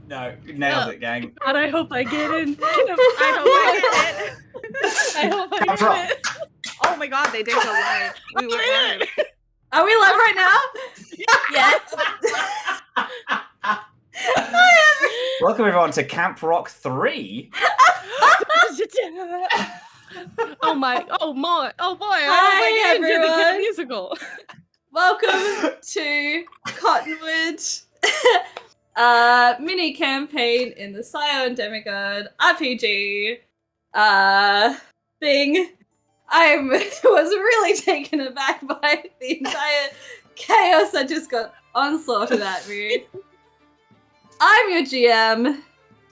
No, nailed it, gang. God, I hope I get in. I hope I get it. I hope I get it. Oh my god, they did go live. We went live. Are we live right now? Yes. Welcome everyone to Camp Rock 3. Oh boy, Hi, I did the everyone. musical. Welcome to Cottonwood mini campaign in the Scion Demigod RPG thing. I was really taken aback by the entire chaos that just got onslaughted at me. I'm your GM,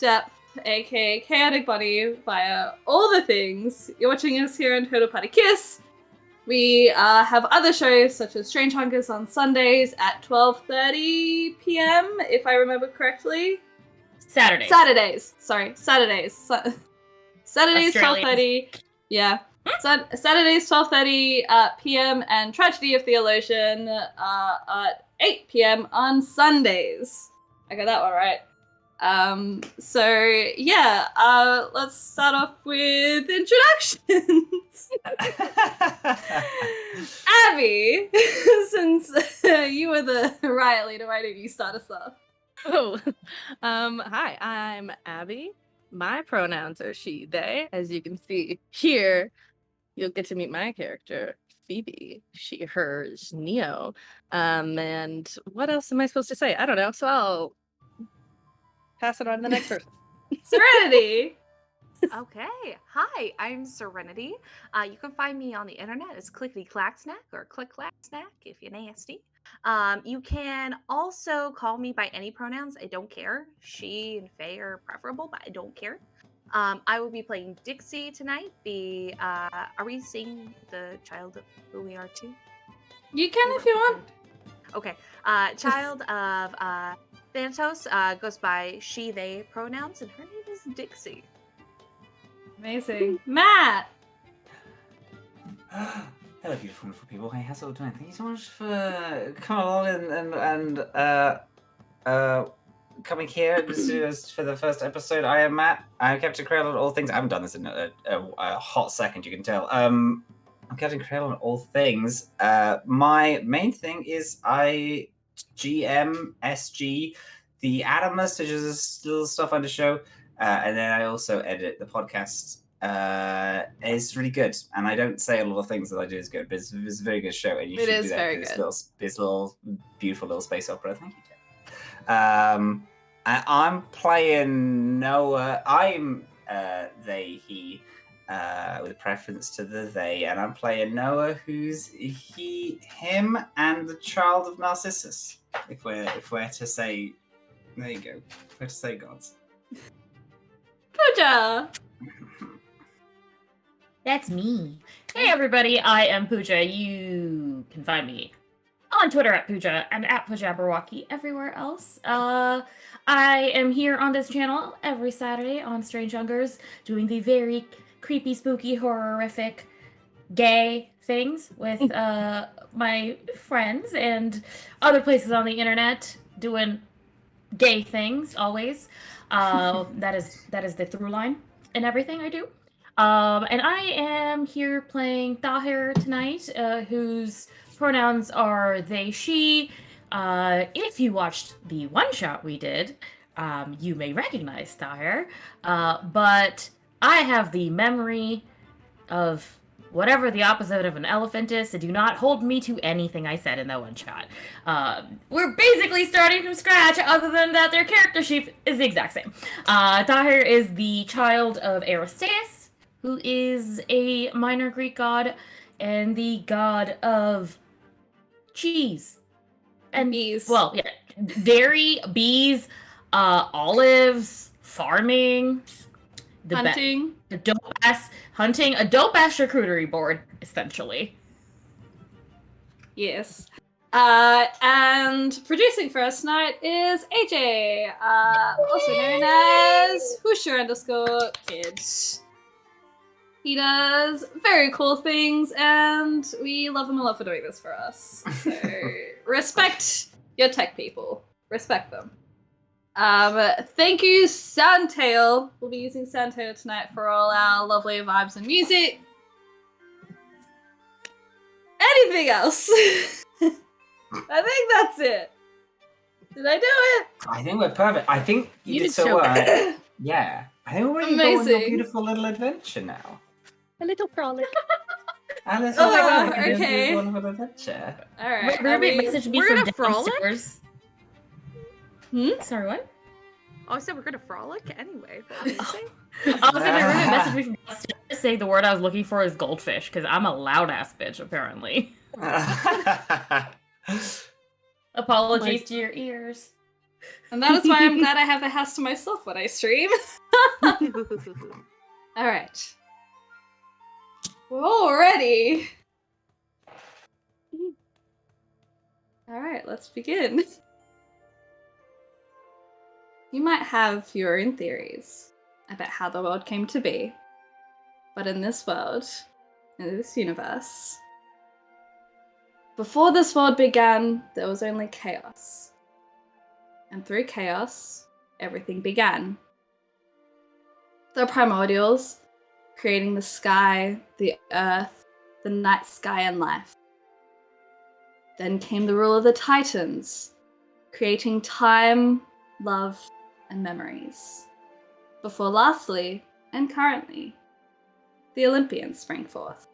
Depthe, aka Chaotic Bunny, via all the things. You're watching us here on TotalPartyKiss. We have other shows such as Strange Hunkers on Sundays at 12:30 p.m. if I remember correctly. Saturdays. Sorry, Saturdays. Saturdays 12:30. Yeah. Saturdays 12:30 p.m. and Tragedy of Theologian at 8 p.m. on Sundays. I got that one right. So yeah, let's start off with introductions. Abbey, since you were the riot leader, why don't you start us off? Oh, hi, I'm Abbey. My pronouns are she, they. As you can see here, you'll get to meet my character, Phoebe. She, hers, Neo. And what else am I supposed to say? I don't know, so I'll pass it on to the next person. Serenity! Okay. Hi, I'm Serenity. You can find me on the internet as Clickety Clack Snack or Click Clack Snack if you're nasty. You can also call me by any pronouns. I don't care. She and Faye are preferable, but I don't care. I will be playing Dixie tonight. Are we seeing the child of who we are too? You can if you want. Okay. Child of Thanatos goes by she, they pronouns, and her name is Dixie. Amazing. Matt! Hello, beautiful, wonderful people. Hey, how's it all doing? Thank you so much for coming along and coming here to see us for the first episode. I am Matt. I'm Captain Crail on all things. I haven't done this in a hot second, you can tell. I'm Captain Crail on all things. My main thing is I GM SG the Animus, which is little stuff on the show, and then I also edit the podcast. It's really good, and I don't say a lot of things that I do is good, but it's a very good show, and you It should is do that. very This good. little beautiful little space opera. Thank you, Tim. I'm playing Noah. I'm they, he, with a preference to the they, and I'm playing Noah, who's he, him, and the child of Narcissus. If we're to say, there you go. If we're to say gods. Puja! That's me. Hey everybody, I am Puja. You can find me on Twitter at Puja and at Pujabberwocky everywhere else. I am here on this channel every Saturday on Strange Hungers doing the very creepy, spooky, horrific, gay things with my friends and other places on the internet doing gay things always. That is the through line in everything I do. And I am here playing Tahir tonight, whose pronouns are they, she. If you watched the one shot we did, you may recognize Tahir. But I have the memory of whatever the opposite of an elephant is, so do not hold me to anything I said in that one shot. We're basically starting from scratch, other than that their character sheet is the exact same. Tahir is the child of Aristaeus, who is a minor Greek god, and the god of cheese. And Bees. well, yeah, dairy, bees, olives, farming, Hunting. a dope ass charcuterie board, essentially. Yes. And producing for us tonight is AJ, also known as Hoosier_Kid. He does very cool things, and we love him a lot for doing this for us. So respect your tech people. Respect them. Thank you, Sandtail. We'll be using Sandtail tonight for all our lovely vibes and music. Anything else? I think that's it. Did I do it? I think we're perfect. I think you did did so so well. Yeah. I think we're ready to go on Amazing. your beautiful little adventure now. A little frolic. Alice, Oh, let's go on okay. your wonderful adventure. All right. Ruby messaged me we're from gonna frolic? downstairs. Sorry, what? Oh, I said we're gonna frolic anyway. What did you say? Also, my roommate messaged me from downstairs saying the word I was looking for is goldfish, because I'm a loud ass bitch, apparently. Apologies to your ears. And that is why I'm glad I have the house to myself when I stream. All right. We're all ready. All right, let's begin. You might have your own theories about how the world came to be, but in this world, in this universe, before this world began, there was only chaos. And through chaos, everything began. The primordials, creating the sky, the earth, the night sky, and life. Then came the rule of the Titans, creating time, love, and memories. Before lastly, and currently, the Olympians sprang forth,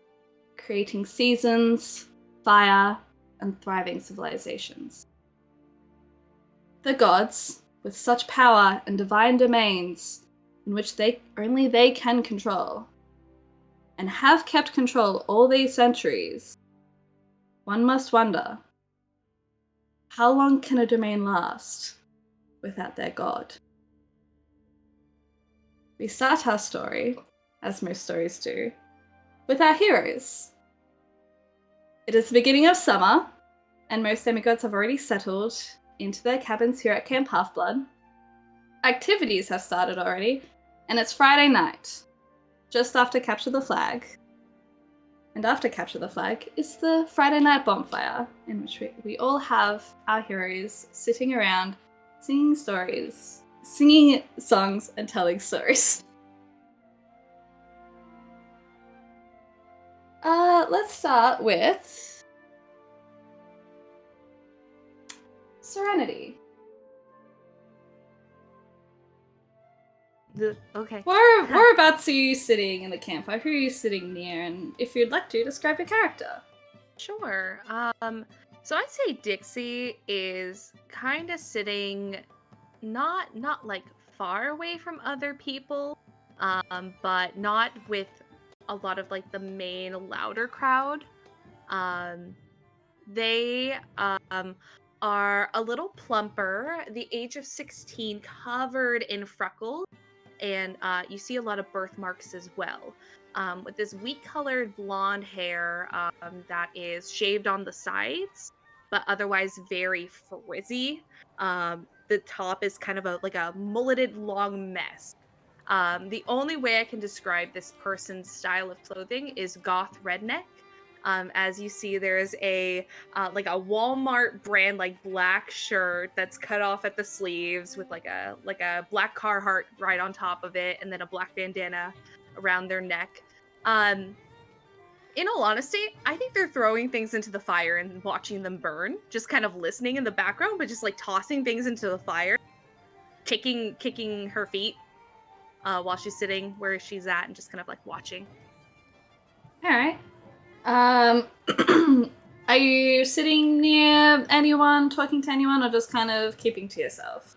creating seasons, fire, and thriving civilizations. The gods, with such power and divine domains in which only they can control, and have kept control all these centuries, one must wonder, how long can a domain last without their god? We start our story, as most stories do, with our heroes. It is the beginning of summer, and most demigods have already settled into their cabins here at Camp Half-Blood. Activities have started already, and it's Friday night, just after Capture the Flag. And after Capture the Flag is the Friday night bonfire, in which we all have our heroes sitting around singing songs and telling stories. Let's start with Serenity. Okay. Whereabouts are you sitting in the campfire? Who are you sitting near? And if you'd like to, describe your character. Sure. So I'd say Dixie is kind of sitting not like far away from other people, but not with a lot of like the main louder crowd. They are a little plumper, the age of 16, covered in freckles, and you see a lot of birthmarks as well. With this wheat-colored blonde hair that is shaved on the sides, but otherwise very frizzy. The top is kind of like a mulleted long mess. The only way I can describe this person's style of clothing is goth redneck. As you see, there's a like a Walmart brand like black shirt that's cut off at the sleeves with like a black Carhartt right on top of it, and then a black bandana around their neck. In all honesty, I think they're throwing things into the fire and watching them burn, just kind of listening in the background, but just like tossing things into the fire, kicking her feet while she's sitting where she's at and just kind of like watching. All right. Are you sitting near anyone, talking to anyone, or just kind of keeping to yourself?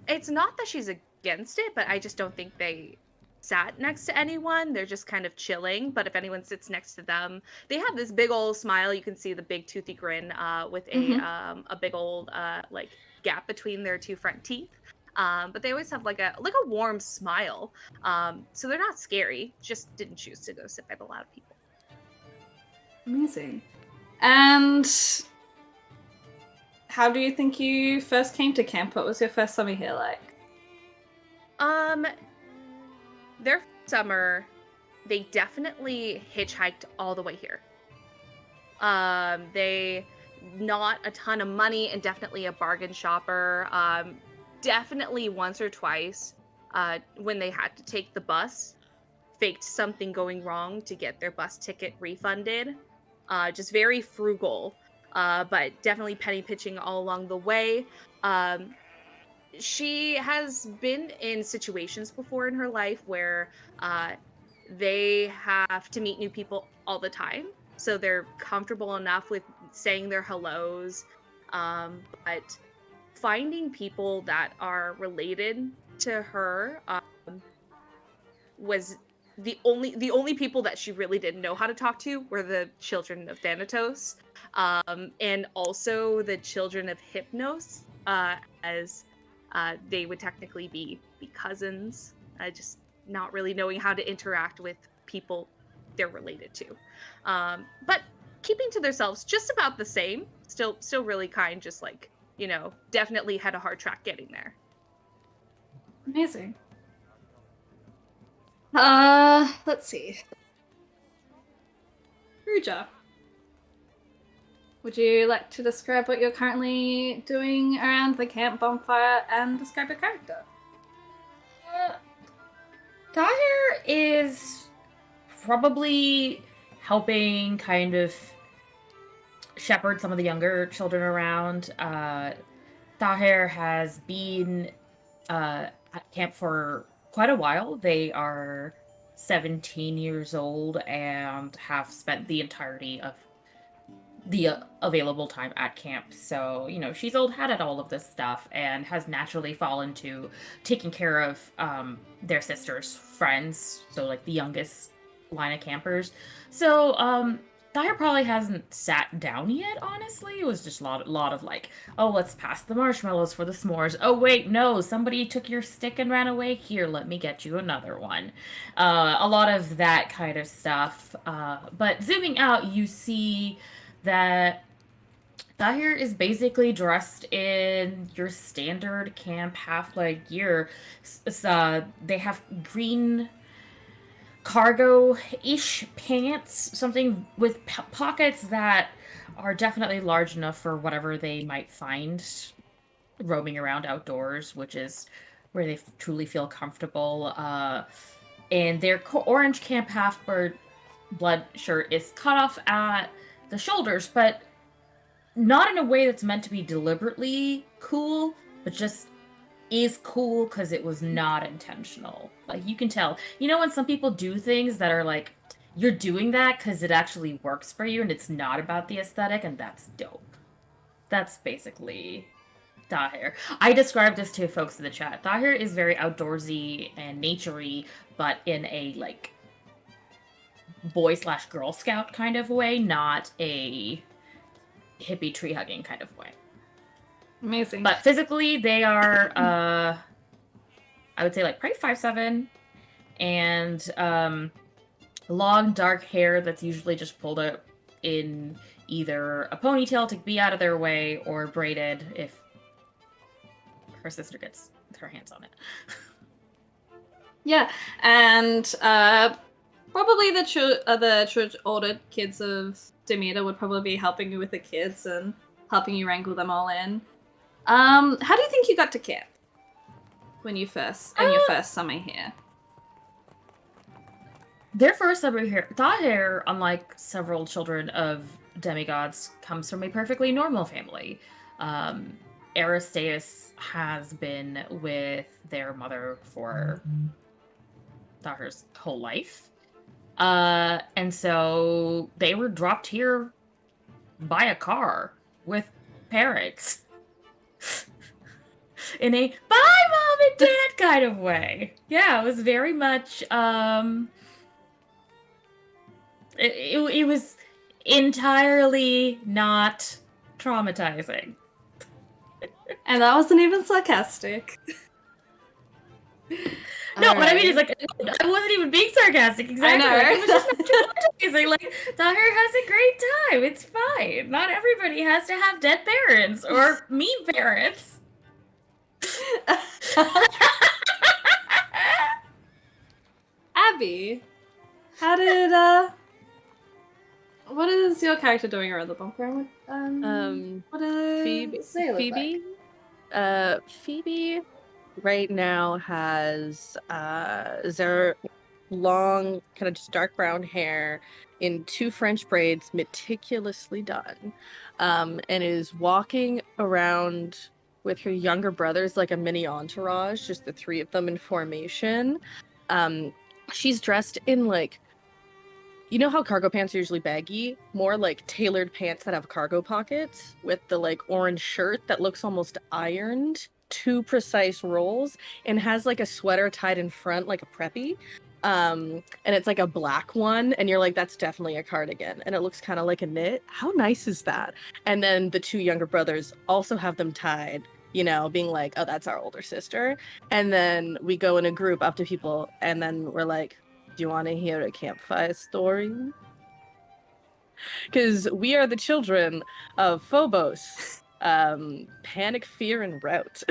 It's not that she's against it, but I just don't think they sat next to anyone. They're just kind of chilling. But if anyone sits next to them, they have this big old smile. You can see the big toothy grin with a big old like gap between their two front teeth. But they always have like a warm smile. So they're not scary. Just didn't choose to go sit by the loud people. Amazing. And how do you think you first came to camp? What was your first summer here like? Their summer, they definitely hitchhiked all the way here. They not a ton of money and definitely a bargain shopper. Definitely once or twice, when they had to take the bus, faked something going wrong to get their bus ticket refunded. Just very frugal, but definitely penny pitching all along the way. She has been in situations before in her life where they have to meet new people all the time. So they're comfortable enough with saying their hellos. But finding people that are related to her was the only people that she really didn't know how to talk to were the children of Thanatos, and also the children of Hypnos, as they would technically be cousins, just not really knowing how to interact with people they're related to. But keeping to themselves just about the same, still really kind, just like, definitely had a hard track getting there. Amazing. Let's see. Puja, would you like to describe what you're currently doing around the camp bonfire and describe your character? Tahir is probably helping kind of shepherd some of the younger children around. Tahir has been at camp for quite a while. They are 17 years old and have spent the entirety of the available time at camp. So, she's old hat at all of this stuff and has naturally fallen to taking care of their sister's friends. So, like, the youngest line of campers. So, Tahir probably hasn't sat down yet, honestly. It was just a lot of like, oh, let's pass the marshmallows for the s'mores. Oh, wait, no, somebody took your stick and ran away. Here, let me get you another one. A lot of that kind of stuff. But zooming out, you see that Tahir is basically dressed in your standard camp half-leg gear. They have green cargo-ish pants, something with pockets that are definitely large enough for whatever they might find roaming around outdoors, which is where they truly feel comfortable. And their orange Camp Half-Blood shirt is cut off at the shoulders, but not in a way that's meant to be deliberately cool, but just is cool because it was not intentional. Like, you can tell. You know when some people do things that are like, you're doing that because it actually works for you and it's not about the aesthetic, and that's dope. That's basically Tahir. I described this to folks in the chat. Tahir is very outdoorsy and naturey, but in a, like, boy/girl scout kind of way, not a hippie tree-hugging kind of way. Amazing. But physically, they are, I would say, like, probably 5'7", and long, dark hair that's usually just pulled up in either a ponytail to be out of their way, or braided if her sister gets her hands on it. Yeah, and probably the older kids of Demeter would probably be helping you with the kids and helping you wrangle them all in. How do you think you got to camp when you first your first summer here? Their first summer here, Tahir, unlike several children of demigods, comes from a perfectly normal family. Aristaeus has been with their mother for Tahir's whole life. And so they were dropped here by a car with parents. In a bye mom and dad kind of way. Yeah, it was very much it was entirely not traumatizing. And that wasn't even sarcastic. No, what I mean is, like, I wasn't even being sarcastic. Exactly. I know. Like, it was just not traumatizing. Like, Tahir has a great time. It's fine. Not everybody has to have dead parents or mean parents. Abbey, how did what is your character doing around the bonfire? What does Phoebe. Zay look Phoebe. like? Phoebe right now has their long, kind of just dark brown hair in 2 French braids, meticulously done, and is walking around with her younger brothers like a mini entourage, just the 3 of them in formation. She's dressed in, like, you know how cargo pants are usually baggy? More like tailored pants that have cargo pockets, with the, like, orange shirt that looks almost ironed, 2 precise rolls, and has, like, a sweater tied in front like a preppy. And it's like a black one, and you're like, that's definitely a cardigan, and it looks kind of like a knit. How nice is that? And then the 2 younger brothers also have them tied, you know, being like, oh, that's our older sister. And then we go in a group up to people, and then we're like, do you want to hear a campfire story? Because we are the children of Phobos. Panic, fear, and rout.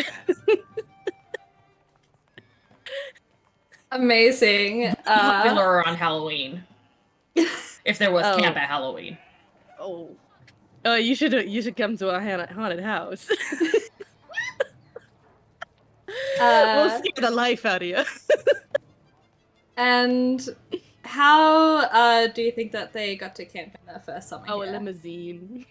Amazing. Popular on Halloween. If there was camp at Halloween. Oh, you should come to our haunted house. We'll scare the life out of you. And how do you think that they got to camp in their first summer? Oh, a here? limousine.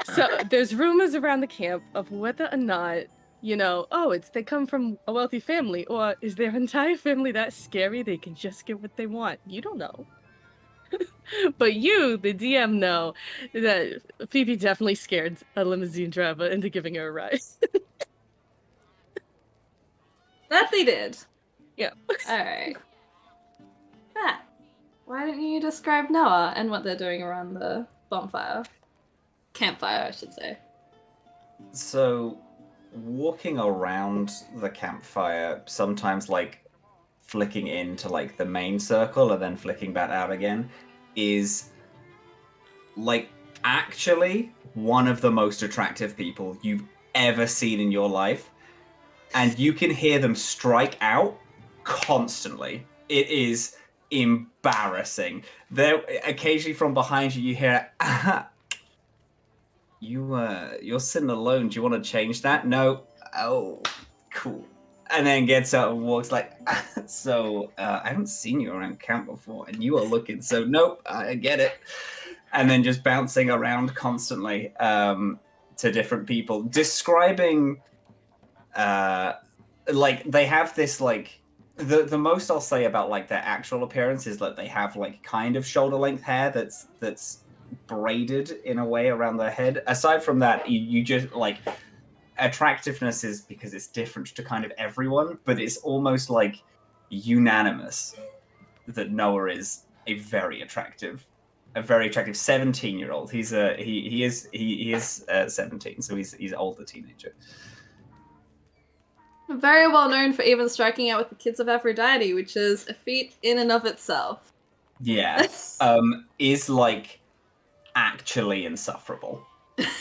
So there's rumors around the camp of whether or not, you know, they come from a wealthy family, or is their entire family that scary they can just get what they want? You don't know. But you, the DM, know that Phoebe definitely scared a limousine driver into giving her a ride. That they did. Yeah. Alright. Yeah. Why don't you describe Noah and what they're doing around the bonfire? Campfire, I should say. So, walking around the campfire, sometimes like flicking into like the main circle and then flicking back out again, is like actually one of the most attractive people you've ever seen in your life. And you can hear them strike out constantly. It is embarrassing. There, occasionally from behind you, you hear, you're sitting alone. Do you want to change that? No. Oh, cool. And then gets out and walks like, so I haven't seen you around camp before, and you are looking so. Nope, I get it. And then just bouncing around constantly to different people, describing, like they have this like the most I'll say about like their actual appearance is that they have like kind of shoulder length hair that's braided in a way around their head. Aside from that, you just like attractiveness is because it's different to kind of everyone, but it's almost like unanimous that Noah is a very attractive 17-year-old. He is 17, so he's an older teenager. Very well known for even striking out with the kids of Aphrodite, which is a feat in and of itself. Yeah. Is like actually insufferable.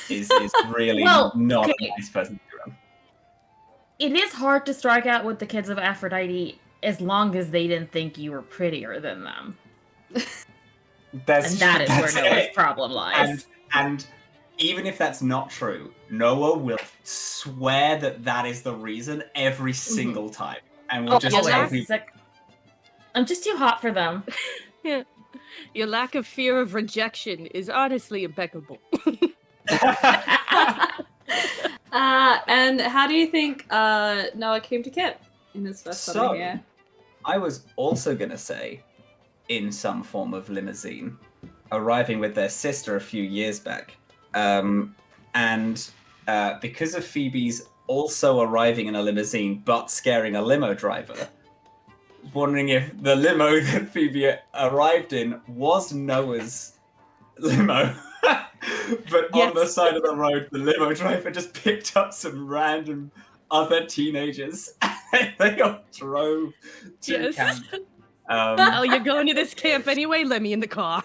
Is really Well, not okay. a nice person to be around. It is hard to strike out with the kids of Aphrodite as long as they didn't think you were prettier than them. And that is where Noah's problem lies. And even if that's not true, Noah will swear that is the reason every single time. And we'll just tell people... I'm just too hot for them. Yeah. Your lack of fear of rejection is honestly impeccable. And how do you think Noah came to camp in his first summer here? I was also going to say, in some form of limousine, arriving with their sister a few years back. And because of Phoebe's also arriving in a limousine but scaring a limo driver, wondering if the limo that Phoebe arrived in was Noah's limo. But yes. On the side of the road, the limo driver just picked up some random other teenagers and they all drove to camp. Oh, you're going to this camp anyway? Let me in the car.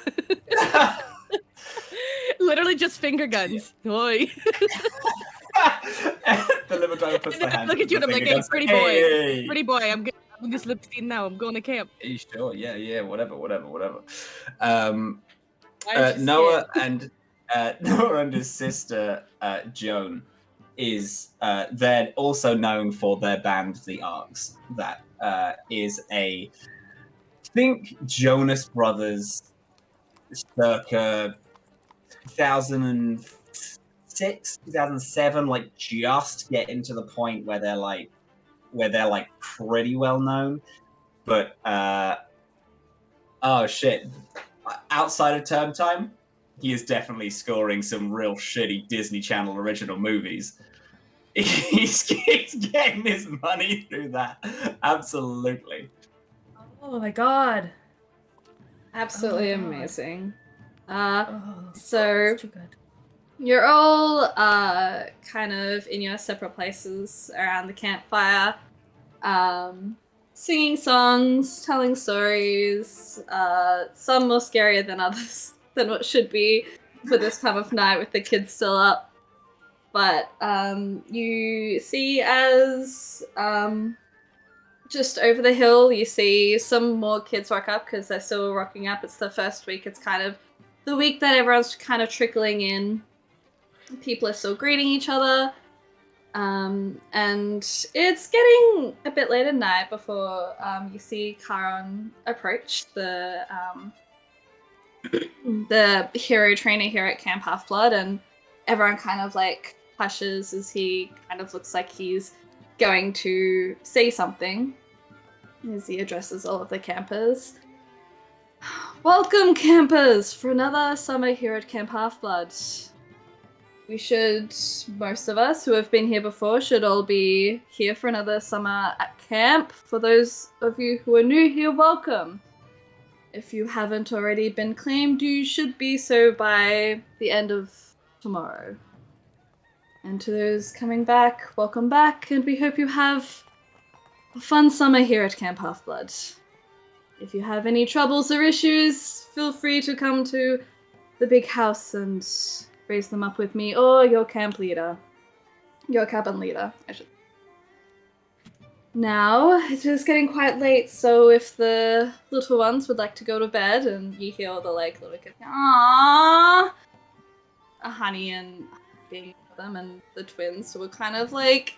Literally just finger guns. Oi. The limo driver puts their hand. Look at you and I'm like, hey, pretty boy. Hey. Pretty boy, I'm this limousine now. I'm going to camp. Are you sure? Yeah, whatever. Noah and his sister Joan they're also known for their band The Arcs. That is I think Jonas Brothers circa 2006, 2007, like just getting to the point where they're like pretty well known. But oh shit. Outside of term time, he is definitely scoring some real shitty Disney Channel original movies. He's getting his money through that. Absolutely. Oh my god. Absolutely amazing. So too good. You're all kind of in your separate places around the campfire, singing songs, telling stories, some more scarier than others than what should be for this time of night with the kids still up. But you see as just over the hill, you see some more kids rock up because they're still rocking up. It's the first week. It's kind of the week that everyone's kind of trickling in. People are still greeting each other. And it's getting a bit late at night before you see Charon approach, the hero trainer here at Camp Half-Blood, and everyone kind of like hushes as he kind of looks like he's going to say something as he addresses all of the campers. Welcome, campers, for another summer here at Camp Half-Blood. Most of us who have been here before should all be here for another summer at camp. For those of you who are new here, welcome. If you haven't already been claimed, you should be so by the end of tomorrow. And to those coming back, welcome back, and we hope you have a fun summer here at Camp Half-Blood. If you have any troubles or issues, feel free to come to the big house and raise them up with me, or your cabin leader, I should. now. It is getting quite late, so if the little ones would like to go to bed, and you hear all the like little kids, aww, Honey and being with them, and the twins were kind of like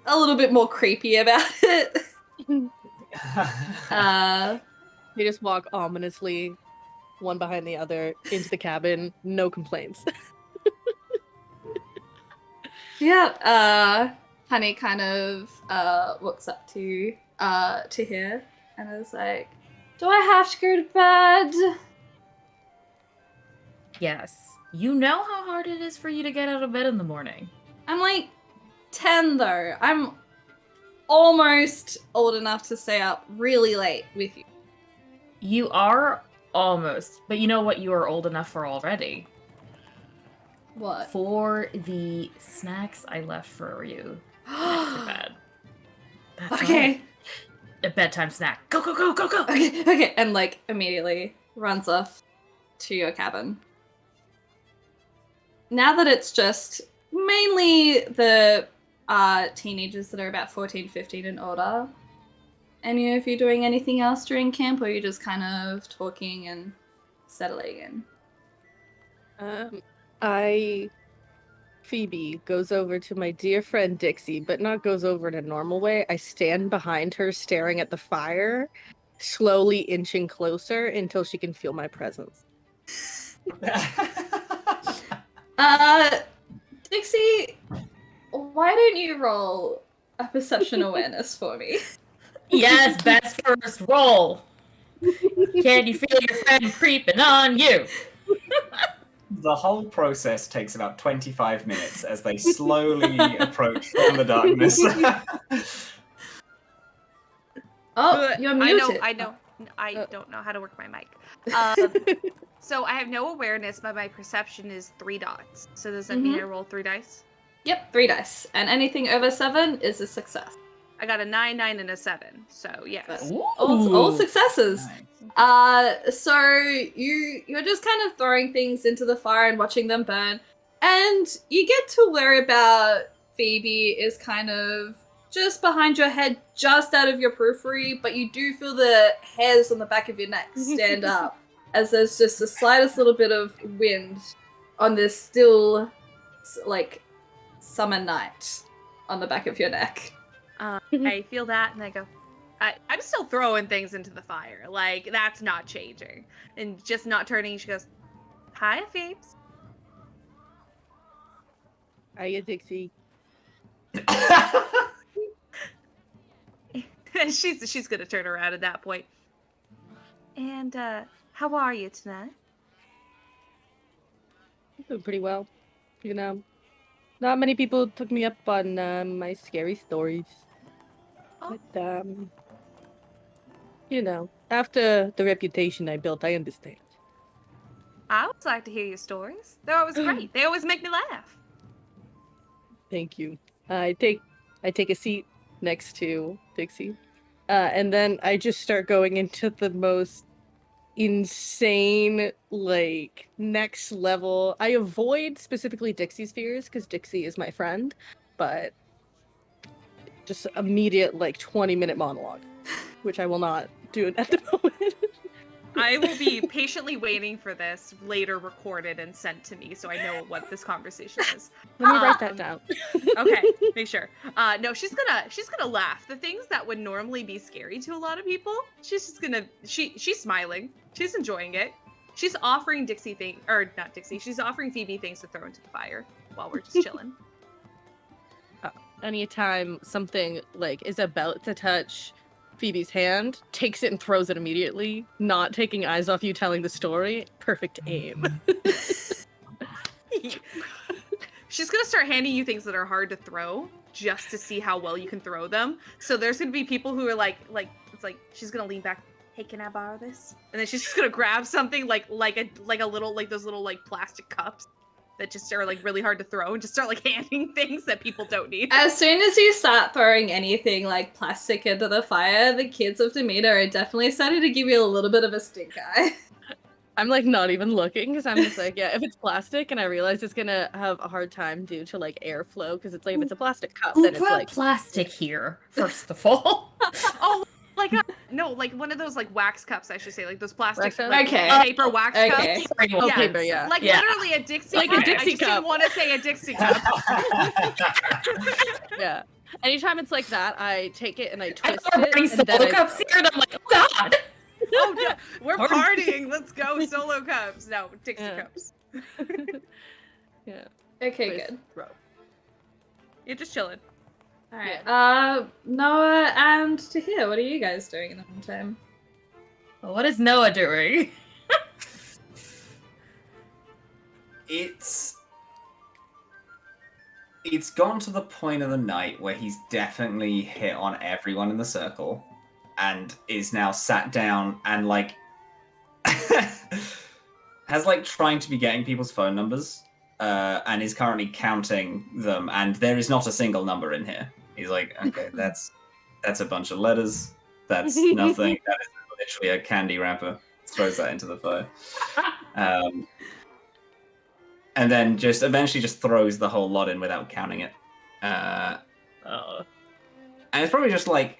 a little bit more creepy about it. They just walk ominously, one behind the other, into the cabin. No complaints. Yeah, Honey kind of walks up to Tahir and is like, do I have to go to bed? Yes. You know how hard it is for you to get out of bed in the morning. I'm like 10 though. I'm almost old enough to stay up really late with you. You are almost, but you know what you are old enough for already? What? For the snacks I left for you next to bed. That's Okay. right. A bedtime snack. Go, go, go, go, go! Okay, and like immediately runs off to your cabin. Now that it's just mainly the teenagers that are about 14, 15 and older, any of you doing anything else during camp, or are you just kind of talking and settling in? Phoebe goes over to my dear friend Dixie, but not goes over in a normal way. I stand behind her, staring at the fire, slowly inching closer until she can feel my presence. Dixie, why don't you roll a perception awareness for me? Yes, best first roll. Can you feel your friend creeping on you? The whole process takes about 25 minutes as they slowly approach from the darkness. Oh, you're muted. I know. I don't know how to work my mic. So I have no awareness, but my perception is 3 dots. So does that mean I roll 3 dice? Yep, 3 dice. And anything over 7 is a success. I got a 9, 9, and a 7. So yes. All successes. Nice. So you're just kind of throwing things into the fire and watching them burn. And you get to where about Phoebe is kind of just behind your head, just out of your periphery, but you do feel the hairs on the back of your neck stand up as there's just the slightest little bit of wind on this still, like, summer night on the back of your neck. I feel that, and I go, I'm still throwing things into the fire. Like, that's not changing. And just not turning, she goes, hi, Phoebes. Hiya, Dixie. And she's gonna turn around at that point. And, how are you tonight? Doing pretty well. You know, not many people took me up on my scary stories. Oh. But, you know, after the reputation I built, I understand. I always like to hear your stories. They're always great. They always make me laugh. Thank you. I take a seat next to Dixie, and then I just start going into the most insane, like, next level. I avoid specifically Dixie's fears because Dixie is my friend, but just immediate, like, 20-minute monologue, which I will not do at the moment. I will be patiently waiting for this later recorded and sent to me so I know what this conversation is. Let me write that down. Okay, make sure. No, she's gonna laugh. The things that would normally be scary to a lot of people, she's just gonna she's smiling. She's enjoying it. She's offering she's offering Phoebe things to throw into the fire while we're just chilling. Anytime something, like, is about to touch Phoebe's hand, takes it and throws it immediately, not taking eyes off you telling the story. Perfect aim. She's gonna start handing you things that are hard to throw just to see how well you can throw them. So there's gonna be people who are like it's like she's gonna lean back. Hey, can I borrow this? And then she's just gonna grab something like a little, like those little, like, plastic cups that just are, like, really hard to throw and just start, like, handing things that people don't need. As soon as you start throwing anything like plastic into the fire, the kids of Demeter are definitely starting to give you a little bit of a stink eye. I'm like not even looking because I'm just like, yeah, if it's plastic and I realize it's gonna have a hard time due to like airflow because it's like if it's a plastic cup, Who then it's brought like plastic here, first of all? Oh, like no, like one of those like wax cups, I should say, like those plastic Wax cups? like, Okay. paper wax Okay. cups. oh, Yeah. paper, yeah. Like Yeah. literally a Dixie Like a cup. I Dixie just cup. didn't want to say a Dixie cup. Yeah. Anytime it's like that, I take it and I I twist thought we're it. burning And then solo I cups throw here, and I'm like, oh god! Oh, yeah, we're Or- partying. Let's go, solo cups. No, Dixie Yeah. cups. it. Yeah. Okay, Twist, good. throw. You're just chilling. All right. Noah and Tahir, what are you guys doing in the meantime? Well, what is Noah doing? It's gone to the point of the night where he's definitely hit on everyone in the circle and is now sat down and like has like trying to be getting people's phone numbers and is currently counting them, and there is not a single number in here. He's like, okay, that's a bunch of letters. That's nothing. That is literally a candy wrapper. Throws that into the fire. And then just eventually just throws the whole lot in without counting it. And it's probably just like,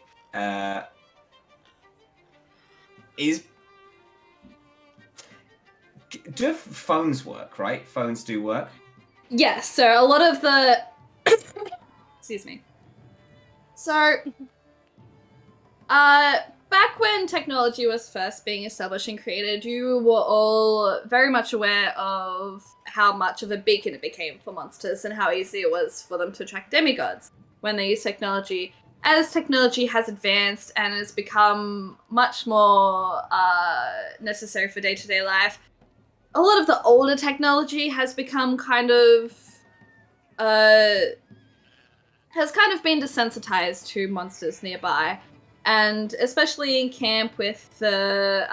do phones work, right? Phones do work. Yes, so a lot of the excuse me. So back when technology was first being established and created, you were all very much aware of how much of a beacon it became for monsters and how easy it was for them to attract demigods when they use technology. As technology has advanced and has become much more necessary for day-to-day life, a lot of the older technology has become kind of been desensitized to monsters nearby, and especially in camp with the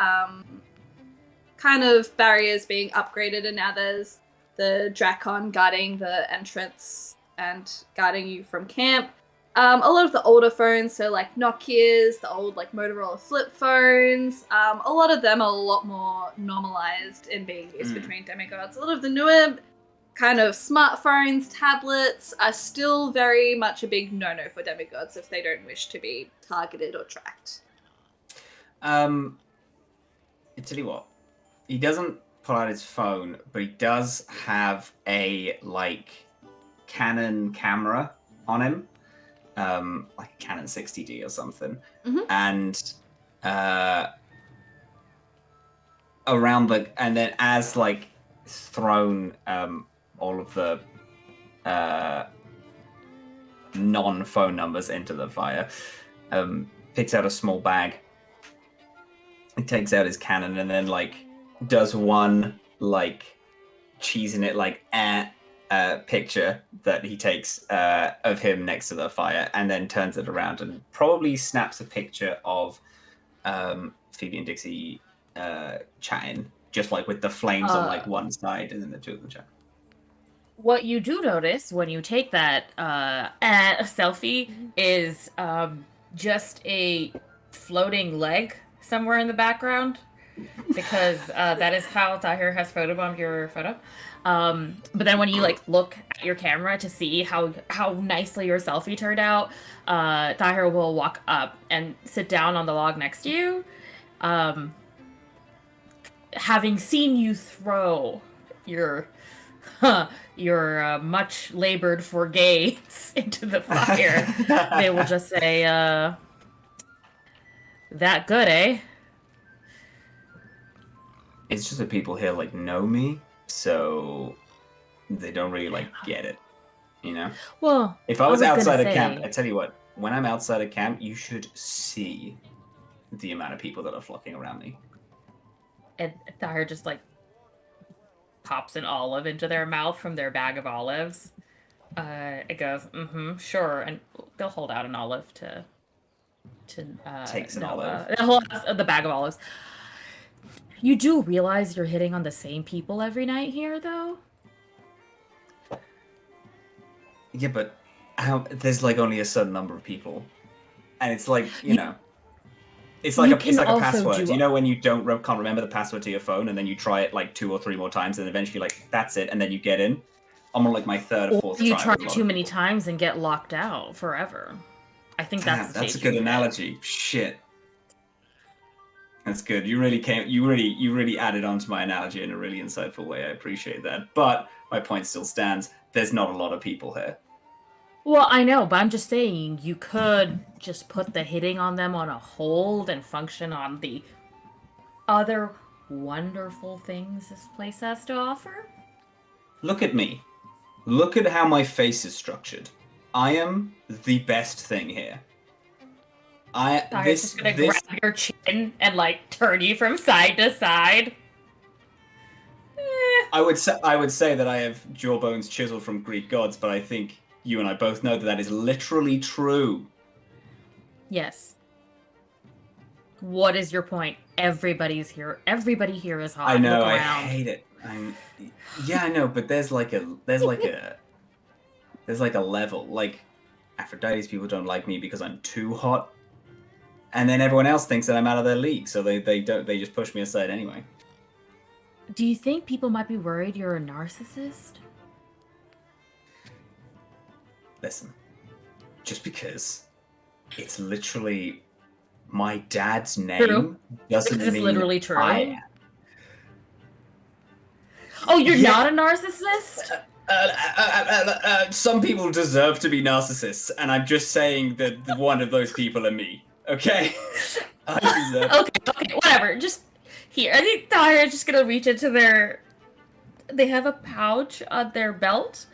kind of barriers being upgraded, and now there's the Drakon guarding the entrance and guarding you from camp. A lot of the older phones, so like Nokias, the old like Motorola flip phones, a lot of them are a lot more normalized in being used between demigods. A lot of the newer kind of smartphones, tablets are still very much a big no-no for demigods if they don't wish to be targeted or tracked. I tell you what, he doesn't pull out his phone, but he does have a like Canon camera on him. Like a Canon 60D or something, and around the, and then as like thrown all of the non-phone numbers into the fire, picks out a small bag, he takes out his Canon, and then like does one like cheesing it like picture that he takes of him next to the fire, and then turns it around and probably snaps a picture of Phoebe and Dixie chatting, just like with the flames on like one side and then the two of them chat. What you do notice when you take that selfie is just a floating leg somewhere in the background, because that is how Tahir has photobombed your photo. But then when you like look at your camera to see how nicely your selfie turned out, Tahir will walk up and sit down on the log next to you, having seen you throw your much labored for gaze into the fire. They will just say, "That good, eh?" It's just that people here like know me, so they don't really like get it, you know? Well, If I was gonna outside of say- camp, I tell you what, when I'm outside of camp, you should see the amount of people that are flocking around me. And Tahir just like pops an olive into their mouth from their bag of olives. It goes, sure, and they'll hold out an olive to Takes an Noah. olive. They'll hold out the bag of olives. You do realize you're hitting on the same people every night here, though? Yeah, but there's like only a certain number of people. And it's like, you know. It's like You a can also password. do- You know when you can't remember the password to your phone, and then you try it like 2 or 3 more times, and eventually like that's it, and then you get in. I'm on like my third or Or fourth you try. try with a lot too of many people. times and get locked out forever. I think that's Damn, the that's a stage good you're in. analogy. Shit. That's good. You really added on to my analogy in a really insightful way. I appreciate that. But my point still stands. There's not a lot of people here. Well, I know, but I'm just saying you could just put the hitting on them on a hold and function on the other wonderful things this place has to offer. Look at me. Look at how my face is structured. I am the best thing here. Tahir's just gonna grab your chin and like turn you from side to side. I would say that I have jawbones chiseled from Greek gods, but I think you and I both know that that is literally true. Yes. What is your point? Everybody's here. Everybody here is hot. I know. Look I around. hate it. Yeah, I know, but there's like a level. Like Aphrodite's people don't like me because I'm too hot, and then everyone else thinks that I'm out of their league, so they just push me aside anyway. Do you think people might be worried you're a narcissist? Listen, just because it's literally my dad's name True. doesn't Is this mean literally true? I am. Oh, you're Yeah. not a narcissist? Some people deserve to be narcissists, and I'm just saying that one of those people are me. Okay, I deserve. Okay, whatever. Just here. I think Tahir is just gonna reach into their. They have a pouch on their belt,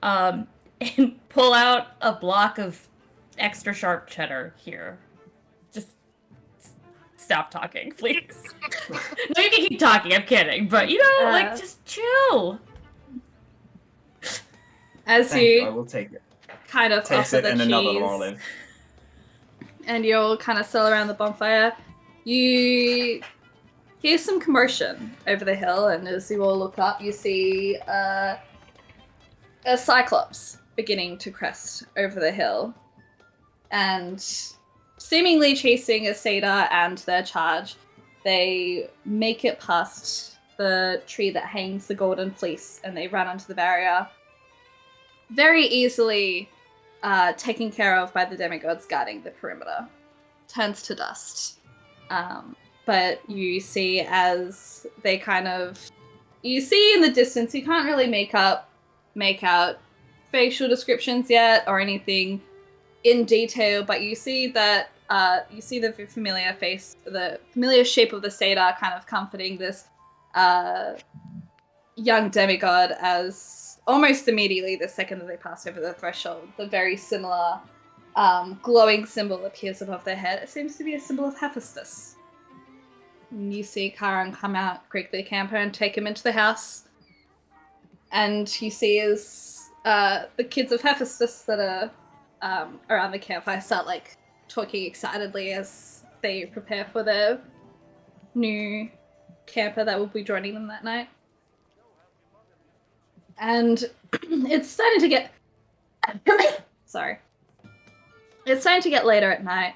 and pull out a block of extra sharp cheddar. Here, just stop talking, please. No, you can keep talking. I'm kidding, but you know, like just chill. As Thank you. I you will take it. kind of Takes offer it the and another cheese, olive. and you all kind of settle around the bonfire, you hear some commotion over the hill, and as you all look up, you see a cyclops beginning to crest over the hill, and seemingly chasing a satyr and their charge. They make it past the tree that hangs the golden fleece, and they run onto the barrier, very easily taken care of by the demigods guarding the perimeter. Turns to dust. But you see as they you see in the distance, you can't really make out facial descriptions yet or anything in detail, but you see that you see the familiar face, the familiar shape of the satyr kind of comforting this young demigod as almost immediately, the second that they pass over the threshold, the very similar glowing symbol appears above their head. It seems to be a symbol of Hephaestus. And you see Charon come out, greet the camper, and take him into the house. And you see as the kids of Hephaestus that are around the campfire start like talking excitedly as they prepare for their new camper that will be joining them that night. And it's starting to get sorry. It's starting to get later at night.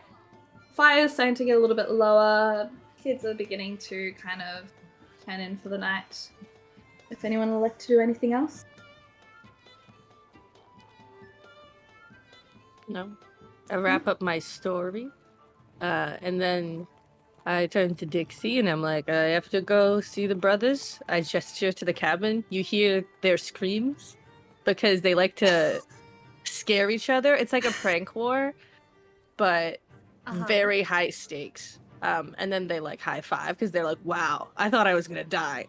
Fire's starting to get a little bit lower. Kids are beginning to kind of turn in for the night. If anyone would like to do anything else? No. I wrap up my story. And then I turn to Dixie and I'm like, I have to go see the brothers. I gesture to the cabin. You hear their screams because they like to scare each other. It's like a prank war, but very high stakes. And then they like high five because they're like, wow, I thought I was gonna die.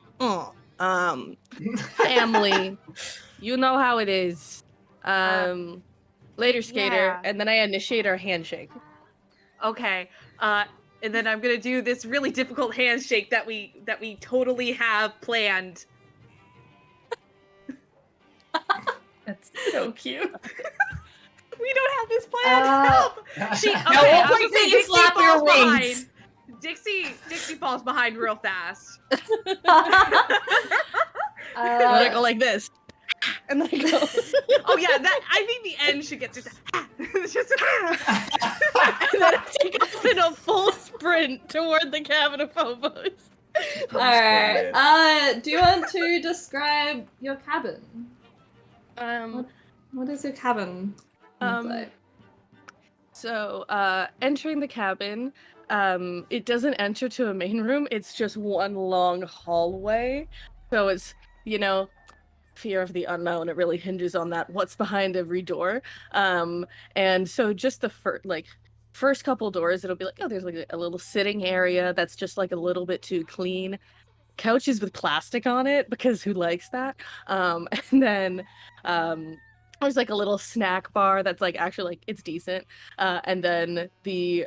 Family, you know how it is. Later, skater. Yeah. And then I initiate our handshake. Okay. And then I'm gonna do this really difficult handshake that we totally have planned. That's so cute. We don't have this planned. Help! Okay, Now, I we'll was gonna say you slap your falls behind. wings. Dixie falls behind real fast. I'm gonna go like this. and then I go. Oh yeah, that I think the end should get just. It's just And then I take off in a full sprint toward the cabin of Phobos. Alright. Do you want to describe your cabin? What does your cabin look like? So, entering the cabin, it doesn't enter to a main room. It's just one long hallway. So it's, fear of the unknown. It really hinges on that. What's behind every door? And so just the first couple doors, it'll be like, oh, there's like a little sitting area that's just like a little bit too clean. Couches with plastic on it, because who likes that? And then there's like a little snack bar that's like actually like it's decent. And then the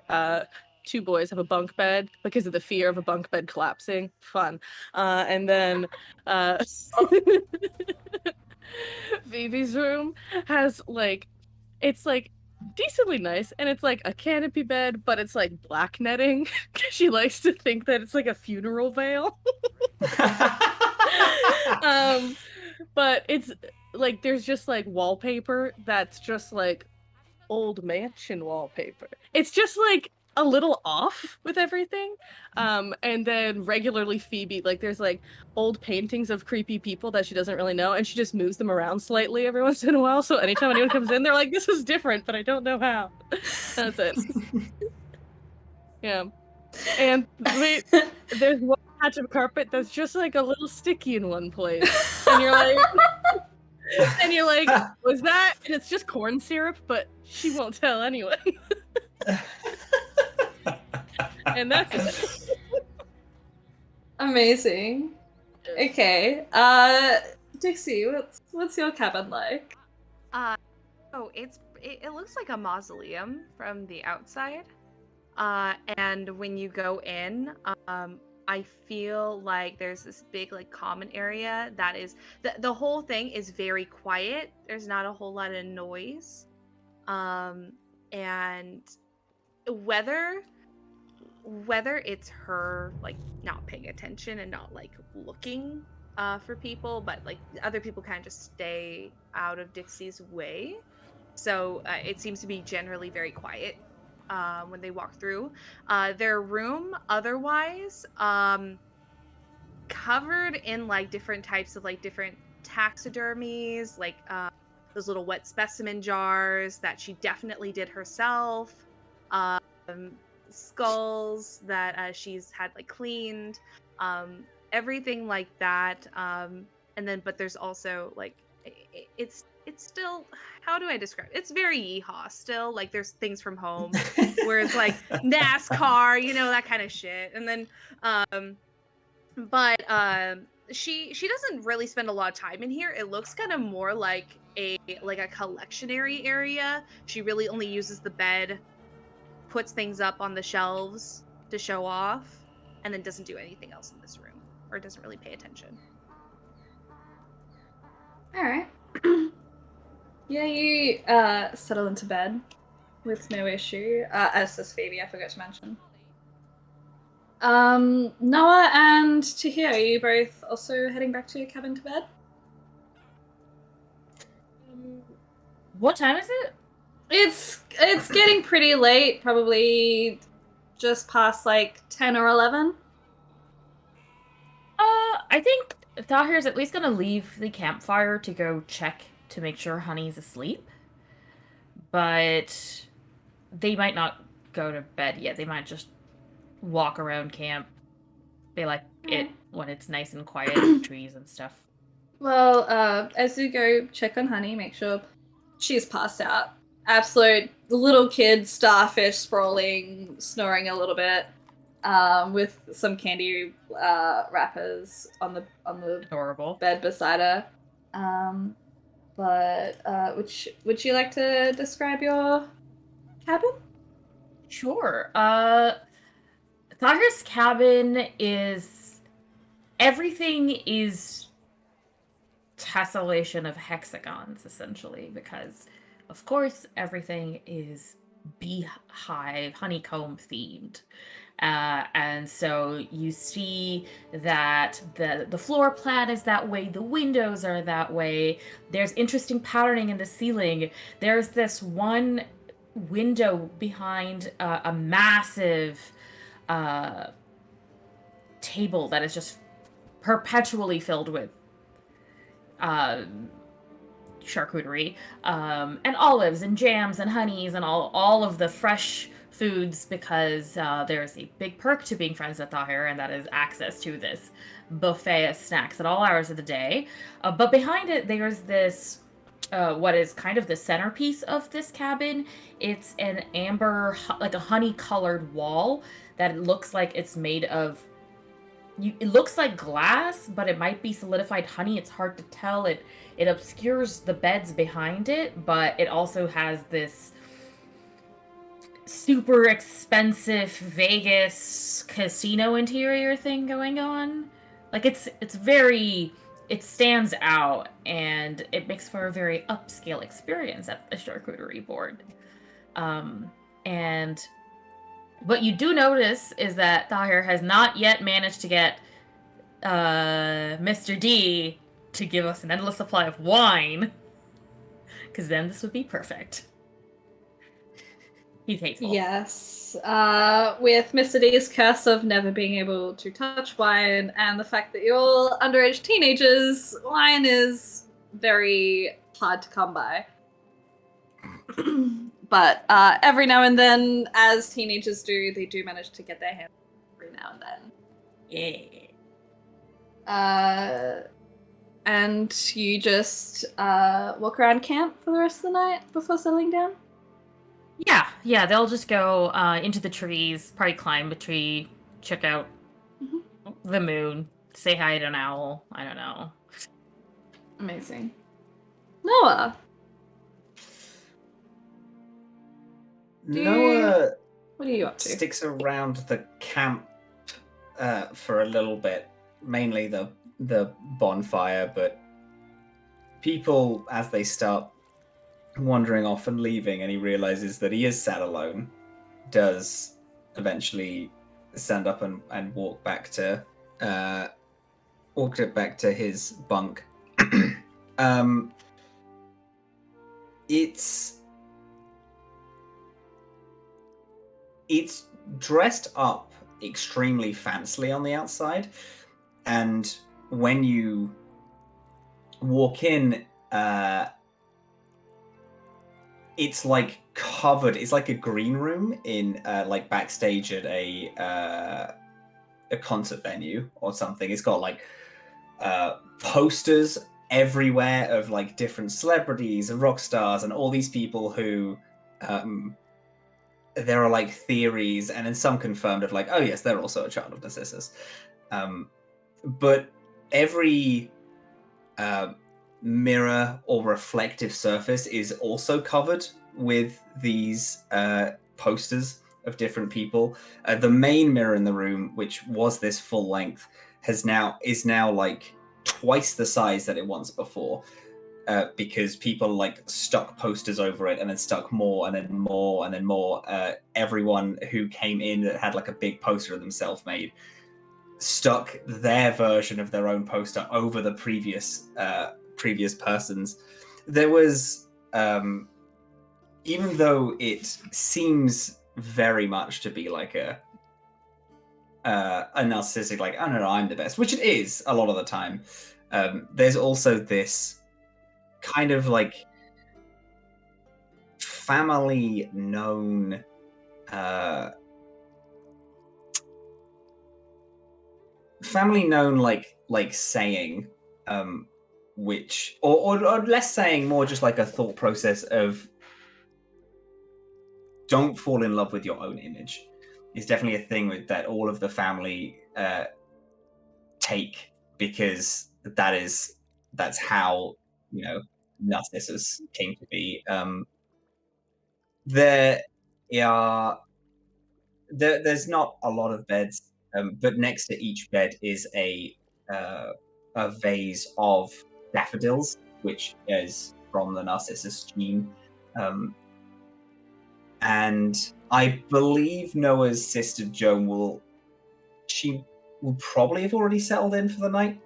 two boys have a bunk bed because of the fear of a bunk bed collapsing. Fun. And then Phoebe's room has like it's like decently nice, and it's like a canopy bed, but it's like black netting because she likes to think that it's like a funeral veil. But it's like there's just like wallpaper that's just like old mansion wallpaper. It's just like a little off with everything. And then regularly Phoebe, like there's like old paintings of creepy people that she doesn't really know, and she just moves them around slightly every once in a while. So anytime anyone comes in, they're like, this is different, but I don't know how. That's it. Yeah. And wait, there's one patch of carpet that's just like a little sticky in one place. And you're like, was that? And it's just corn syrup, but she won't tell anyone. And that's it. Amazing. Okay. Dixie, what's your cabin like? It looks like a mausoleum from the outside. And when you go in, I feel like there's this big like common area that is the whole thing is very quiet. There's not a whole lot of noise. And whether it's her like not paying attention and not like looking for people, but like other people kind of just stay out of Dixie's way. So it seems to be generally very quiet when they walk through. Their room otherwise covered in like different types of like different taxidermies, like those little wet specimen jars that she definitely did herself, skulls that she's had like cleaned, everything like that. And then but there's also like it's still, how do I describe it? It's very yeehaw still. Like there's things from home where it's like NASCAR, that kind of shit. And then she doesn't really spend a lot of time in here. It looks kind of more like a collectionary area. She really only uses the bed, puts things up on the shelves to show off, and then doesn't do anything else in this room, or doesn't really pay attention. All right. Yeah, you settle into bed with no issue. As does Phoebe, I forgot to mention. Noah and Tahir, are you both also heading back to your cabin to bed? What time is it? It's getting pretty late, probably just past like 10 or 11. I think Tahir's at least gonna leave the campfire to go check to make sure Honey's asleep. But they might not go to bed yet. They might just walk around camp. They like it when it's nice and quiet and trees and stuff. Well, as you go check on Honey, make sure she's passed out. Absolute little kid, starfish, sprawling, snoring a little bit, with some candy wrappers on the Adorable bed beside her. But would you like to describe your cabin? Sure. Tahir's cabin is... everything is tessellation of hexagons, essentially, because, of course, everything is beehive, honeycomb themed. And so you see that the floor plan is that way, the windows are that way. There's interesting patterning in the ceiling. There's this one window behind a massive table that is just perpetually filled with charcuterie and olives and jams and honeys and all of the fresh foods, because there's a big perk to being friends with Tahir, and that is access to this buffet of snacks at all hours of the day. But behind it, there's this what is kind of the centerpiece of this cabin. It's an amber, like a honey-colored wall that looks like it's made of. It looks like glass, but it might be solidified honey. It's hard to tell. It obscures the beds behind it, but it also has this super expensive Vegas casino interior thing going on. Like it stands out, and it makes for a very upscale experience at the charcuterie board. And what you do notice is that Tahir has not yet managed to get Mr. D to give us an endless supply of wine, because then this would be perfect. He's hateful. Yes. With Mr. D's curse of never being able to touch wine and the fact that you're all underage teenagers, wine is very hard to come by. But every now and then, as teenagers do, they do manage to get their hands every now and then. Yeah. And you just walk around camp for the rest of the night before settling down? Yeah, they'll just go into the trees, probably climb a tree, check out the moon, say hi to an owl, I don't know. Amazing. Noah! Noah What are you up to? sticks around the camp for a little bit, mainly the bonfire, but people, as they start wandering off and leaving, and he realizes that he is sat alone, does eventually stand up and walk back to his bunk. It's dressed up extremely fancily on the outside, and when you walk in, it's like covered. It's like a green room in like backstage at a concert venue or something. It's got like posters everywhere of like different celebrities and rock stars and all these people who there are like theories, and then some confirmed of like, oh yes, they're also a child of Narcissus. But every mirror or reflective surface is also covered with these posters of different people. The main mirror in the room, which was this full length, is now like twice the size that it was before, because people like stuck posters over it and then stuck more and then more and then more. Everyone who came in that had like a big poster of themselves made stuck their version of their own poster over the previous person's. There was, even though it seems very much to be like a narcissistic, like, I don't know, I'm the best, which it is a lot of the time, there's also this kind of like family known like saying, which or less saying, more just like a thought process of don't fall in love with your own image is definitely a thing that all of the family take, because that's how, you know, Narcissus came to be. There's not a lot of beds, but next to each bed is a vase of daffodils, which is from the Narcissus gene. and I believe Noah's sister Joan will probably have already settled in for the night.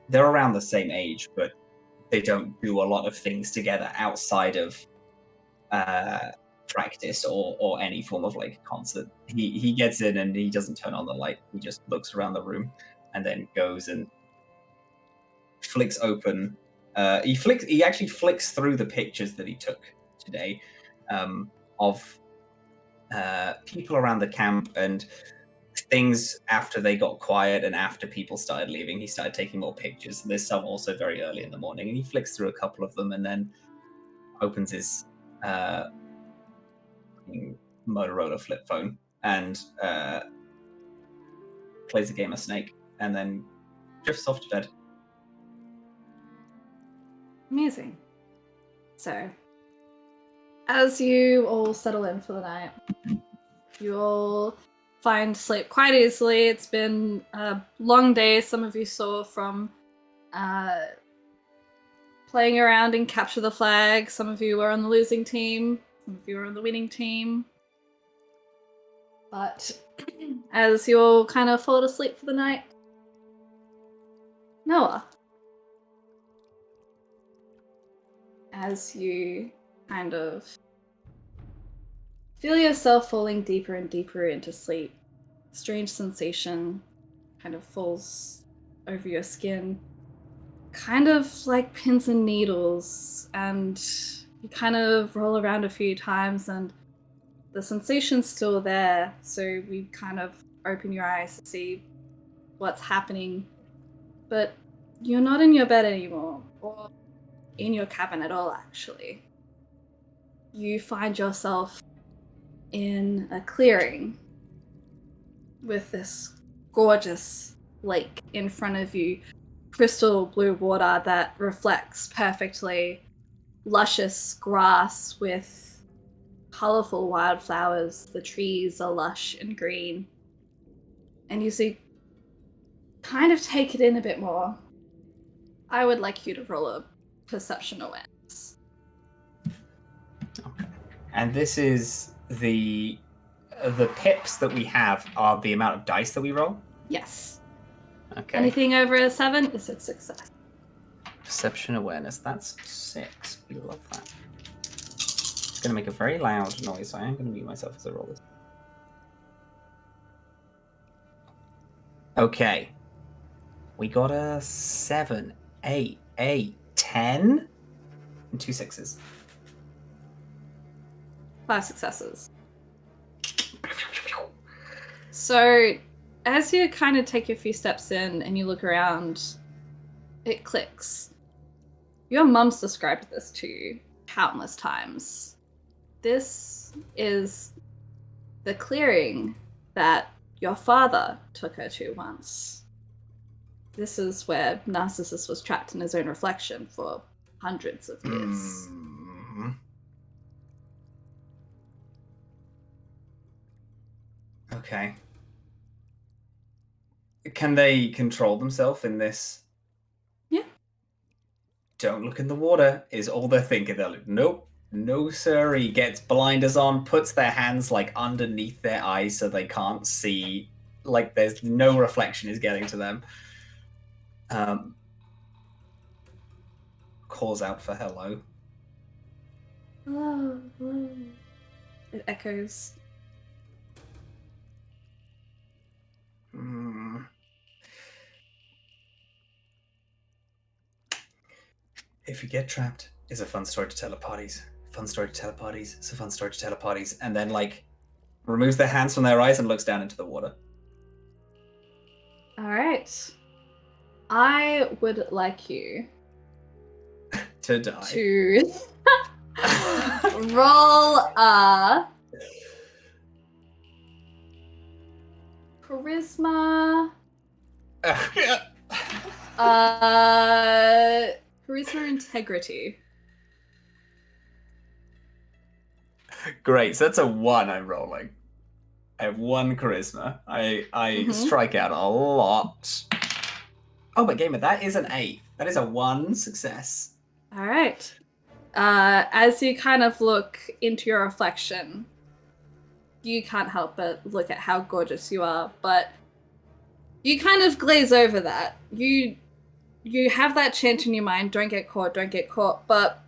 They're around the same age, but they don't do a lot of things together outside of practice or any form of like concert. He gets in and he doesn't turn on the light. He just looks around the room and then goes and flicks open. He actually flicks through the pictures that he took today of people around the camp and things after they got quiet and after people started leaving. He started taking more pictures. There's some also very early in the morning, and he flicks through a couple of them and then opens his Motorola flip phone and plays a game of Snake and then drifts off to bed. Amazing. So, as you all settle in for the night, you all find sleep quite easily. It's been a long day. Some of you saw from playing around in Capture the Flag. Some of you were on the losing team. Some of you were on the winning team. But as you all kind of fall asleep for the night, Noah, as you kind of feel yourself falling deeper and deeper into sleep, a strange sensation kind of falls over your skin, kind of like pins and needles, and you kind of roll around a few times and the sensation's still there, so you kind of open your eyes to see what's happening, but you're not in your bed anymore, or in your cabin at all, actually. You find yourself in a clearing with this gorgeous lake in front of you, crystal blue water that reflects perfectly, luscious grass with colorful wildflowers. The trees are lush and green, and you see, kind of take it in a bit more. I would like you to roll a perception awareness. Okay. And this is the pips that we have are the amount of dice that we roll? Yes. Okay. Anything over a 7 is a success. Perception awareness, that's 6. We love that. It's going to make a very loud noise, so I am going to mute myself as I roll this. Okay. We got a 7, 8, 10, and 2 6s. 5 successes. So, as you kind of take a few steps in and you look around, it clicks. Your mum's described this to you countless times. This is the clearing that your father took her to once. This is where Narcissus was trapped in his own reflection for hundreds of years. Okay. Can they control themselves in this? Yeah. Don't look in the water is all they're thinking. They're like, nope, no siree. Gets blinders on, puts their hands like underneath their eyes so they can't see. Like there's no reflection is getting to them. Calls out for hello. Hello, hello. It echoes. If you get trapped, it's a fun story to tell at parties. Fun story to tell at parties. It's a fun story to tell at parties. And then, like, removes their hands from their eyes and looks down into the water. All right. I would like you to die. To roll a charisma. Charisma integrity. Great. So that's a 1 I'm rolling. I have 1 charisma. I strike out a lot. Oh, but gamer, that is an 8. That is a 1 success. All right. As you kind of look into your reflection, you can't help but look at how gorgeous you are, but you kind of glaze over that. You have that chant in your mind, don't get caught, but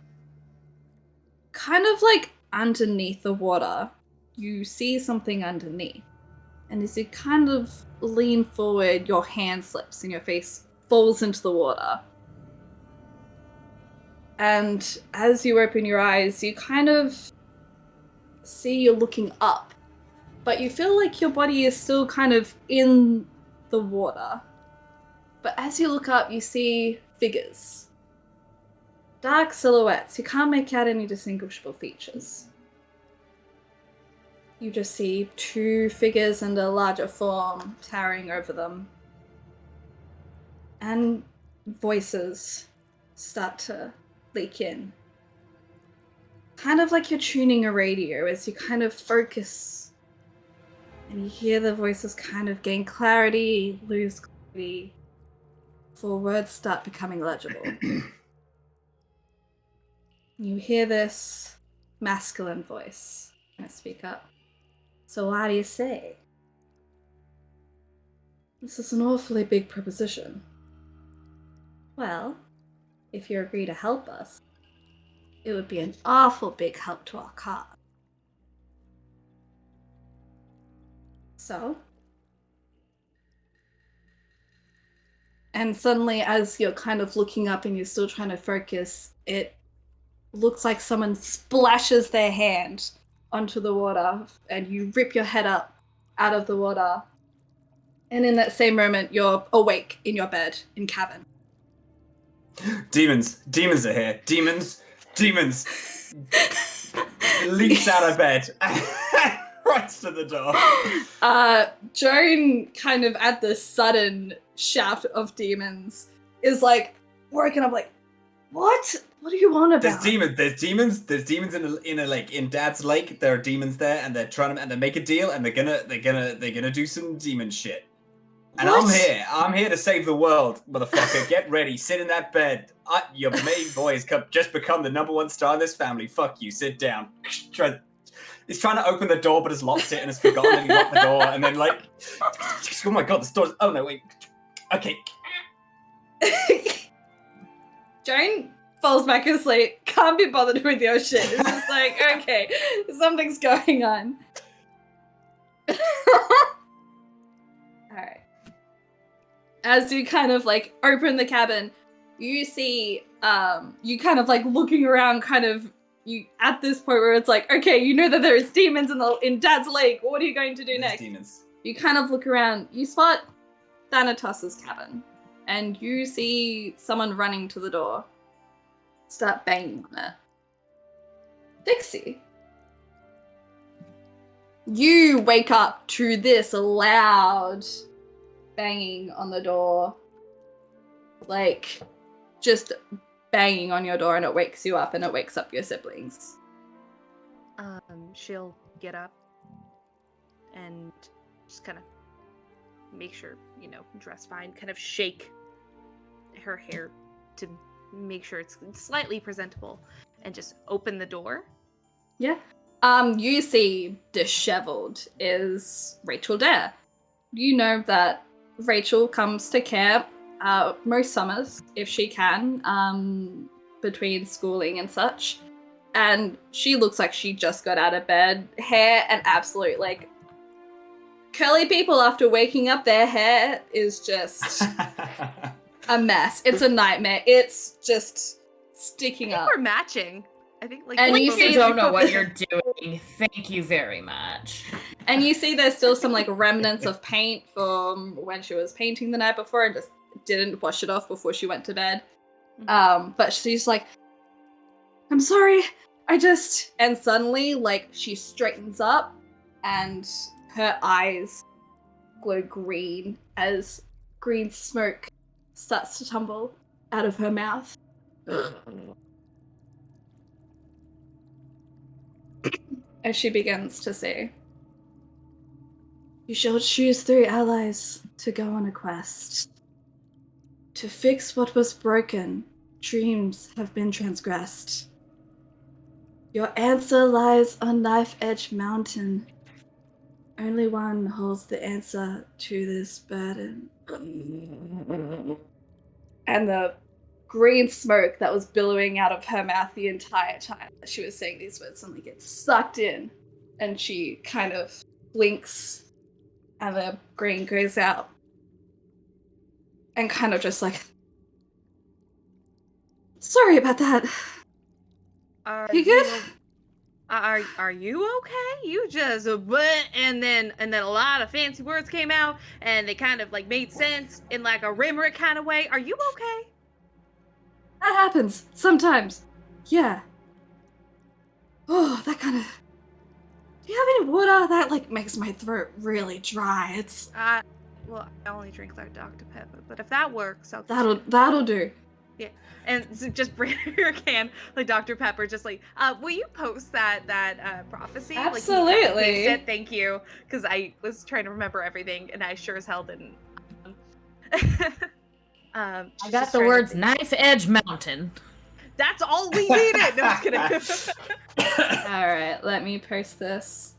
kind of like underneath the water, you see something underneath. And as you kind of lean forward, your hand slips and your face falls into the water. And as you open your eyes, you kind of see you're looking up, but you feel like your body is still kind of in the water. But as you look up, you see figures. Dark silhouettes. You can't make out any distinguishable features. You just see two figures and a larger form towering over them. And voices start to leak in. Kind of like you're tuning a radio as you kind of focus. And you hear the voices kind of gain clarity, lose clarity, before words start becoming legible. You hear this masculine voice. I speak up. So what do you say? This is an awfully big proposition. Well, if you agree to help us, it would be an awful big help to our cause. So? And suddenly, as you're kind of looking up and you're still trying to focus, it looks like someone splashes their hand onto the water and you rip your head up out of the water. And in that same moment, you're awake in your bed in cabin. Demons are here. Demons. Leaps out of bed. Runs to the door. Joan, kind of at the sudden shout of demons, is like woken up like, what? What do you want about? There's demons in a lake. In Dad's lake, there are demons there, and they're trying to make a deal, and they're gonna do some demon shit. And what? I'm here to save the world, motherfucker. Get ready, sit in that bed. Your main boy has just become the #1 star in this family. Fuck you, sit down. He's trying to open the door, but has locked it and has forgotten that he locked the door. And then oh my god, the door's, oh no, wait. Okay. Joan falls back asleep, can't be bothered with your shit. It's just like, okay, something's going on. Alright. As you kind of like open the cabin, you see, you kind of like looking around, kind of, you at this point where it's like, okay, you know that there's demons in Dad's lake. What are you going to do next? Demons. You kind of look around. You spot Thanatos' cabin, and you see someone running to the door. Start banging on it. Dixie. You wake up to this loud banging on the door. Like, just banging on your door, and it wakes you up and it wakes up your siblings. She'll get up and just kind of make sure, dress fine, kind of shake her hair to make sure it's slightly presentable, and just open the door. Yeah. You see disheveled is Rachel Dare. You know that Rachel comes to camp most summers, if she can, between schooling and such. And she looks like she just got out of bed. Hair and absolute, like, curly people after waking up, their hair is just a mess. It's a nightmare. It's just sticking up. We're matching. I think, like, and you don't know what you're doing. Thank you very much. And you see there's still some, like, remnants of paint from when she was painting the night before and just didn't wash it off before she went to bed. But she's like, I'm sorry, and suddenly, like, she straightens up and her eyes glow green as green smoke starts to tumble out of her mouth. As she begins to say, you shall choose 3 allies to go on a quest. To fix what was broken, dreams have been transgressed. Your answer lies on Knife Edge Mountain. Only one holds the answer to this burden. And the green smoke that was billowing out of her mouth the entire time that she was saying these words suddenly gets sucked in, and she kind of blinks, and the green goes out, and kind of just like, sorry about that. Are You good? Are you okay? You just and then a lot of fancy words came out and they kind of like made sense in like a rimerick kind of way. Are you okay? That happens sometimes. Yeah. Oh, that kind of. Do you have any water? That like makes my throat really dry. It's Well, I only drink like Dr. Pepper, but if that works, I'll that'll do. Yeah, and so just bring your can, like Dr. Pepper. Just like, will you post that prophecy? Absolutely. Like, he said thank you, because I was trying to remember everything, and I sure as hell didn't. I got the words "Knife Edge Mountain." That's all we needed. No, I'm just kidding. All right, let me post this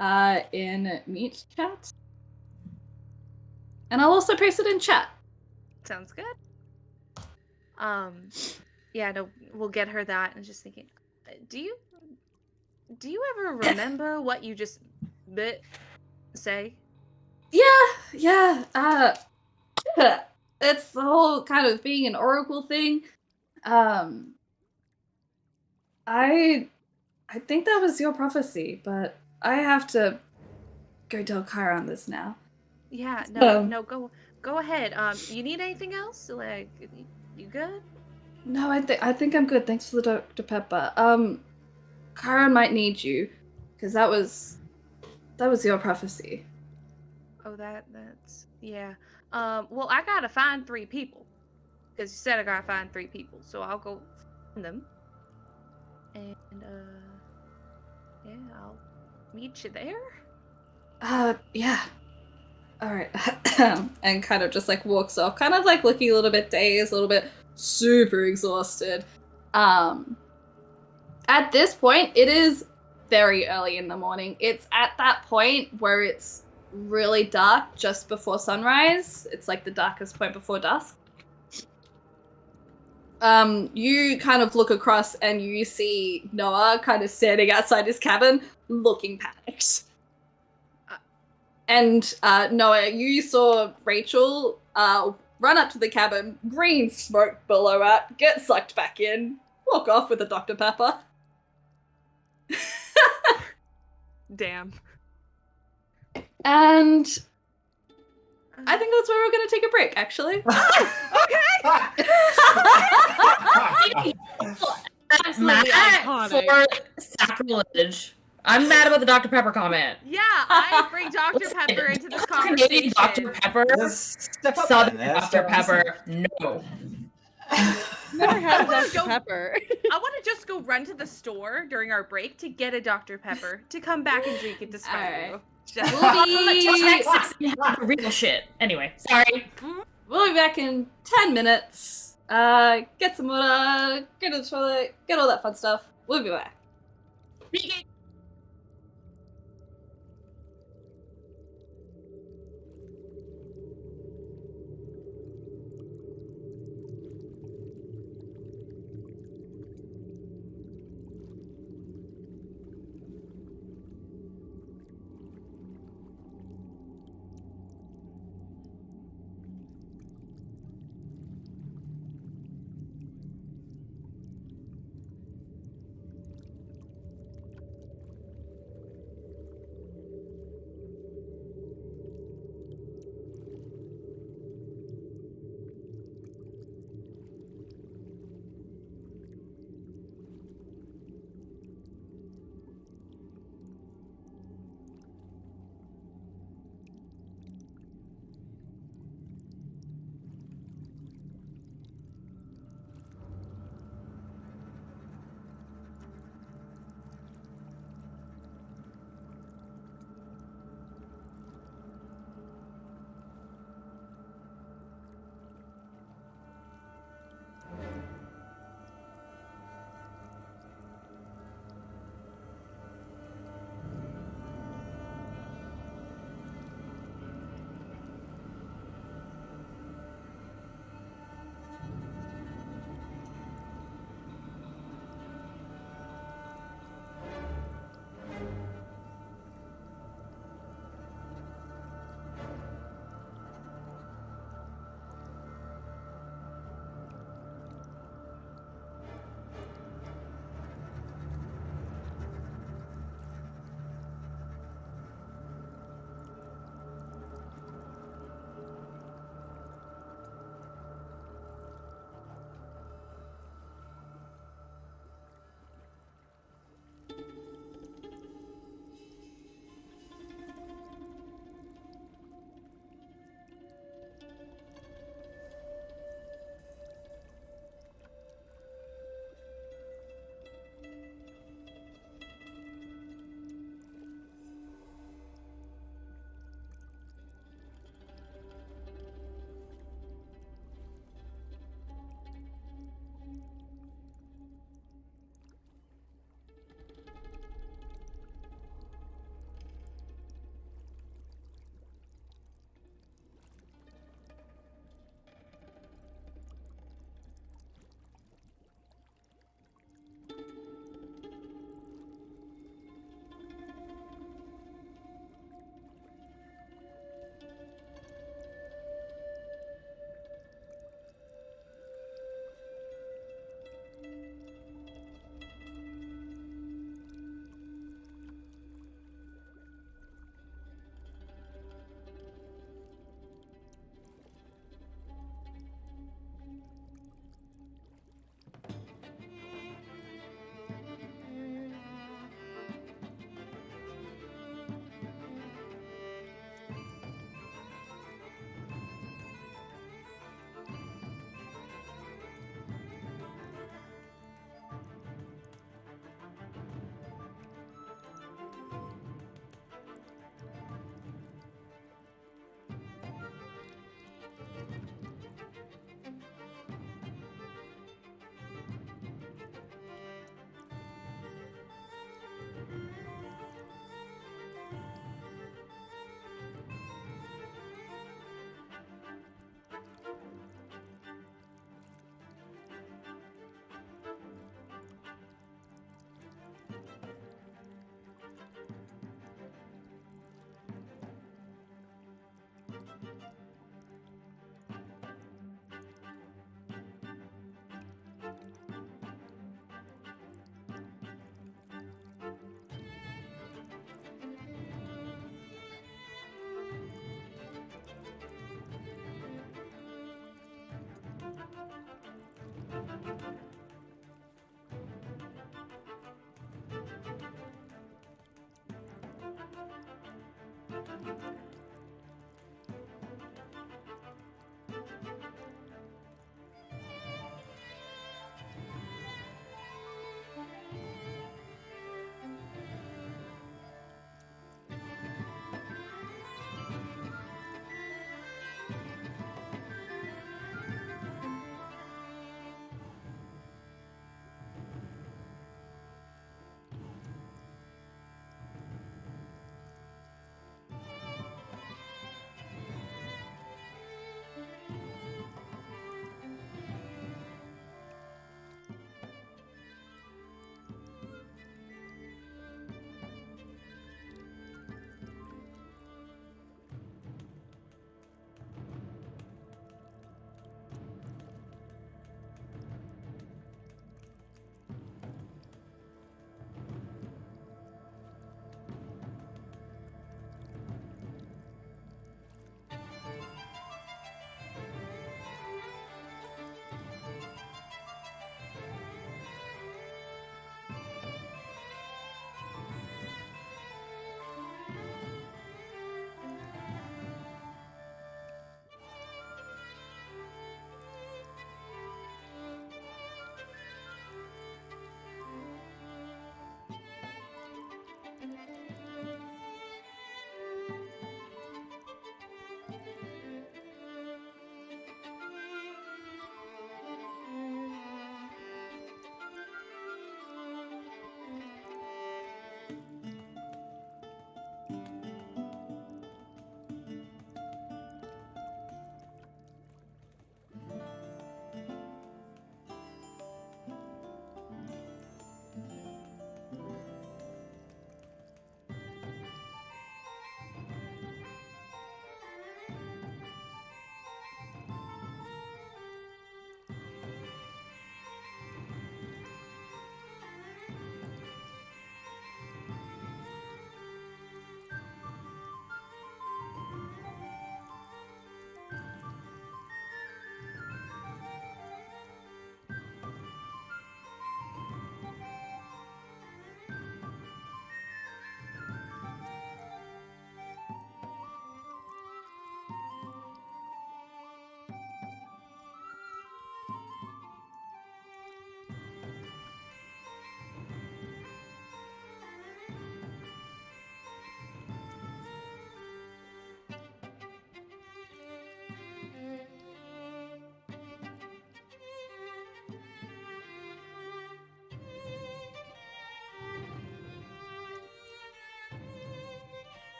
in Meet Chat, and I'll also post it in chat. Sounds good. Yeah, no, we'll get her that. And just thinking, do you ever remember what you just say? Yeah. It's the whole kind of being an oracle thing. I think that was your prophecy, but I have to go tell Kyra on this now. Yeah, no, go ahead. You need anything else? Like, you good? No, I think I'm good. Thanks for the Dr. Pepper. Kyra might need you, because that was your prophecy. Oh, that's yeah. Well, I gotta find 3 people, because you said I gotta find 3 people, so I'll go find them, and yeah, I'll meet you there. Yeah. All right. And kind of just like walks off, kind of like looking a little bit dazed, a little bit super exhausted. At this point, it is very early in the morning. It's at that point where it's really dark just before sunrise. It's like the darkest point before dusk. You kind of look across and you see Noah kind of standing outside his cabin, looking panicked. And Noah, you saw Rachel run up to the cabin, green smoke below out, get sucked back in, walk off with a Dr. Pepper. Damn. And I think that's where we're going to take a break, actually. Absolutely iconic. For sacrilege. I'm mad about the Dr. Pepper comment. Yeah, I bring Dr. Pepper into this conversation. Canadian Dr. Pepper, Step up Southern then, Dr. Pepper, no. Never had a I wanna Dr. Pepper. I want to just go run to the store during our break to get a Dr. Pepper to come back and drink it to spite you. Just Texas and have the real shit. Anyway, sorry. We'll be back in 10 minutes. Get some water, get to the toilet, get all that fun stuff. We'll be back.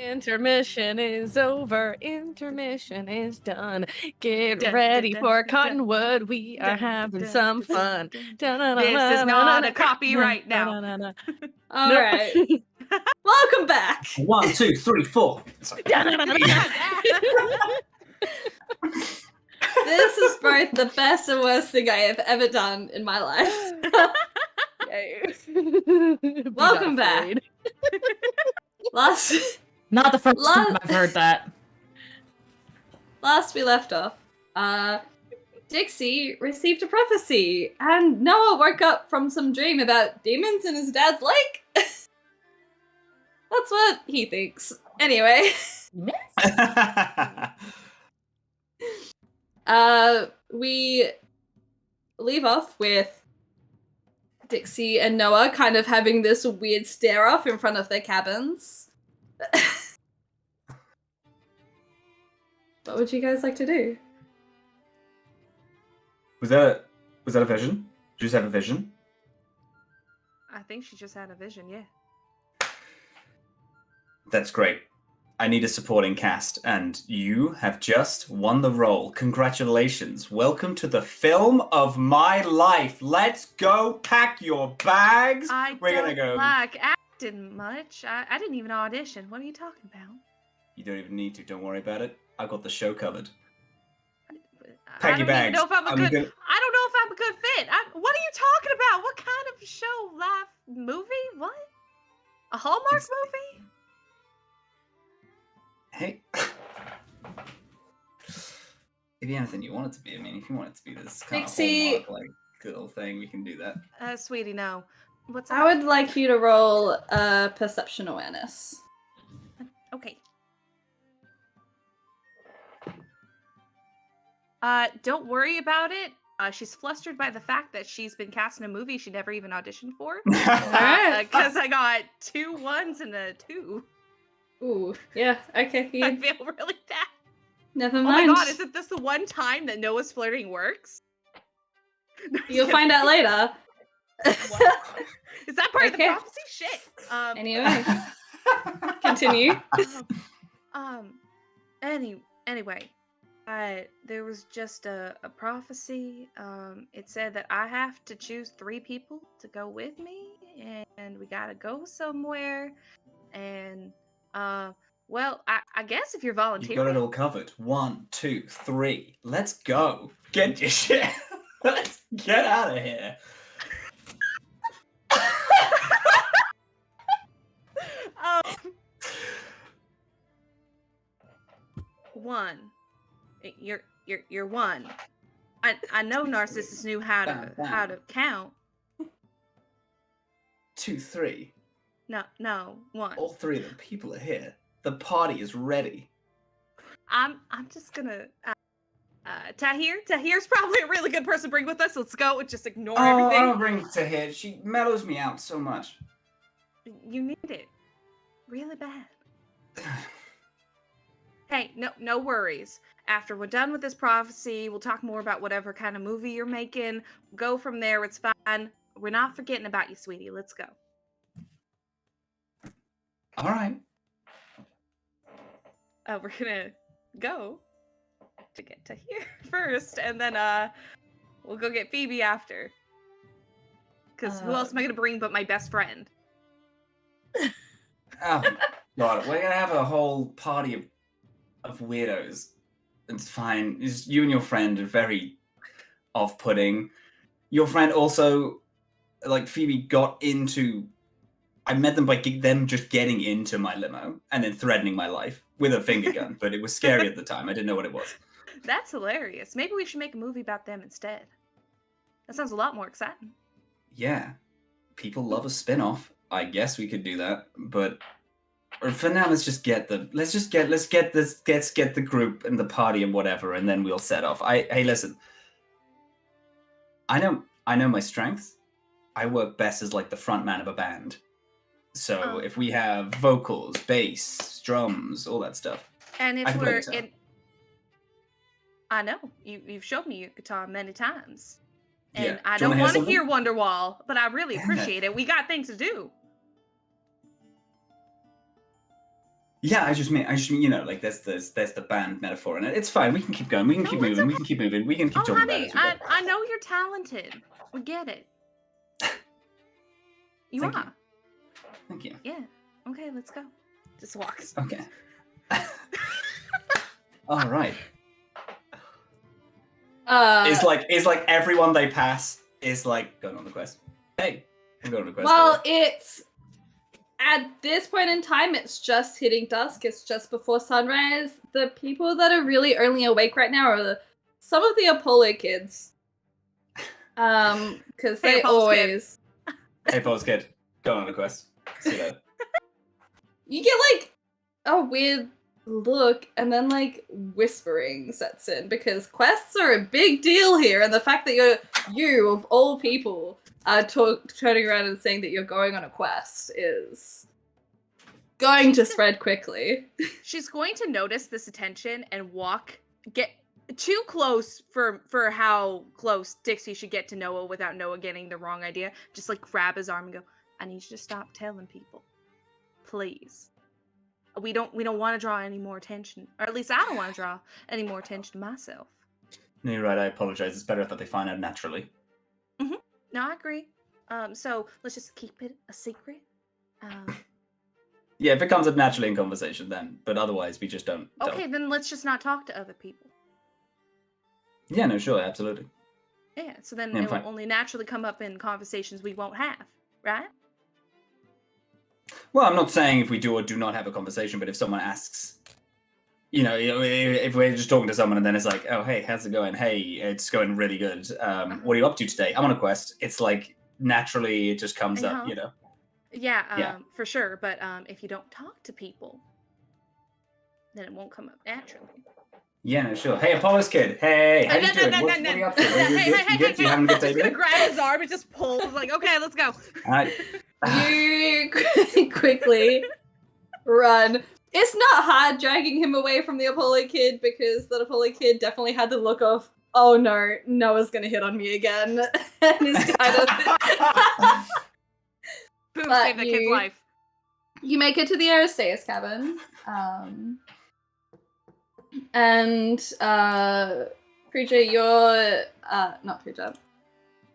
Intermission is over. Intermission is done. Get ready for Cottonwood. We are having some fun. This is not a copyright now. All right. Welcome back. 1, 2, 3, 4. Sorry. This is both the best and worst thing I have ever done in my life. Welcome back. Not the first time I've heard that. Last we left off, Dixie received a prophecy, and Noah woke up from some dream about demons in his dad's lake. That's what he thinks. Anyway. We leave off with Dixie and Noah kind of having this weird stare off in front of their cabins. What would you guys like to do? Was that a vision? Did you just have a vision? I think she just had a vision, yeah. That's great. I need a supporting cast, and you have just won the role. Congratulations. Welcome to the film of my life. Let's go. Pack your bags. We're gonna go. Like acting much. I didn't even audition. What are you talking about? You don't even need to. Don't worry about it. I got the show covered. I don't even know if I'm a good. I don't know if I'm a good fit. What are you talking about? What kind of show, live movie? What? A Hallmark movie? Hey. It'd be anything you want it to be. I mean, if you want it to be this kind Dixie, of Hallmark, little thing, we can do that. Sweetie, no. What's I would like you to roll perception awareness. Okay. Don't worry about it. She's flustered by the fact that she's been cast in a movie she never even auditioned for. Because I got 2 1s and a 2. Ooh, yeah, okay. I feel really bad. Never mind. Oh my god, isn't this the one time that Noah's flirting works? You'll find out later. Is that part of the prophecy? Shit. Anyway. Continue. Anyway. There was just a prophecy. It said that I have to choose 3 people to go with me, and we gotta go somewhere. And well, I guess if you're volunteering, you got it all covered. 1, 2, 3. Let's go. Get your shit. Let's get out of here. One. You're 1. I know Narcissus knew how to count. 2, 3. No, 1. All 3 of the people are here. The party is ready. I'm just gonna Tahir's probably a really good person to bring with us. Let's go and just ignore everything. I don't bring Tahir. She mellows me out so much. You need it. Really bad. Hey, no worries. After we're done with this prophecy, we'll talk more about whatever kind of movie you're making. Go from there, it's fine. We're not forgetting about you, sweetie. Let's go. All right. We're gonna go to get Tahir first, and then we'll go get Phoebe after. Because who else am I gonna bring but my best friend? Oh, God. We're gonna have a whole party of weirdos. It's fine. It's you and your friend are very off-putting. Your friend also, like, Phoebe got into... I met them by them just getting into my limo and then threatening my life with a finger gun, but it was scary at the time. I didn't know what it was. That's hilarious. Maybe we should make a movie about them instead. That sounds a lot more exciting. Yeah. People love a spin-off. I guess we could do that, but for now, let's get the group and the party and whatever, and then we'll set off. Hey, listen. I know my strengths. I work best as like the front man of a band. So if we have vocals, bass, drums, all that stuff. And if we're in, I know you've showed me your guitar many times, and yeah. I don't want to hear Wonderwall, but I really appreciate it. We got things to do. Yeah, I just mean, you know, like there's the band metaphor in it. It's fine. We can keep going. We can keep No, it's moving. We okay. can keep moving. We can keep Oh, talking about honey, it. As we go. I know you're talented. We get it. You Thank are. you. Thank you. Yeah. Okay, let's go. Just walks. Okay. All right. It's like everyone they pass is like going on the quest. Hey, I'm going on the quest. Well, it's at this point in time, it's just hitting dusk. It's just before sunrise. The people that are really only awake right now are some of the Apollo kids. Because Hey, they Apollo's always. Hey, Paul's kid, go on the quest. See you later. You get like a weird look, and then like whispering sets in because quests are a big deal here, and the fact that you of all people are turning around and saying that you're going on a quest is going to spread quickly. She's going to notice this attention and get too close for how close Dixie should get to Noah without Noah getting the wrong idea. Just like grab his arm and go, I need you to stop telling people. Please. We don't want to draw any more attention. Or at least I don't want to draw any more attention to myself. No, you're right. I apologize. It's better that they find out naturally. Mm-hmm. No, I agree. So let's just keep it a secret. Yeah, if it comes up naturally in conversation, then. But otherwise, we just don't. Okay, then let's just not talk to other people. Yeah, no, sure, absolutely. Yeah, so then Yeah, it will fine. only naturally come up in conversations we won't have, right? Well, I'm not saying if we do or do not have a conversation, but if someone asks, you know, if we're just talking to someone and then it's like, oh, hey, how's it going? Hey, it's going really good. What are you up to today? I'm on a quest. It's like naturally it just comes up, you know. Yeah, for sure. But if you don't talk to people, then it won't come up naturally. Yeah, no, sure. Hey, Apollo's kid. Hey, how you doing? What are you up to? You good? You having a good day? I'm just gonna grab his arm and just pull. Like, okay, let's go. All right. You quickly run. It's not hard dragging him away from the Apollo kid because the Apollo kid definitely had the look of, oh no, Noah's gonna hit on me again. And it's kind of Boom, But save the kid's life. You make it to the Aristaeus cabin. And Puja, you're not Puja.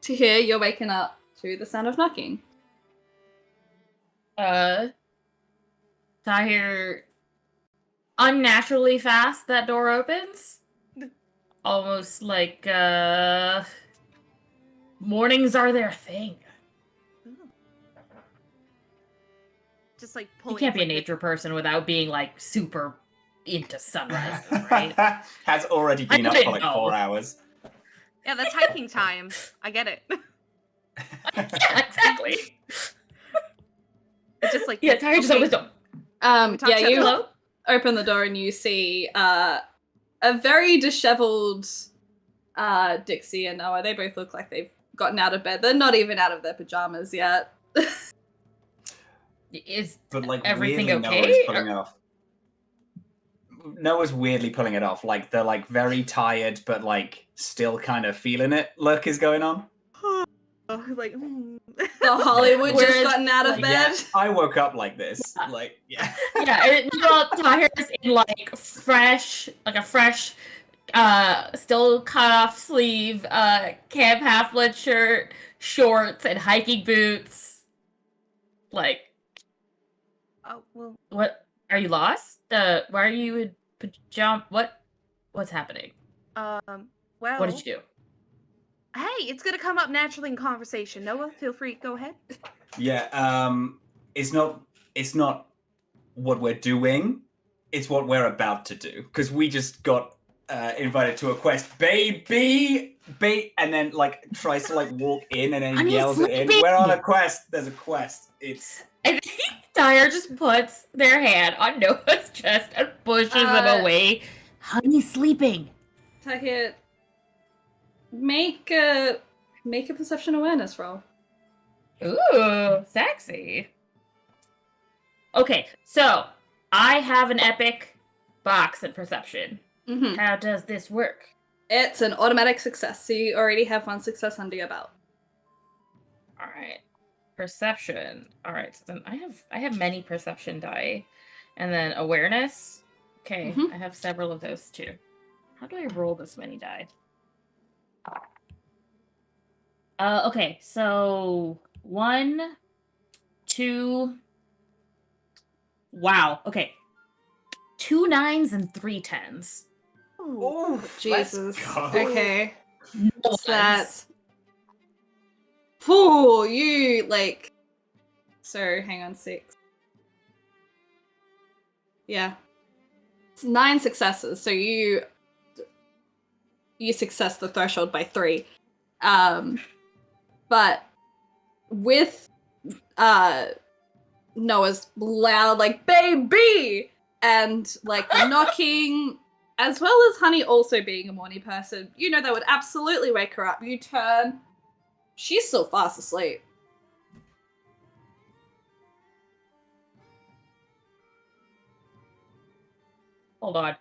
Tahir, you're waking up to the sound of knocking. Tahir, unnaturally fast, that door opens. Almost like, mornings are their thing. Just like You pulling. can't be a nature person without being, like, super into sunrises, right? Has already been up for like 4 hours. Yeah, that's hiking time. I get it. Yeah, exactly. It's just like, Yeah, Tahir just opens the door. Yeah, you Hello? open the door and you see a very disheveled Dixie and Noah. They both look like they've gotten out of bed. They're not even out of their pajamas yet. Is But like everything weirdly, okay? Noah's pulling it off. Noah's weirdly pulling it off. Like they're like very tired, but like still kind of feeling it. Look is going on. like, The Hollywood just Whereas, gotten out of like, bed. Yeah, I woke up like this. Like, yeah. Yeah, Tahir's in like a fresh, still cut off sleeve, camp half-lit shirt, shorts, and hiking boots. Like, oh well. what? Are you lost? Why are you in pajama? What's happening? Well. What did you do? Hey, it's gonna come up naturally in conversation. Noah, feel free. Go ahead. Yeah. It's not what we're doing. It's what we're about to do. Because we just got invited to a quest, baby, and then like tries to like walk in and then I'm yells it in. sleeping. We're on a quest. There's a quest. It's. And Tahir just puts their hand on Noah's chest and pushes him away. Honey's sleeping. Tahir, make a perception awareness roll. Ooh, sexy. Okay, so I have an epic box in perception. Mm-hmm. How does this work? It's an automatic success, so you already have one success under your belt. All right, perception. All right, so then I have many perception die, And then awareness. Okay, Mhm. I have several of those too. How do I roll this many die? Okay, so 1, 2. Wow. Okay, 2 9s and 3 10s. Ooh, Jesus. let's go. Okay. No What's that? ones. Ooh, you like. So hang on, 6. Yeah. It's 9 successes, so you success the threshold by 3. But with Noah's loud like baby and like the knocking, as well as Honey also being a morning person, you know that would absolutely wake her up. You turn, she's still fast asleep. Hold on.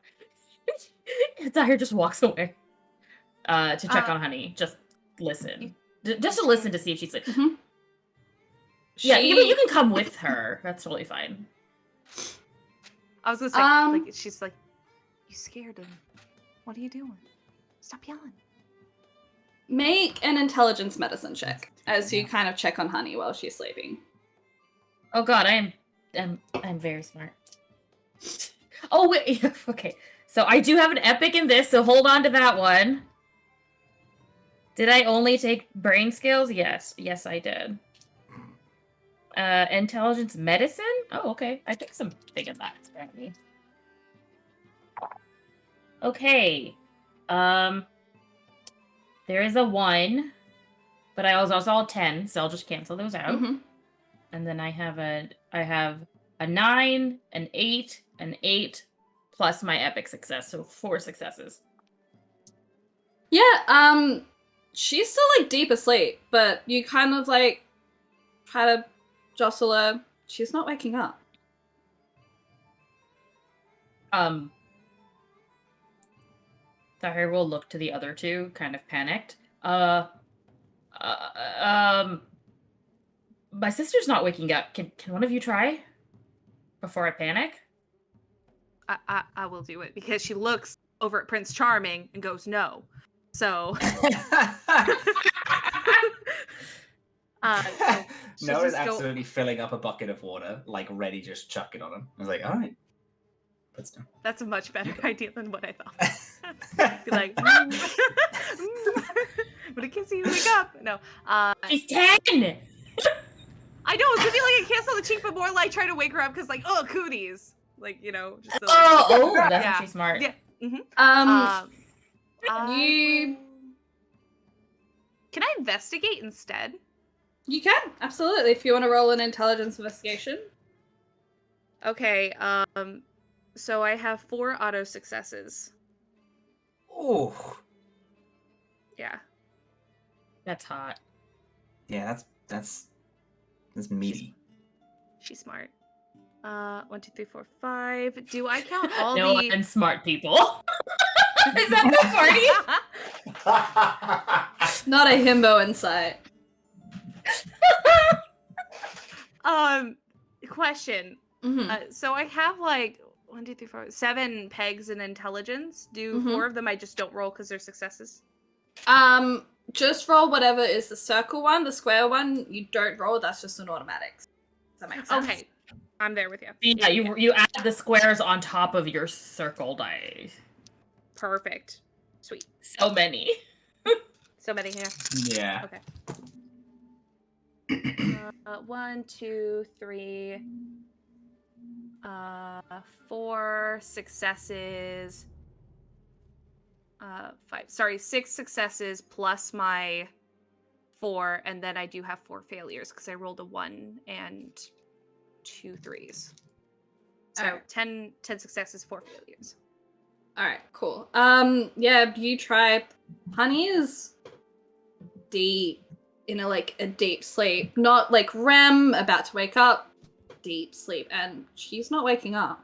Tahir just walks away to check on Honey. Just listen. Just to listen to see if she's like. Mhm. Yeah, you can come with her. That's totally fine. I was gonna say, like, she's like, you scared him. What are you doing? Stop yelling. Make an intelligence medicine check as you kind of check on Honey while she's sleeping. Oh god, I'm very smart. Oh wait, okay. So I do have an epic in this, so hold on to that one. Did I only take brain skills? Yes, I did. Intelligence medicine? Oh, okay. I took some big in that, apparently. Okay. There is a 1, but I was also all 10, so I'll just cancel those out. Mm-hmm. And then I have a 9, an 8, an 8, plus my epic success, so 4 successes. Yeah, she's still like deep asleep, but you kind of like try to jostle her. She's not waking up. Tahir will look to the other two, kind of panicked. My sister's not waking up. Can one of you try? Before I panic? I will do it because she looks over at Prince Charming and goes no. So, Noah's absolutely filling up a bucket of water, like ready to just chuck it on him. I was like, all right. That's a much better idea than what I thought. Be like, but it can't see you wake up. No. She's 10! I know, it's gonna be like a kiss on the cheek, but more like trying to wake her up because, like, oh, cooties. Like, you know, just so, that's yeah. actually smart. Yeah. Mm-hmm. You Can I investigate instead? You can, absolutely, if you want to roll an intelligence investigation. Okay, so I have 4 auto successes. Ooh. Yeah. That's hot. Yeah, that's meaty. She's smart. 1, 2, 3, 4, 5. Do I count all no the unsmart people? Is that the party? Not a himbo in sight. Question. Mm-hmm. So I have like 1, 2, 3, 4, 7 pegs in intelligence. Do 4 of them I just don't roll because they're successes? Just roll whatever is the circle one. The square one you don't roll. That's just an automatic. Does that make sense? Okay, I'm there with you. Yeah, you add the squares on top of your circle die. Perfect. Sweet. So many. So many here. Yeah. Okay. 1, 2, 3, 4 successes. 5. Sorry, 6 successes plus my 4, and then I do have 4 failures because I rolled a 1 and 2 3s. So Alright. 10 successes, 4 failures. Alright, cool. Yeah, you try. Honey is deep in a deep sleep. Not like REM, about to wake up. Deep sleep, and she's not waking up.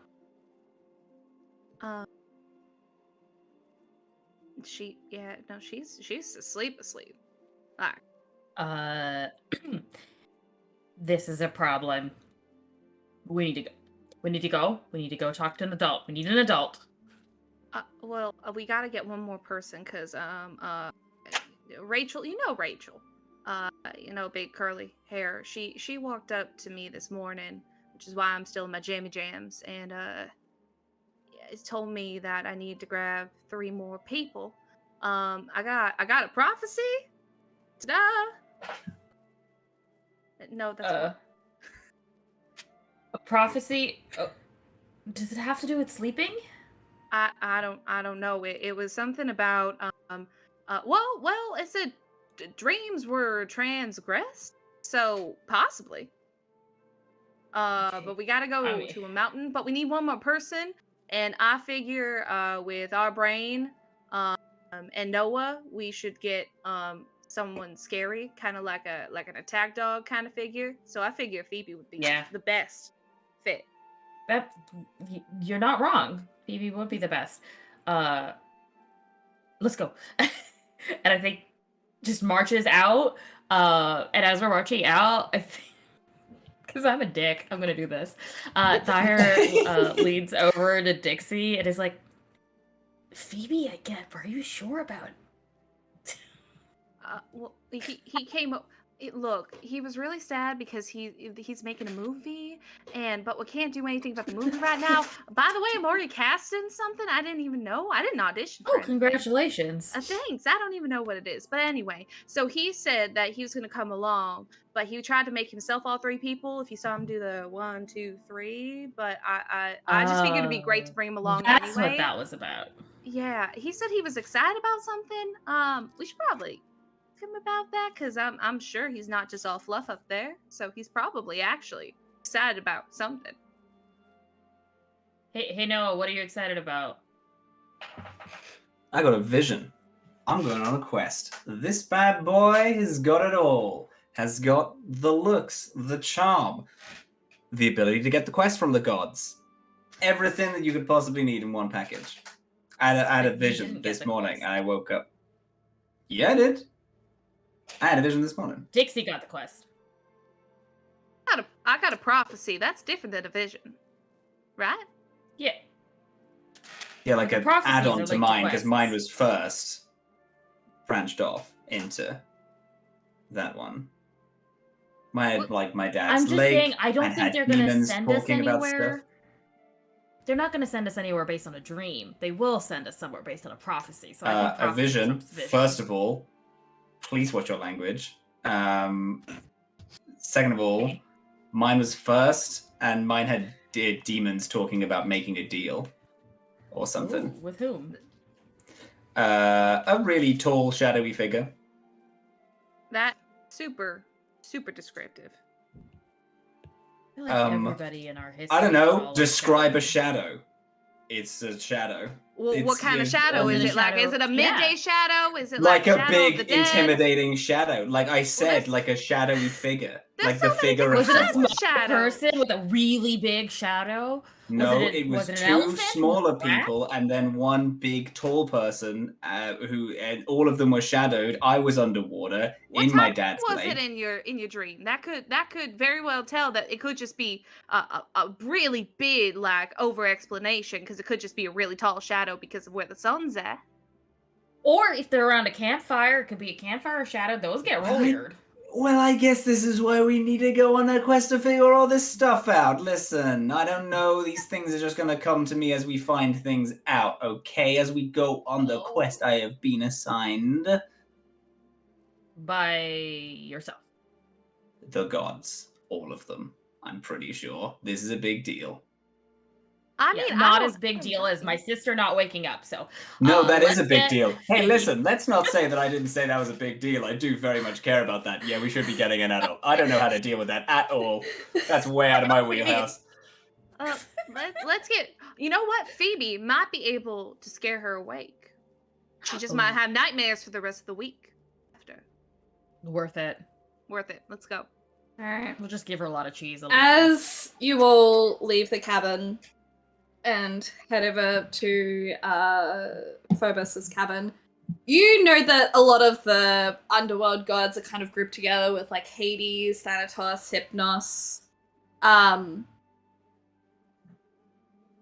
She's asleep. Alright. This is a problem. We need to go. We need to go. We need to go talk to an adult. We need an adult. Well, we gotta get one more person, cause Rachel, you know Rachel, big curly hair. She walked up to me this morning, which is why I'm still in my jammy jams, and it's told me that I need to grab 3 more people. I got a prophecy. Ta-da! No, that's what. A prophecy. Does it have to do with sleeping? I don't know. It was something about well, it said dreams were transgressed, so possibly. Okay. But we gotta go to a mountain. But we need one more person, and I figure with our brain and Noah, we should get someone scary, kind of like an attack dog kind of figure. So I figure Phoebe would be the best fit. You're not wrong. Phoebe would be the best. Let's go. And I think just marches out. And as we're marching out, because I'm a dick, I'm gonna do this. Tahir leads over to Dixie and is like, Phoebe, I get, but are you sure about it? Well, he came up. Look, he was really sad because he's making a movie, but we can't do anything about the movie right now. By the way, I'm already cast in something. I didn't even know. I didn't audition. Oh, congratulations! Thanks. I don't even know what it is, but anyway. So he said that he was going to come along, but he tried to make himself all 3 people. If you saw him do the 1, 2, 3, but I just figured it'd be great to bring him along. That's anyway. What that was about. Yeah, he said he was excited about something. We should probably him about that, because I'm sure he's not just all fluff up there, so he's probably actually excited about something. Hey Noah, what are you excited about? I got a vision. I'm going on a quest. This bad boy has got it all. Has got the looks, the charm, the ability to get the quest from the gods. Everything that you could possibly need in one package. I had a vision this morning, and I woke up. Yeah, I did. I had a vision this morning. Dixie got the quest. I got a prophecy. That's different than a vision, right? Yeah. Yeah, like an add-on to mine, because mine was first branched off into that one. My dad's I'm just lake. saying, I don't think they're going to send us anywhere. They're not going to send us anywhere based on a dream. They will send us somewhere based on a prophecy. So I think a vision. First of all, please watch your language. Second of all, mine was first, and mine had demons talking about making a deal or something. Ooh, with whom? A really tall, shadowy figure. That super descriptive. I feel like everybody in our history. I don't know. Describe a shadow. It's a shadow. Well, what kind of shadow is it? Like, is it a midday shadow? Is it like a shadow big, of the dead? intimidating shadow? Like I said, like a shadowy figure. Like so the figure of Was it a small shadow. person with a really big shadow? No, it was an 2 elephant? smaller people and then 1 big tall person and all of them were shadowed. I was underwater in my dad's lake. What was it in your dream? That could very well tell that it could just be a really big over explanation, because it could just be a really tall shadow because of where the sun's at. Or if they're around a campfire, it could be a campfire shadow. Those get real weird. Well, I guess this is why we need to go on a quest to figure all this stuff out. Listen, I don't know. These things are just going to come to me as we find things out, okay? As we go on the quest I have been assigned. By yourself. The gods. All of them. I'm pretty sure. This is a big deal. I mean, not as big deal as my sister not waking up, so... No, that is a big deal. Hey, listen, let's not say that I didn't say that was a big deal. I do very much care about that. Yeah, we should be getting an adult. I don't know how to deal with that at all. That's way out of my wheelhouse. Let's get... You know what? Phoebe might be able to scare her awake. She just might have nightmares for the rest of the week after. Worth it. Let's go. Alright. We'll just give her a lot of cheese. As you all leave the cabin and head over to Phobos' cabin, you know that a lot of the underworld gods are kind of grouped together with Hades, Thanatos, Hypnos.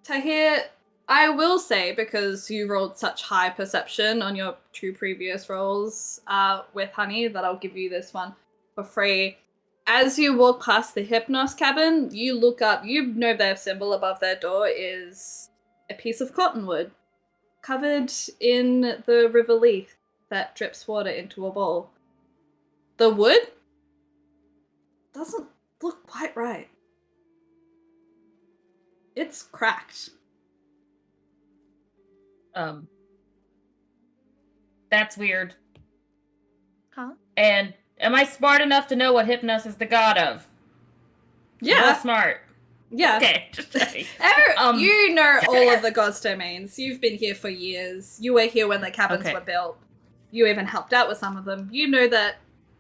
Tahir, I will say, because you rolled such high perception on your 2 previous rolls with Honey, that I'll give you this one for free. As you walk past the Hypnos cabin, you look up, you know their symbol above their door is a piece of cottonwood covered in the river leaf that drips water into a bowl. The wood doesn't look quite right. It's cracked. That's weird. Huh? And am I smart enough to know what Hypnos is the god of? Yeah. Real smart. Yeah. Okay, just checking. You know all of the gods' domains. You've been here for years. You were here when the cabins Okay. were built. You even helped out with some of them. You know that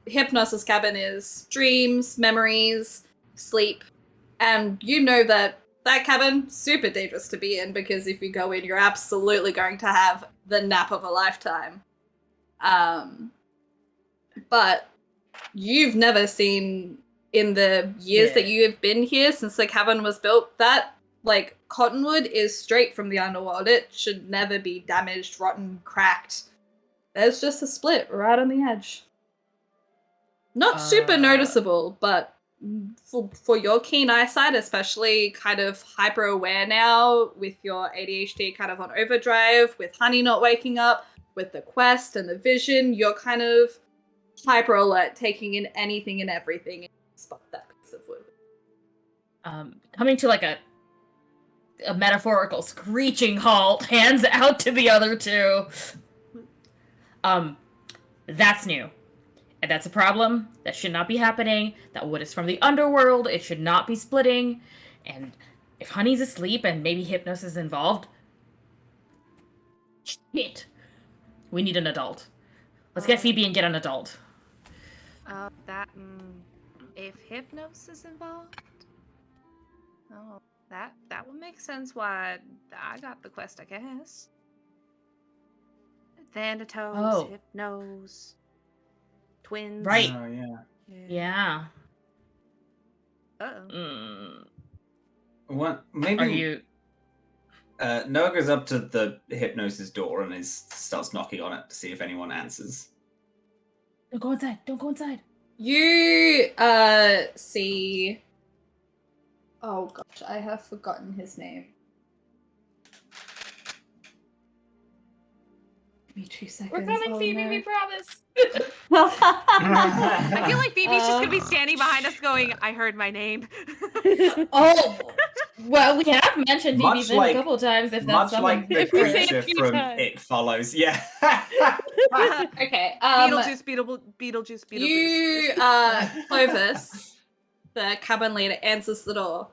Hypnos' cabin is dreams, memories, sleep, and you know that cabin, super dangerous to be in, because if you go in, you're absolutely going to have the nap of a lifetime. But you've never seen, in the years that you have been here since the cabin was built, that, like, cottonwood is straight from the underworld. It should never be damaged, rotten, cracked. There's just a split right on the edge. Not super noticeable, but for your keen eyesight, especially kind of hyper aware now with your ADHD kind of on overdrive, with Honey not waking up, with the quest and the vision, you're kind of hyper alert, taking in anything and everything, and spot that piece of wood. Coming to like a metaphorical screeching halt, hands out to the other 2. That's new. And that's a problem. That should not be happening. That wood is from the underworld. It should not be splitting. And if Honey's asleep and maybe Hypnos is involved, shit. We need an adult. Let's get Phoebe and get an adult. If Hypnos is involved, that would make sense why I got the quest, I guess. Thanatos, Hypnos, twins. Right. Oh, yeah. Yeah. Uh-oh. What? Maybe Are you... Noah goes up to the Hypnos' door and starts knocking on it to see if anyone answers. Don't go inside. Don't go inside. You see... Oh gosh, I have forgotten his name. Give me 2 seconds. We're coming, Phoebe, no. we promise. I feel like Phoebe's just gonna be standing behind us going, I heard my name. Oh, well, we have mentioned Much Phoebe's name like- a couple of times. If Much that's like the If we say it a creature few from times. It Follows. Yeah. Okay, Beetlejuice. you, Clovis, the cabin leader, answers the door,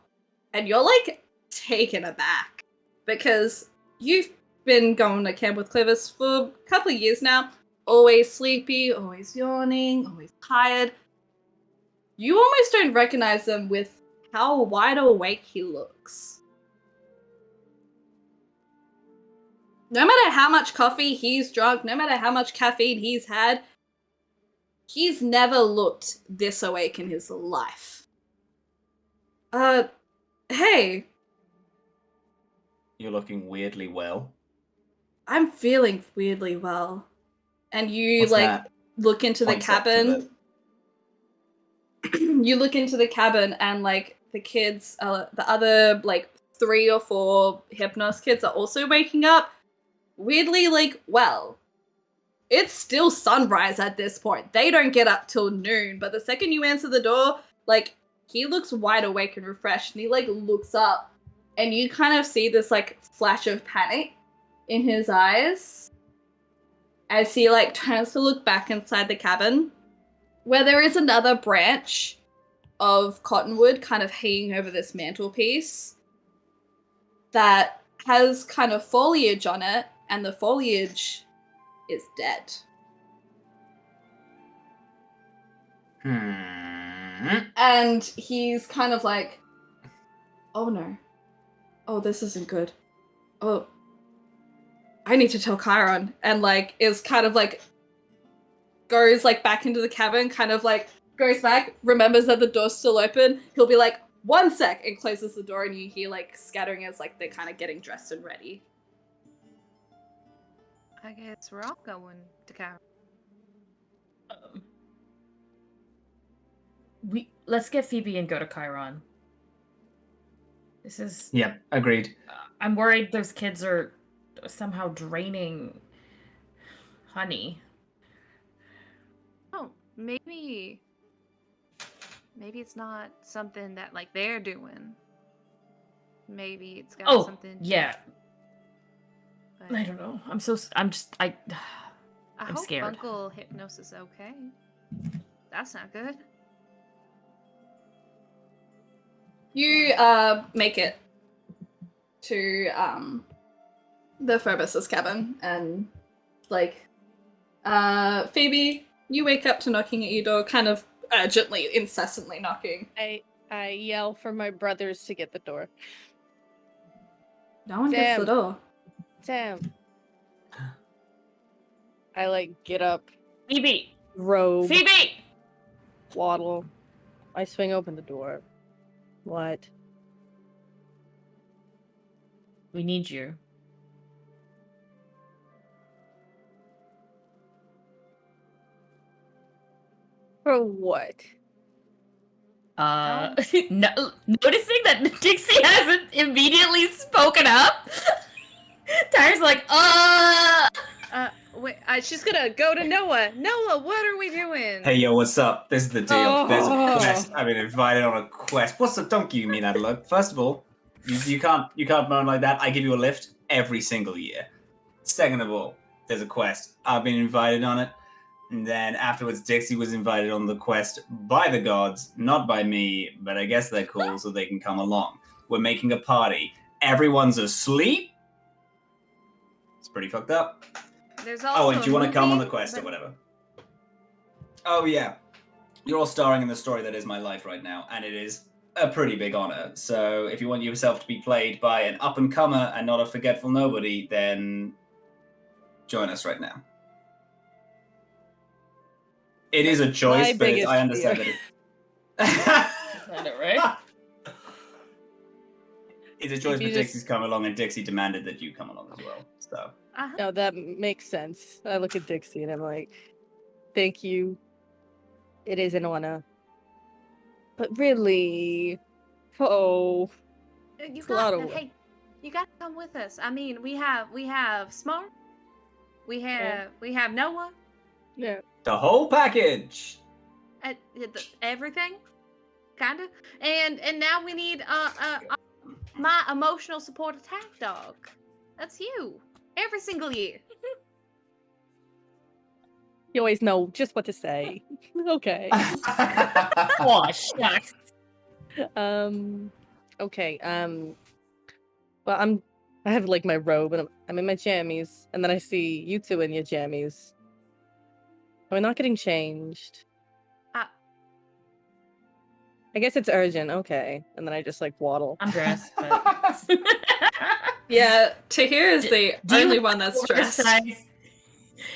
and you're, like, taken aback, because you've been going to camp with Clovis for a couple of years now, always sleepy, always yawning, always tired. You almost don't recognize him with how wide awake he looks. No matter how much coffee he's drunk, no matter how much caffeine he's had, he's never looked this awake in his life. Hey, You're looking weirdly well. I'm feeling weirdly well. And you, What's like, that? look into the Points up to cabin. You look into the cabin and, like, the kids, the other, like, 3 or 4 Hypnos kids are also waking up. Weirdly, like, well, it's still sunrise at this point. They don't get up till noon, but the second you answer the door, like, he looks wide awake and refreshed, and he, like, looks up, and you kind of see this, like, flash of panic in his eyes as he, like, turns to look back inside the cabin, where there is another branch of cottonwood kind of hanging over this mantelpiece that has kind of foliage on it, and the foliage is dead. And he's kind of like, oh no. Oh, this isn't good. Oh, I need to tell Chiron. And, like, is kind of like, goes, like, back into the cabin, kind of, like, goes back, remembers that the door's still open. He'll be like, 1 sec, and closes the door, and you hear like scattering as like they're kind of getting dressed and ready. I guess we're all going to Cairo. Let's get Phoebe and go to Chiron. This is. Yeah, agreed. I'm worried those kids are somehow draining honey. Oh, maybe it's not something that like they're doing. Maybe it's got something. Yeah. But I don't know. I'm I I'm hope scared. Uncle Hypnosis okay. That's not good. You make it to the Phobos' cabin, and like Phoebe, you wake up to knocking at your door, kind of urgently, incessantly knocking. I yell for my brothers to get the door. No one gets the door. Sam. I like get up, Phoebe! robe, Phoebe! waddle. I swing open the door. What? We need you. For what? No, noticing that Dixie hasn't immediately spoken up. Tahir's like, Wait, she's gonna go to Noah. Noah, what are we doing? Hey, yo, what's up? This is the deal. There's a Oh. quest. I've been invited on a quest. What's the don't give me that look? First of all, you can't moan like that. I give you a lift every single year. Second of all, there's a quest. I've been invited on it. And then afterwards, Dixie was invited on the quest by the gods, not by me, but I guess they're cool, so they can come along. We're making a party. Everyone's asleep. It's pretty fucked up. There's also Oh, and do you want to come on the movie, quest or but- whatever? Oh, yeah. You're all starring in the story that is my life right now, and it is a pretty big honor. So if you want yourself to be played by an up-and-comer and not a forgetful nobody, then join us right now. It is a choice, My but biggest I understand fear. that I know, right? it's a choice, If you but just- Dixie's come along, and Dixie demanded that you come along as well. So Uh-huh. No, that makes sense. I look at Dixie and I'm like, thank you. It is an honor. But really, You It's a lot got of- hey, you got to come with us. I mean, we have Smart, we have Noah, yeah. the whole package. everything, kind of, and now we need my emotional support attack dog. That's you. Every single year. You always know just what to say. Okay. Oh, shucks. Okay. Well, I have like my robe and I'm in my jammies, and then I see you two in your jammies. We're not getting changed. I guess it's urgent. Okay, and then I just like waddle. I'm dressed, but... Yeah, Tahir is the Do you only have one that's dressed.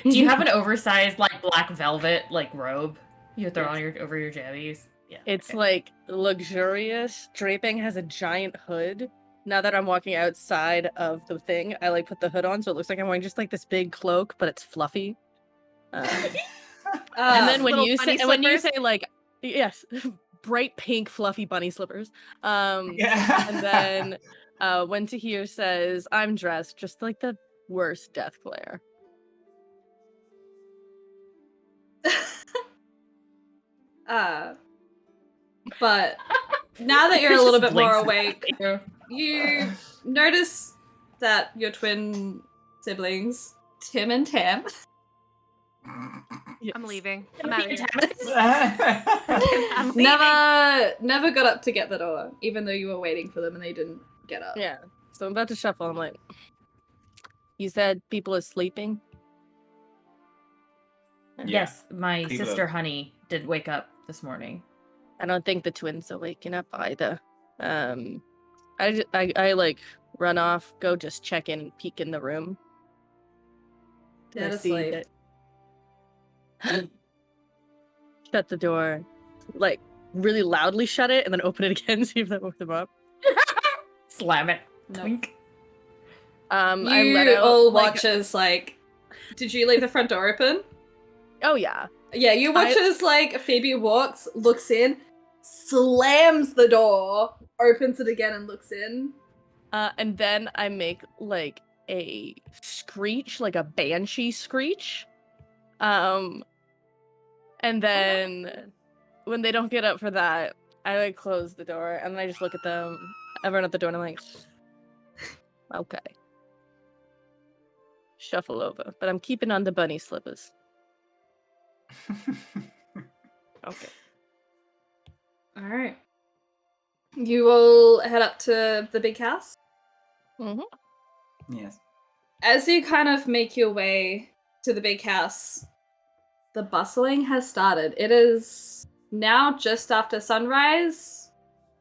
Do you have an oversized, like, black velvet, like, robe you throw on over your jammies? Yeah. It's okay. like luxurious. Draping has a giant hood. Now that I'm walking outside of the thing, I like put the hood on so it looks like I'm wearing just like this big cloak, but it's fluffy. And then when Little you say bunny slippers? like yes, bright pink fluffy bunny slippers. Yeah. And then when Tahir says I'm dressed, just like the worst death glare. But now that you're a Just little bit more blinks awake, at you. you notice that your twin siblings, Tim and Tam, I'm leaving. I'm out of here. I'm leaving. never got up to get the door, even though you were waiting for them and they didn't get up. Yeah. So I'm about to shuffle. I'm like, you said people are sleeping? Yes, my People sister are- Honey did wake up this morning. I don't think the twins are waking up either. I like run off, go just check in, peek in the room. Dead I see asleep. that- shut the door, like really loudly shut it and then open it again, see if that woke them up. Slam it. No. Twink. I You let out all like, watch as like, did you leave the front door open? oh yeah. Yeah, you watch as like Phoebe walks, looks in, slams the door, opens it again and looks in. And then I make like a screech, like a banshee screech. And then when they don't get up for that, I like close the door and I just look at them. I run out the door and I'm like, okay. Shuffle over. But I'm keeping on the bunny slippers. Okay. All right. You all head up to the big house. Mm-hmm. Yes. As you kind of make your way to the big house, the bustling has started. It is now just after sunrise.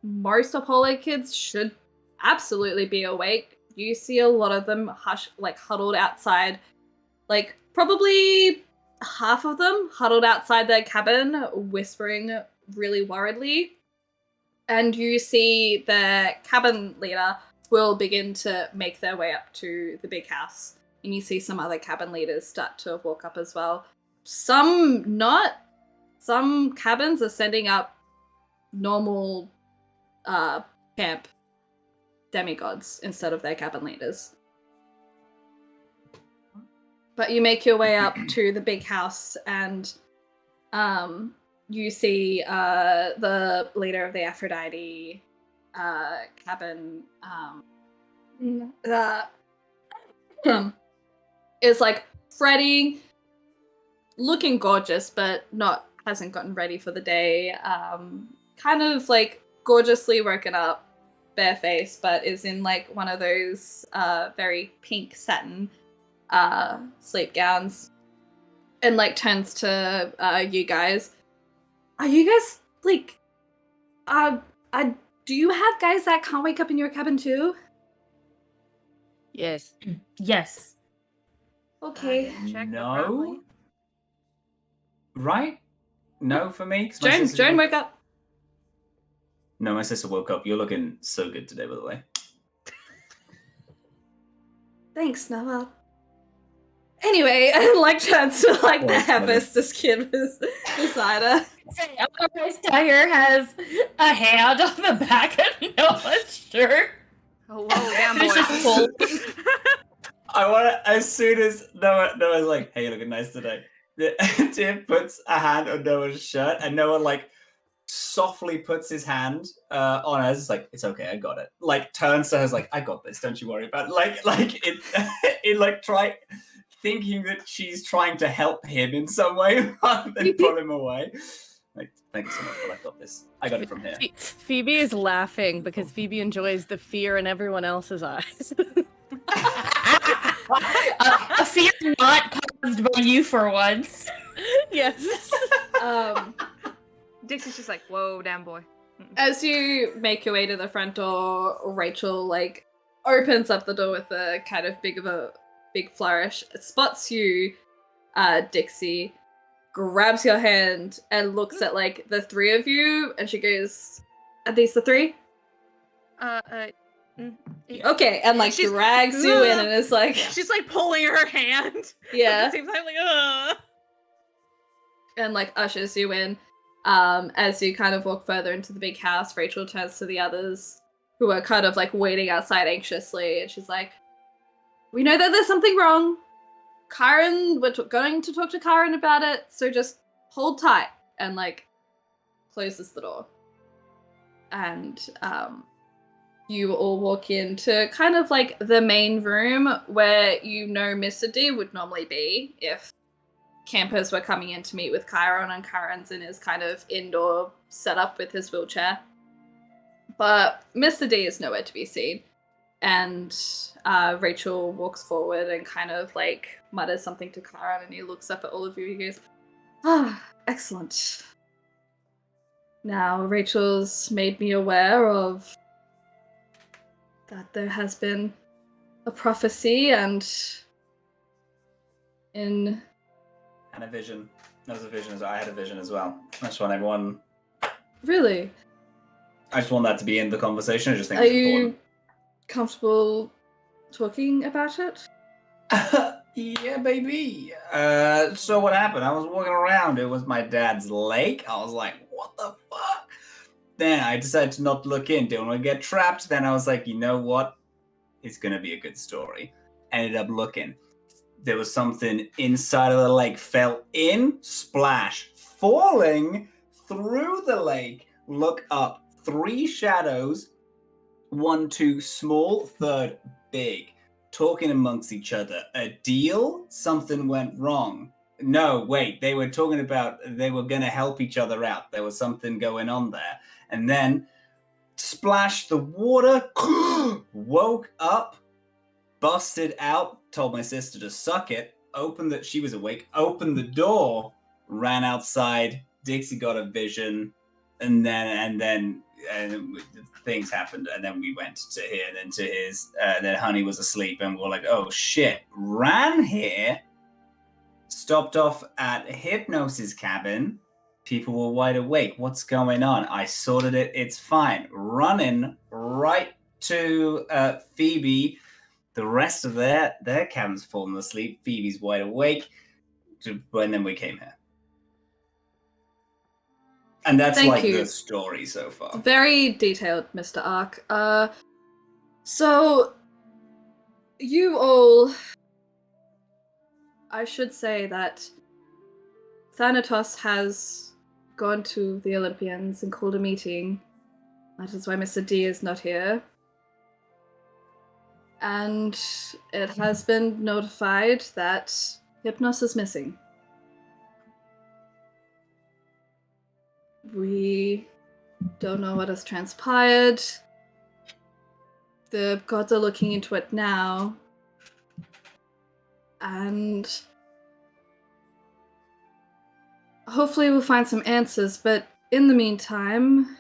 Most Apollo kids should absolutely be awake. You see a lot of them huddled outside, like probably half of them huddled outside their cabin, whispering really worriedly. And you see the cabin leader will begin to make their way up to the big house. And you see some other cabin leaders start to walk up as well. Some not. Some cabins are sending up normal camp demigods instead of their cabin leaders. But you make your way up to the big house and you see the leader of the Aphrodite cabin is like fretting, looking gorgeous, but hasn't gotten ready for the day. Kind of like gorgeously woken up, barefaced, but is in like one of those very pink satin sleep gowns, and like turns to you guys. Are you guys like do you have guys that can't wake up in your cabin too? Yes. Yes. Okay. Check, but No. probably. Right? No for me. 'cause my sister Joan, woke- wake up. No, my sister woke up. You're looking so good today, by the way. Thanks, Noah. Anyway, and like turns to like the Well, Hephaestus kid beside her. Say, otherwise Tahir has a hand on the back of Noah's shirt. Oh, whoa, damn It's boy. just full. I want to, as soon as Noah's like, hey, you're looking nice today. Tim puts a hand on Noah's shirt, and Noah like softly puts his hand on hers. It's like, it's okay, I got it. Like turns to her, like, I got this. Don't you worry about it. Like it, it like thinking that she's trying to help him in some way rather than pull him away. Like, thank you so much, but I got this. I got it from here. Phoebe is laughing because Phoebe enjoys the fear in everyone else's eyes. A fear not caused by you for once. Yes. Dixie's just like, whoa, damn boy. As you make your way to the front door, Rachel like opens up the door with a kind of big flourish, spots you, Dixie, grabs your hand and looks at like the three of you, and she goes, "Are these the three?" Okay, and like She's- drags you in and is like, She's like pulling her hand. At yeah, the same time, like, and like ushers you in. As you kind of walk further into the big house, Rachel turns to the others who are kind of like waiting outside anxiously, and she's like, "We know that there's something wrong. Karen, we're going to talk to Karen about it, so just hold tight," and like closes the door. And you all walk into kind of like the main room where you know Mr. D would normally be if campers were coming in to meet with Chiron, and Chiron's in his kind of indoor setup with his wheelchair. But Mr. D is nowhere to be seen. And Rachel walks forward and kind of like mutters something to Chiron, and he looks up at all of you and he goes, "Ah, excellent. Now Rachel's made me aware of that there has been a prophecy and And a vision. There was a vision. I had a vision as well. I just want everyone Really? I just want that to be in the conversation. I just think Are it's you important. comfortable talking about it? Yeah, baby. So what happened? I was walking around. It was my dad's lake. I was like, what the fuck? Then I decided to not look in. Didn't want to get trapped. Then I was like, you know what? It's going to be a good story. Ended up looking. There was something inside of the lake. Fell in, splash. Falling through the lake. Look up. 3 shadows. 1, 2 small. 3rd big. Talking amongst each other. A deal? Something went wrong. No, wait. They were talking about they were going to help each other out. There was something going on there. And then splashed the water. Woke up. Busted out. Told my sister to suck it. Opened that she was awake. Opened the door. Ran outside. Dixie got a vision. And then things happened, and then we went to here, and then to his, then Honey was asleep, and we were like, oh shit. Ran here, stopped off at Hypnosis cabin. People were wide awake. What's going on? I sorted it. It's fine. Running right to Phoebe. The rest of their cabin's fallen asleep. Phoebe's wide awake. And then we came here. And that's Thank like you. the story so far. Very detailed, Mr. Ark. So you all, I should say that Thanatos has gone to the Olympians and called a meeting. That is why Mr. D is not here. And it has been notified that Hypnos is missing. We don't know what has transpired. The gods are looking into it now. And hopefully we'll find some answers, but in the meantime,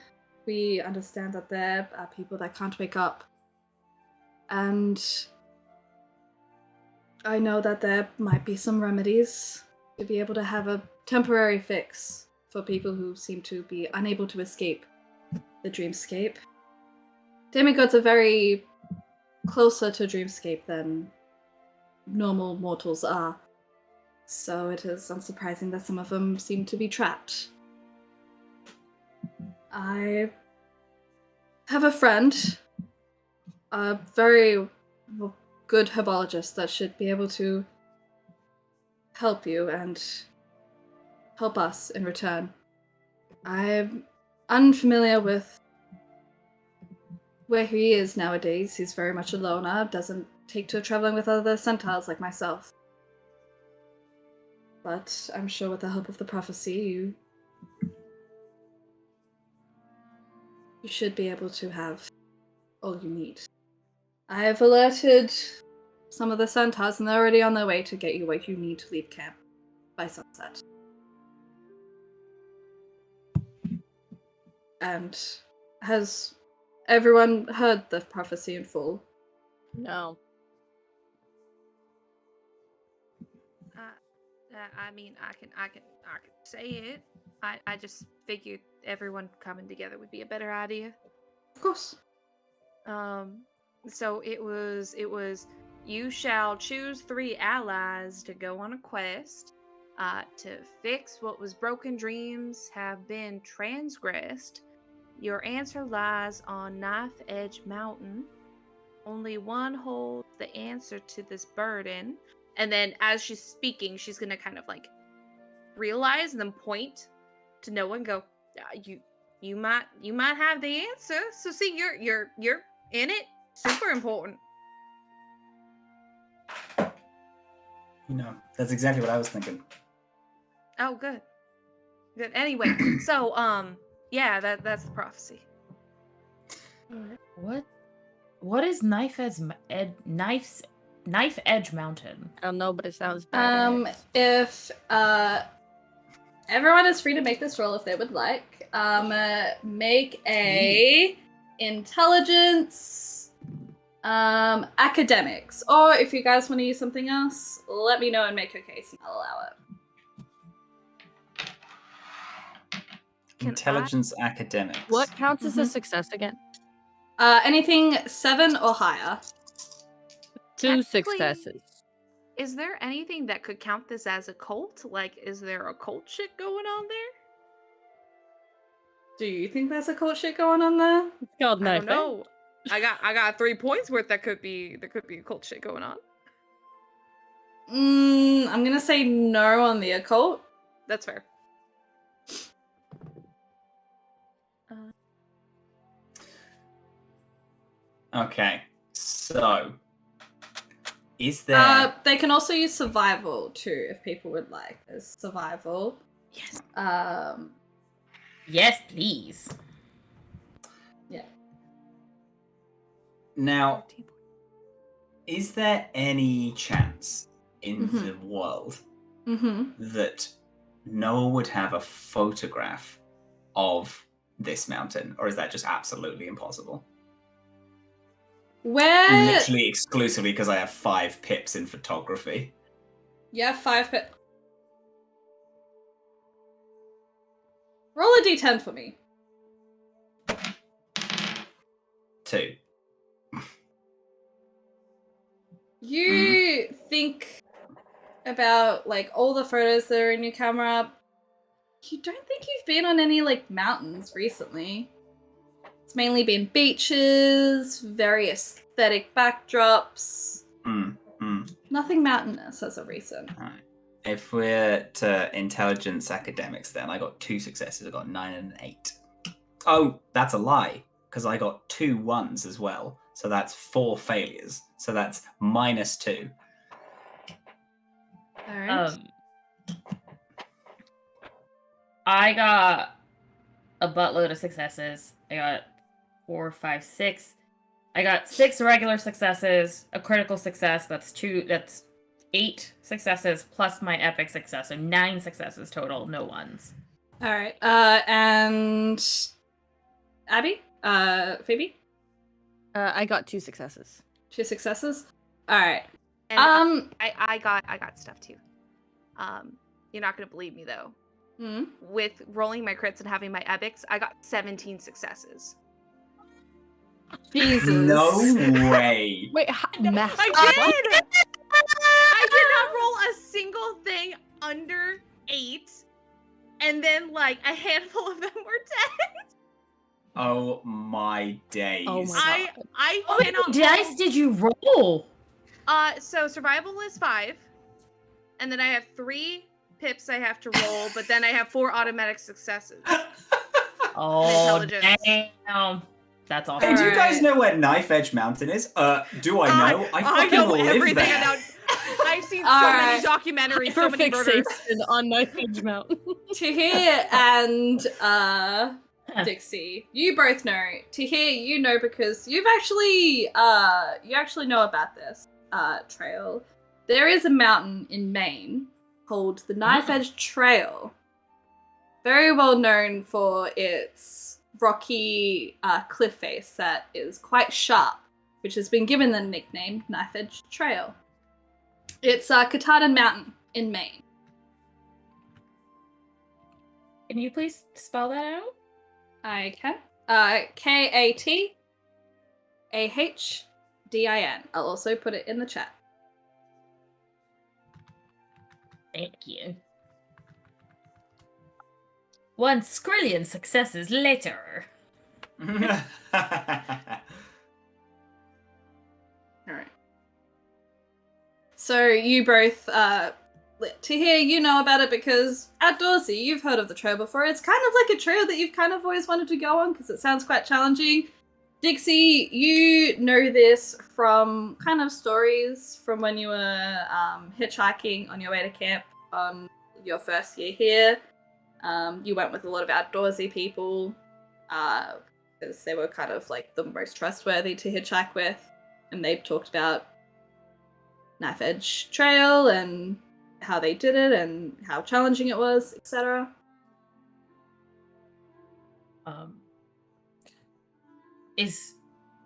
we understand that there are people that can't wake up. And I know that there might be some remedies to be able to have a temporary fix for people who seem to be unable to escape the dreamscape. Demigods are very closer to dreamscape than normal mortals are. So it is unsurprising that some of them seem to be trapped. I have a friend, a very good herbologist that should be able to help you and help us in return. I'm unfamiliar with where he is nowadays. He's very much a loner, doesn't take to traveling with other centaurs like myself. But I'm sure with the help of the prophecy, you should be able to have all you need. I have alerted some of the centaurs, and they're already on their way to get you what you need to leave camp by sunset. And has everyone heard the prophecy in full? No. I mean, I can say it. I just figured everyone coming together would be a better idea. Of course. So it was you shall choose 3 allies to go on a quest to fix what was broken. Dreams have been transgressed. Your answer lies on Knife Edge Mountain. Only one holds the answer to this burden. And then as she's speaking, she's gonna kind of like realize and then point to no one. Go, you might have the answer. So see, you're in it. Super important. You know, that's exactly what I was thinking. Oh, good. Anyway, so yeah, that's the prophecy. What is Knife Edge Mountain? I don't know, but it sounds bad. If everyone is free to make this roll if they would like. Make a intelligence academics. Or if you guys want to use something else, let me know and make a case and I'll allow it. Intelligence academics. What counts as a Mhm. success again? Anything 7 or higher. 2 Technically- successes. Is there anything that could count this as a cult? Like, is there a cult shit going on there? Do you think there's a cult shit going on there? It's called I knife. don't know. I got 3 points worth that could be a cult shit going on. I'm gonna say no on the occult. That's fair. Okay, so is there? They can also use survival too, if people would like. There's survival. Yes. Yes, please. Now, is there any chance in Mhm. the world Mm-hmm. that Noah would have a photograph of this mountain, or is that just absolutely impossible? Where? Literally exclusively because I have 5 pips in photography. Yeah, 5 pip. Roll a d10 for me. 2. You think about like all the photos that are in your camera. You don't think you've been on any like mountains recently. It's mainly been beaches, very aesthetic backdrops. Nothing mountainous as of recent. Alright. If we're to intelligence academics, then I got 2 successes. I got 9 and an 8. Oh, that's a lie, because I got 2 1s as well. So that's 4 failures. So that's -2. Alright. I got a buttload of successes. I got 4, 5, 6. I got 6 regular successes, a critical success. That's 8 successes plus my epic success, so 9 successes total, no ones. Alright. And Abby? Phoebe? I got 2 successes. 2 successes? Alright. And I got stuff too. You're not gonna believe me though. Hmm? With rolling my crits and having my epics, I got 17 successes. Jesus. No way. Wait, math. I did! I did not roll a single thing under 8, and then like a handful of them were 10. Oh my days. Oh my God. I How cannot many dice roll. did you roll? So survival is 5, and then I have 3 pips I have to roll, but then I have 4 automatic successes. Oh, Intelligence. damn. That's awesome. Hey, do you guys Alright. know where Knife Edge Mountain is? Do I know? I fucking know live everything there. about. I've seen so Alright. many documentaries, so many murders. Hyperfixation on Knife Edge Mountain. Tahir and Dixie, you both know. Tahir, you know because you actually know about this trail. There is a mountain in Maine called the Knife Edge Trail. Very well known for its rocky cliff face that is quite sharp, which has been given the nickname Knife Edge Trail. It's Katahdin Mountain in Maine. Can you please spell that out? I can. Katahdin. I'll also put it in the chat. Thank you. 1 skrillion successes later. Alright. So you both, Tahir, you know about it because outdoorsy, you've heard of the trail before. It's kind of like a trail that you've kind of always wanted to go on because it sounds quite challenging. Dixie, you know this from kind of stories from when you were hitchhiking on your way to camp on your first year here. You went with a lot of outdoorsy people because they were kind of like the most trustworthy to hitchhike with, and they talked about Knife Edge Trail and how they did it and how challenging it was, etc.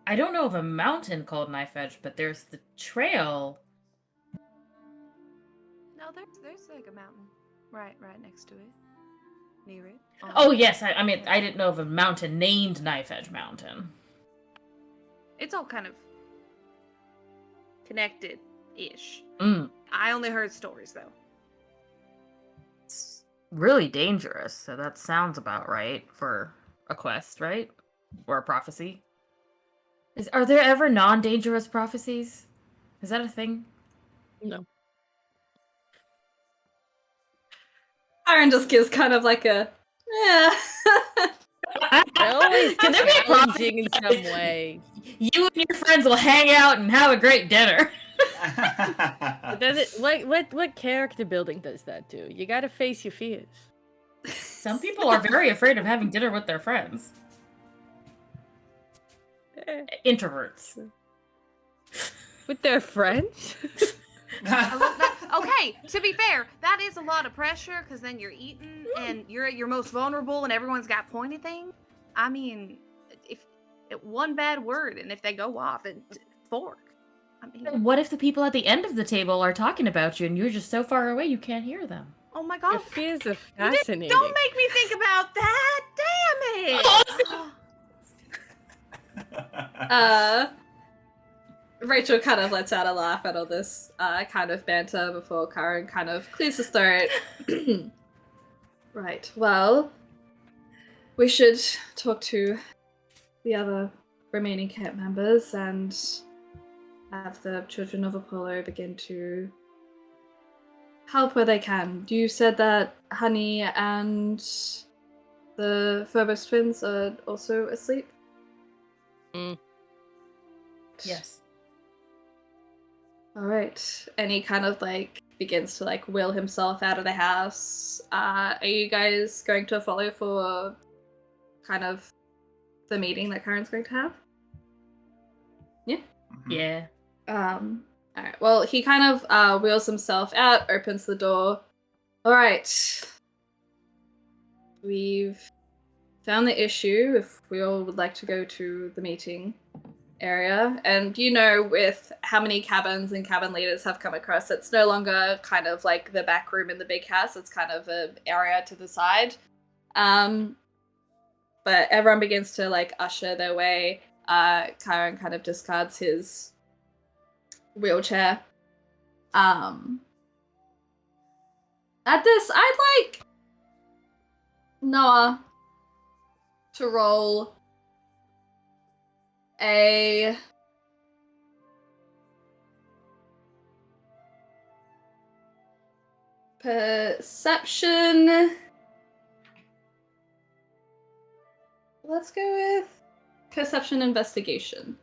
I don't know of a mountain called Knife Edge, but there's the trail. No, there's like a mountain right next to it. near it. Oh yes, I mean I didn't know of a mountain named Knife Edge Mountain. It's all kind of connected-ish. Mm. I only heard stories though. It's really dangerous, so that sounds about right for a quest, right? Or a prophecy. Are there ever non-dangerous prophecies? Is that a thing? No. Aaron just gives kind of like a, yeah. They're always Can there be a challenging in prophecy? some way. You and your friends will hang out and have a great dinner. But does it, what character building does that do? You gotta face your fears. Some people are very afraid of having dinner with their friends. Introverts. With their friends? I love that. Okay, to be fair, that is a lot of pressure because then you're eating and you're at your most vulnerable and everyone's got pointy things. I mean, if one bad word and if they go off and fork. I mean, What if the people at the end of the table are talking about you and you're just so far away you can't hear them? oh my Your god. fears are You fascinating. don't make me think about that. Damn it. Rachel kind of lets out a laugh at all this kind of banter before Karen kind of clears his throat. Right, well, we should talk to the other remaining camp members and have the Children of Apollo begin to help where they can. You said that Honey and the Phobos twins are also asleep? Yes. All right. And he kind of like begins to like will himself out of the house. Are you guys going to follow for kind of the meeting that Karen's going to have? Yeah. All right. Well, he kind of wheels himself out, opens the door. All right. We've found the issue. If we all would like to go to the meeting area, and you know, with how many cabins and cabin leaders have come across, it's no longer kind of like the back room in the big house. It's kind of an area to the side. But everyone begins to like usher their way. Kyron kind of discards his wheelchair. At this, I'd like Noah to roll a perception. Let's go with perception investigation.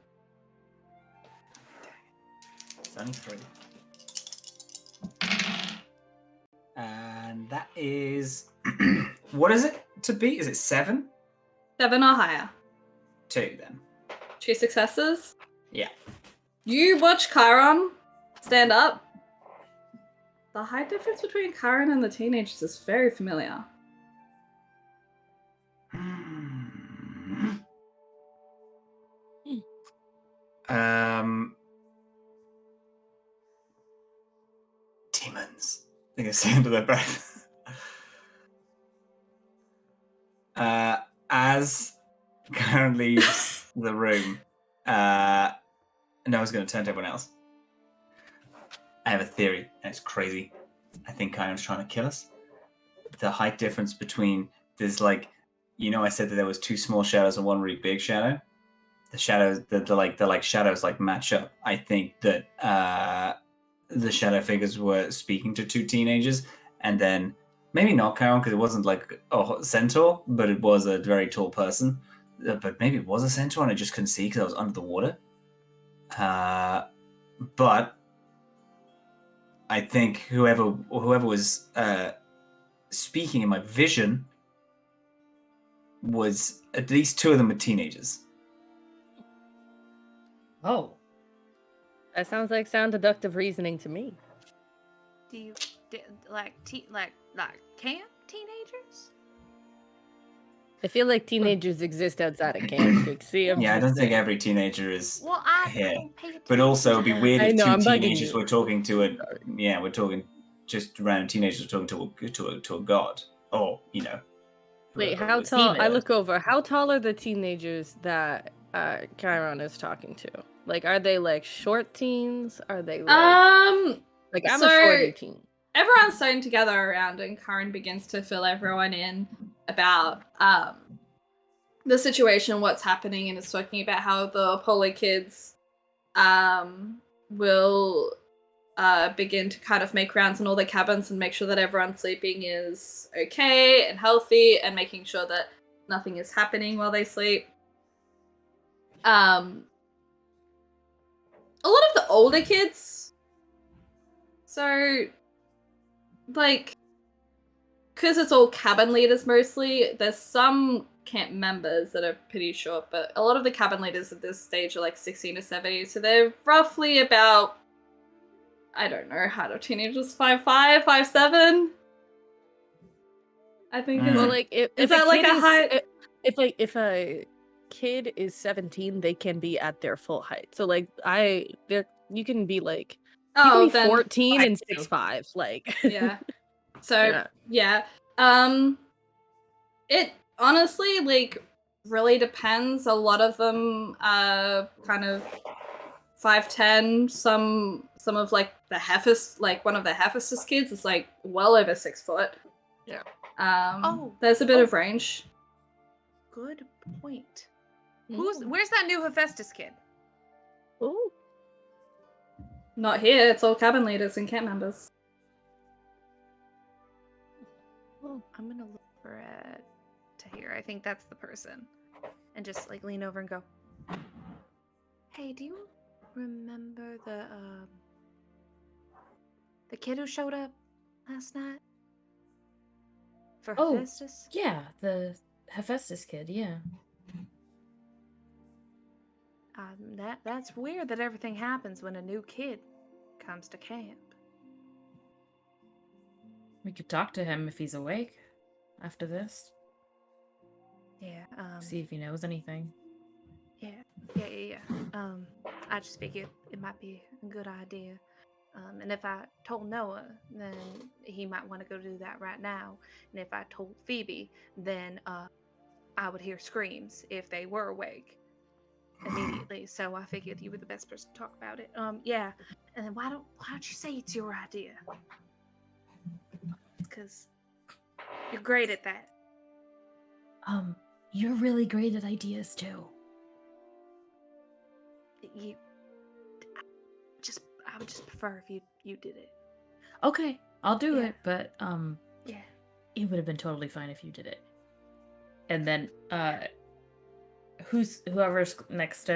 It's only 3. And that is... what is it to beat? Is it 7? 7 or higher. 2 then. 2 successes. Yeah. You watch Chiron stand up. The height difference between Chiron and the teenagers is very familiar. Demons. I think I say under their breath. As Karen leaves the room, Noah's going to turn to everyone else. I have a theory, and it's crazy. I think Karen's trying to kill us. The height difference between there's like, you know, I said that there was 2 small shadows and 1 really big shadow. The shadows, the shadows like match up. I think that the shadow figures were speaking to 2 teenagers, and then maybe not Karen because it wasn't like a centaur, but it was a very tall person. But maybe it was a centaur and I just couldn't see because I was under the water. But I think whoever was speaking in my vision was at least 2 of them were teenagers. Oh. That sounds like sound deductive reasoning to me. Do you like camp teenagers? I feel like teenagers exist outside of camp. You can see 'em. Yeah, I don't think every teenager is Well, I here. don't pay attention. But also, it'd be weird I if know, 2 I'm bugging teenagers you. were talking to a... Yeah, we're talking just random teenagers were talking to a god. Or, you know, Wait, whoever how was tall? I here. look over. How tall are the teenagers that Chiron is talking to? Like, are they like short teens? Are they like I'm so- a shorty teen. Everyone's starting to gather around, and Karen begins to fill everyone in about the situation, what's happening, and is talking about how the Apollo kids will begin to kind of make rounds in all the cabins and make sure that everyone sleeping is okay and healthy, and making sure that nothing is happening while they sleep. A lot of the older kids, so like, because it's all cabin leaders mostly, there's some camp members that are pretty short, but a lot of the cabin leaders at this stage are like 16 to 70, so they're roughly about, I don't know, how do teenagers 5'5", 5'7"? I think Well, is like if that like a height? if a kid is 17, they can be at their full height. So like you can be like you can be then 14 and 5'2". 6'5", like yeah. So yeah. It honestly like really depends. A lot of them are kind of 5'10". Some of like the Hephaestus, like one of the Hephaestus kids is like well over 6 foot. Yeah. There's a bit of range. Good point. Mm. Where's that new Hephaestus kid? Ooh. Not here. It's all cabin leaders and camp members. I'm gonna look for it. Tahir, I think that's the person. And just like lean over and go, hey, do you remember the kid who showed up last night? For Oh. Hephaestus? Yeah, the Hephaestus kid, yeah. That's weird that everything happens when a new kid comes to camp. We could talk to him if he's awake after this. Yeah, See if he knows anything. Yeah. I just figured it might be a good idea. And if I told Noah, then he might want to go do that right now. And if I told Phoebe, then I would hear screams if they were awake immediately. So I figured you were the best person to talk about it. Yeah. And then why don't you say it's your idea? Because you're great at that. You're really great at ideas too. I would just prefer if you did it. Okay, I'll do Yeah. it, but Yeah. it would have been totally fine if you did it. And then whoever's closest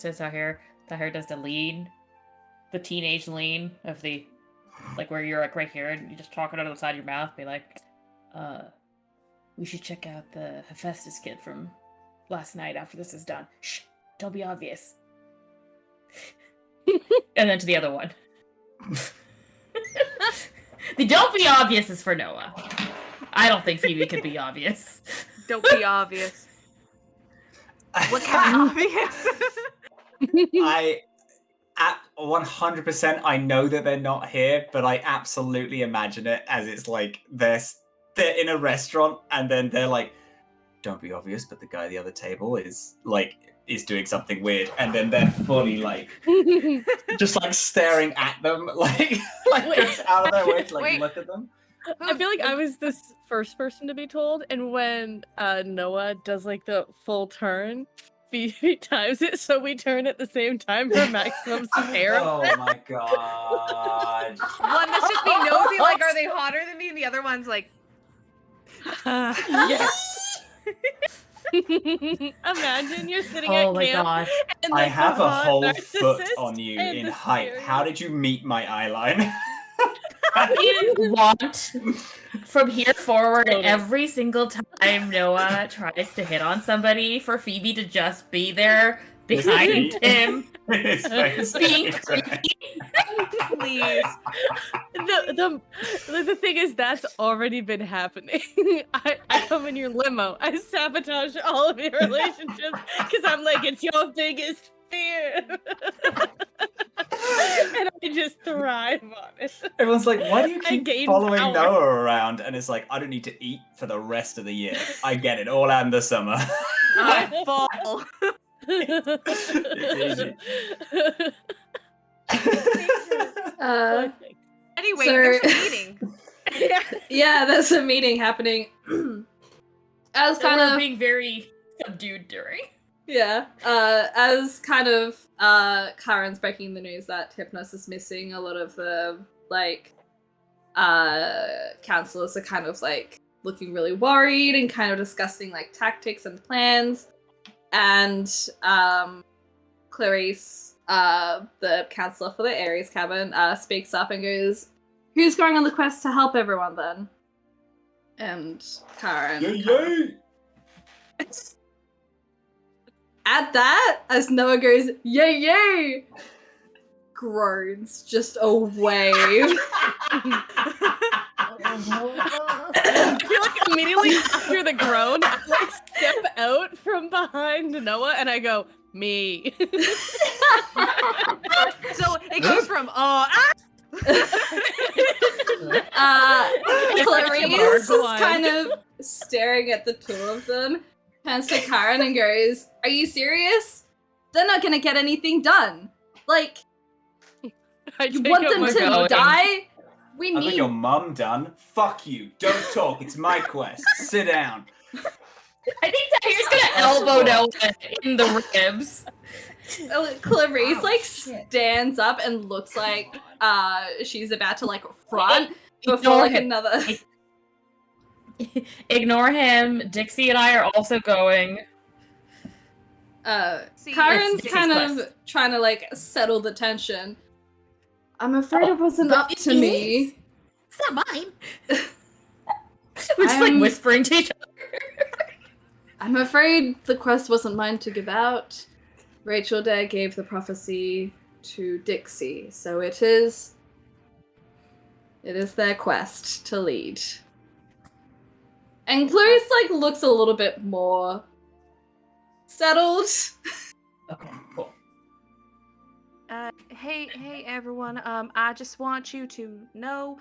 to Tahir does the lean, the teenage lean of the, like where you're like right here and you just talk it out of the side of your mouth, be like, we should check out the Hephaestus kid from last night after this is done. Shh, don't be obvious. And then to the other one. The don't be obvious is for Noah. I don't think Phoebe could be obvious. Don't be obvious. What kind of obvious? I at 100% I know that they're not here, but I absolutely imagine it as it's like they're in a restaurant and then they're like, don't be obvious, but the guy at the other table is doing something weird, and then they're fully like just like staring at them, like it's out of their way to like look at them. I feel like I was this first person to be told, and when Noah does like the full turn, Phoebe times it so we turn at the same time for maximum scare. Oh my god. One that's just being nosy, like, are they hotter than me? And the other one's like, yes. Imagine you're sitting at my camp. gosh. And, I like, have the a hot whole narcissist foot on you and in the height. scary- How did you meet my eye line? We want from here forward Totally. every single time Noah tries to hit on somebody for Phoebe to just be there behind him, His face. being creepy. please. The thing is, that's already been happening. I come in your limo. I sabotage all of your relationships because I'm like, it's your biggest fear. And I just thrive on it. Everyone's like, why do you I keep gain following power. Noah around? And it's like, I don't need to eat for the rest of the year. I get it, all and the summer. I fall. It's easy. Anyway, So- there's a meeting. Yeah, there's a meeting happening. As kind We're of being very subdued during. Yeah. As kind of Karen's breaking the news that Hypnos is missing, a lot of the counselors are kind of like looking really worried and kind of discussing like tactics and plans. And Clarice, the counselor for the Ares cabin, speaks up and goes, "Who's going on the quest to help everyone then?" And Karen at that, as Noah goes, "Yay, yay!" groans just a wave. I feel like immediately after the groan, I like step out from behind Noah and I go, "Me." So it goes from Clarice is kind of staring at the two of them, turns to Karen and goes, "Are you serious? They're not gonna get anything done. Like, you want them to die? We I think need." your mum done. Fuck you. Don't talk. It's my quest. Sit down. I think Tahir's gonna elbow Noah in the ribs. Clarice stands up and looks like she's about to front before another. Ignore him. Dixie and I are also going. Karen's It's kind Dixie's of trying to settle the tension. "I'm afraid it wasn't up to me." It's not mine. We're just whispering to each other. "I'm afraid the quest wasn't mine to give out. Rachel Dare gave the prophecy to Dixie, so it is their quest to lead." And Clarice looks a little bit more settled. Okay, cool. Hey everyone. I just want you to know,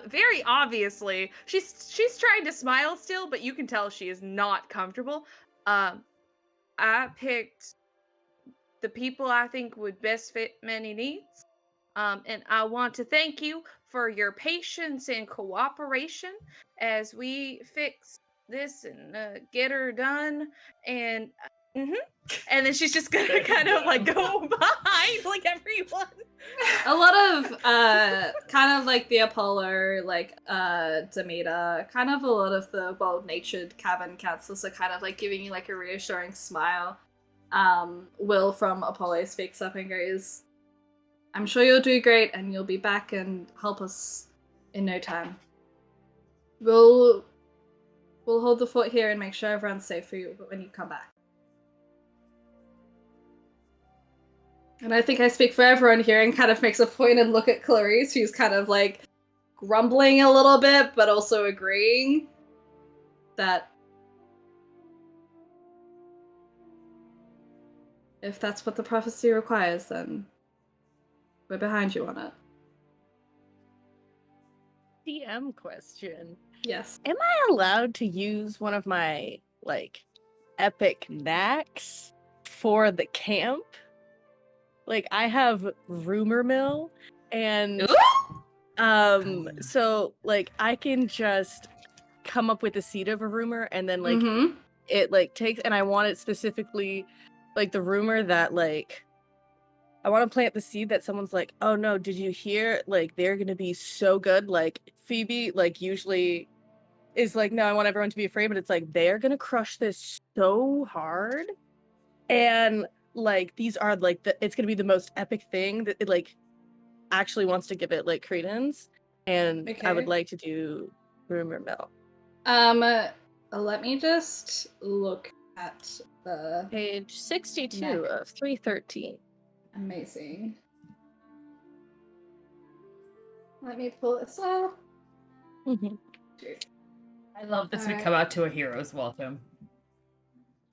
very obviously, she's trying to smile still, but you can tell she is not comfortable. I picked the people I think would best fit many needs. And I want to thank you for your patience and cooperation as we fix this and get her done. And and then she's just gonna kind of go behind everyone. A lot of kind of the Apollo, Demeter, kind of a lot of the well-natured cabin counselors are kind of giving you a reassuring smile. Will from Apollo speaks up and goes, "I'm sure you'll do great and you'll be back and help us in no time. We'll hold the fort here and make sure everyone's safe for you when you come back." And I think I speak for everyone here and kind of makes a point and look at Clarice, who's kind of grumbling a little bit, but also agreeing that if that's what the prophecy requires, then we're behind you on it. DM question. Yes. Am I allowed to use one of my epic knacks for the camp? I have rumor mill and so I can just come up with the seed of a rumor and then it takes, and I want it specifically the rumor that I want to plant the seed that someone's "Oh no, did you hear? They're gonna be so good." Phoebe usually is "No, I want everyone to be afraid," but it's they're gonna crush this so hard, and these are it's gonna be the most epic thing that it actually wants to give it credence, and I would like to do rumor mill. Let me just look at the Page 62 Neck. of 313. Amazing. Let me pull this up. I love this. We Alright. come out to a hero's welcome.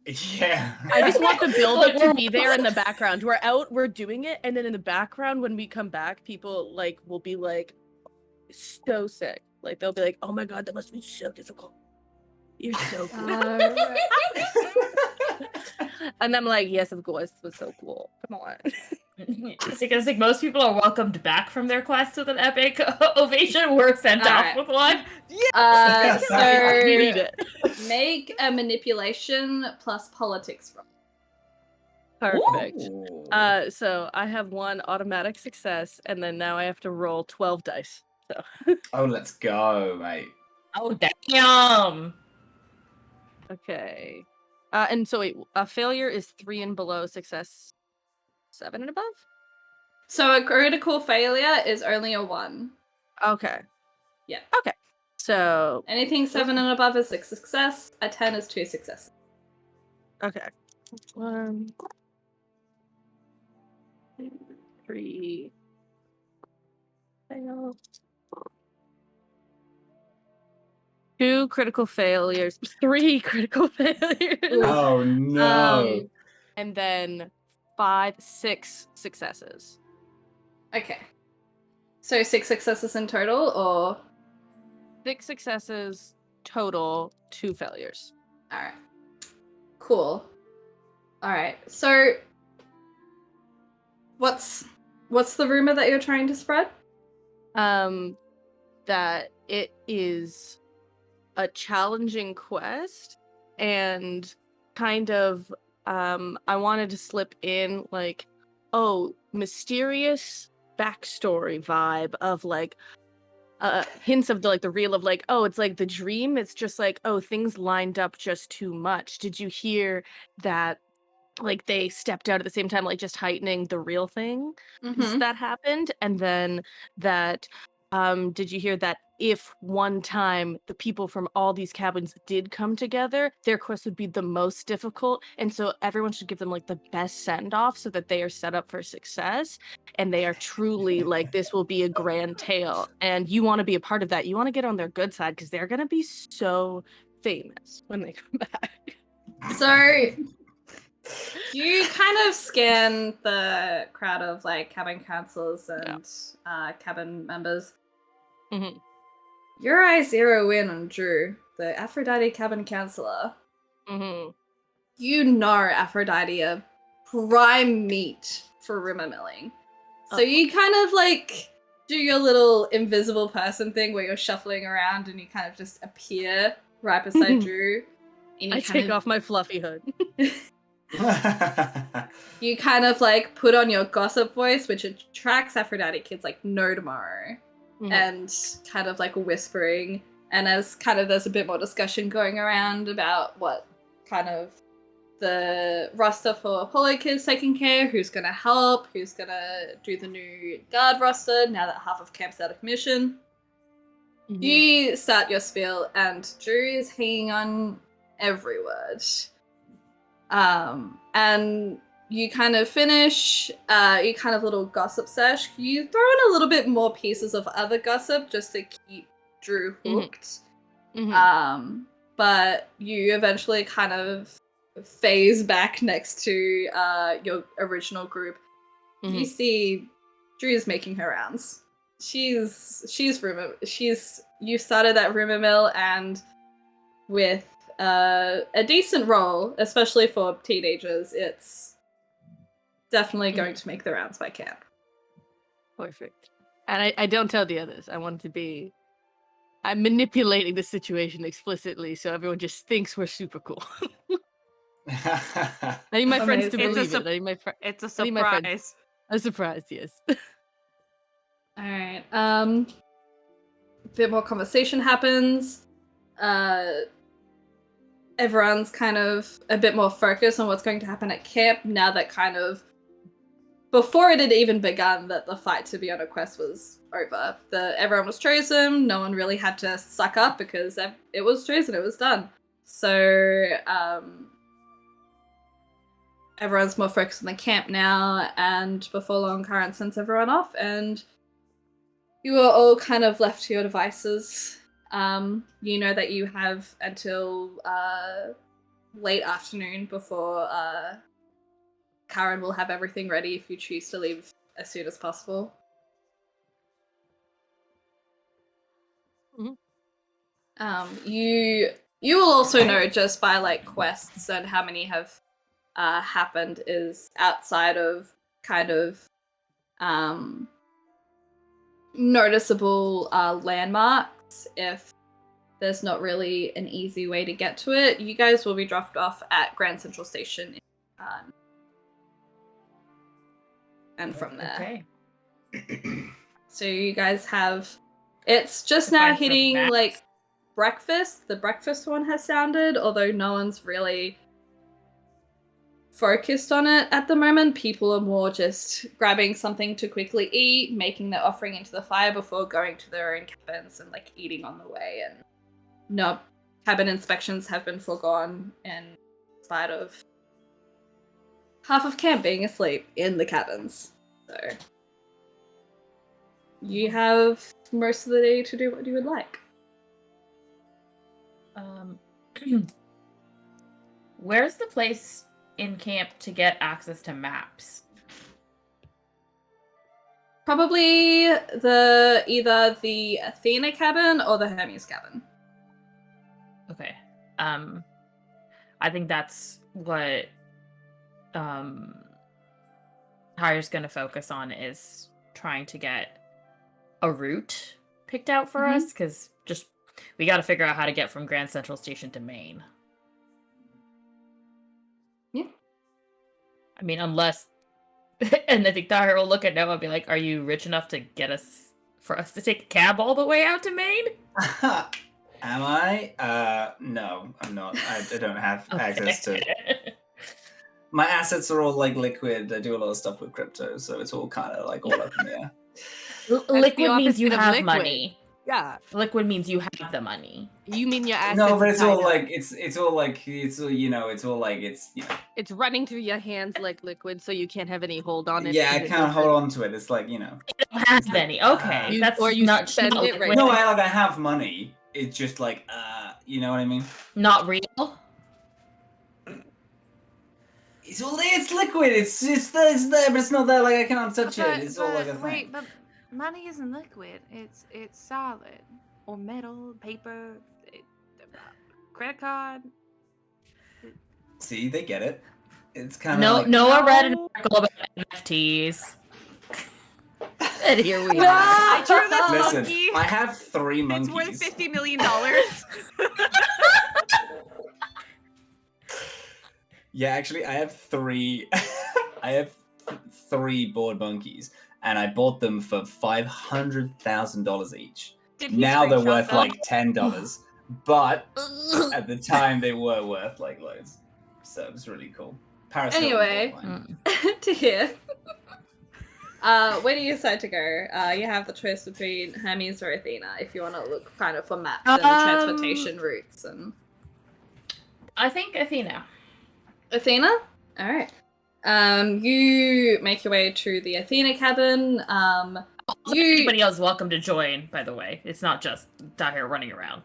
Yeah. I just want the build-up Like, to be there in the background. We're out, we're doing it, and then in the background, when we come back, people like will be like so sick. Like they'll be like, "Oh my god, that must be so difficult. You're so cool." And I'm like, "Yes, of course, it was so cool. Come on." It's like most people are welcomed back from their quest with an epic ovation. We're sent off Alright. with one. So We need it. make a manipulation plus politics roll. Perfect. Ooh. So I have one automatic success, and then now I have to roll 12 dice. So Oh, let's go, mate. Oh, damn. okay. And so wait, a failure is 3 and below, success 7 and above? So a critical failure is only a 1. Okay. Yeah. Okay. So Anything 7 and above is a success. A 10 is 2 successes. okay. 1, 2, 3. Fail. 2 critical failures. 3 critical failures. Oh no. And then 6 successes. Okay. So 6 successes in total, or 6 successes total, 2 failures. alright. Cool. Alright. So what's the rumor that you're trying to spread? That it is a challenging quest, and kind of I wanted to slip in like, oh, mysterious backstory vibe of like hints of the real of like, oh, it's like the dream, it's just like, oh, things lined up just too much. Did you hear that like they stepped out at the same time, like just heightening the real thing that happened? And then that did you hear that if one time the people from all these cabins did come together, their quest would be the most difficult, and so everyone should give them like the best send off so that they are set up for success and they are truly like, this will be a grand tale, and you want to be a part of that. You want to get on their good side because they're gonna be so famous when they come back. So you kind of scan the crowd of like cabin counselors and cabin members. Mhm. Your eyes zero in on Drew, the Aphrodite cabin counselor. Mhm. You know Aphrodite are prime meat for rumor milling. So Oh. you kind of like do your little invisible person thing where you're shuffling around and you kind of just appear right beside Drew. And you I take off my fluffy hood. You kind of like put on your gossip voice, which attracts Aphrodite kids like no tomorrow, and kind of like whispering. And as kind of there's a bit more discussion going around about what kind of the roster for PotalPartyKiss taking care, who's gonna help, who's gonna do the new guard roster now that half of camp's out of commission. You start your spiel, and Drew is hanging on every word. And you kind of finish, you kind of little gossip sesh. You throw in a little bit more pieces of other gossip just to keep Drew hooked. But you eventually kind of phase back next to your original group. You see Drew's making her rounds. You started that rumor mill, and with a decent role, especially for teenagers, it's definitely going to make the rounds by camp. Perfect. And I don't tell the others. I want it to be, I'm manipulating the situation explicitly so everyone just thinks we're super cool. I need my friends to Amazing. believe it. I need my It's a I need my friends- surprise. I'm surprised, yes. Alright, a bit more conversation happens. Everyone's kind of a bit more focused on what's going to happen at camp now that kind of, before it had even begun, that the fight to be on a quest was over. Everyone was chosen, no one really had to suck up because it was chosen, it was done. So, everyone's more focused on the camp now, and before long, Karen sends everyone off, and you are all kind of left to your devices. You know that you have until late afternoon before Karen will have everything ready if you choose to leave as soon as possible. You will also know just by like quests and how many have happened is outside of kind of noticeable landmarks. If there's not really an easy way to get to it, you guys will be dropped off at Grand Central Station, and from there. Okay. So you guys have. It's just To now find some hitting maps. like breakfast. The breakfast one has sounded, although no one's really focused on it at the moment. People are more just grabbing something to quickly eat, making their offering into the fire before going to their own cabins and like eating on the way. And no, cabin inspections have been foregone in spite of half of camp being asleep in the cabins. So you have most of the day to do what you would like. Where's the place in camp to get access to maps? Probably either the Athena cabin or the Hermes cabin. Okay. I think that's what Tahir's gonna focus on, is trying to get a route picked out for us, because we gotta figure out how to get from Grand Central Station to Maine. Yeah. I mean, unless and I think Tahir will look at Noah and be like, "Are you rich enough to for us to take a cab all the way out to Maine?" Am I? No, I'm not. I don't have access to. My assets are all like liquid. I do a lot of stuff with crypto, so it's all kind of like all up in the air. Liquid means you opposite of have liquid. money. Yeah. Liquid means you have the money. You mean your assets? No, but it's tied all up. like it's all like it's all, you know, it's all like it's you know. It's running through your hands like liquid, so you can't have any hold on it. Yeah, I because it can't hold doesn't- on to it. It's like, you know. You don't have any. Okay, You- that's or you not spend not it liquid. right No, I have money. It's just like you know what I mean? Not real. It's liquid. It's there, but it's not there. Like I can't touch it. It's all like a thing. Wait, but money isn't liquid. It's solid or metal, paper, credit card. See, they get it. It's kind of No, like, Noah read an No. article about NFTs. And here we are. I drew this Listen, monkey. I have 3 It's monkeys. worth $50 million. Yeah, actually, I have 3. I have 3 board monkeys, and I bought them for $500,000 each. Did he Now they're screenshot worth them? like $10, but at the time they were worth like loads. So it was really cool. Paris Hilton Anyway. bought mine. To hear. Where do you decide to go? You have the choice between Hermes or Athena if you want to look kind of for maps and transportation routes and. I think Athena. Athena? Alright. You make your way to the Athena cabin. Anybody else welcome to join, by the way. It's not just Tahir running around.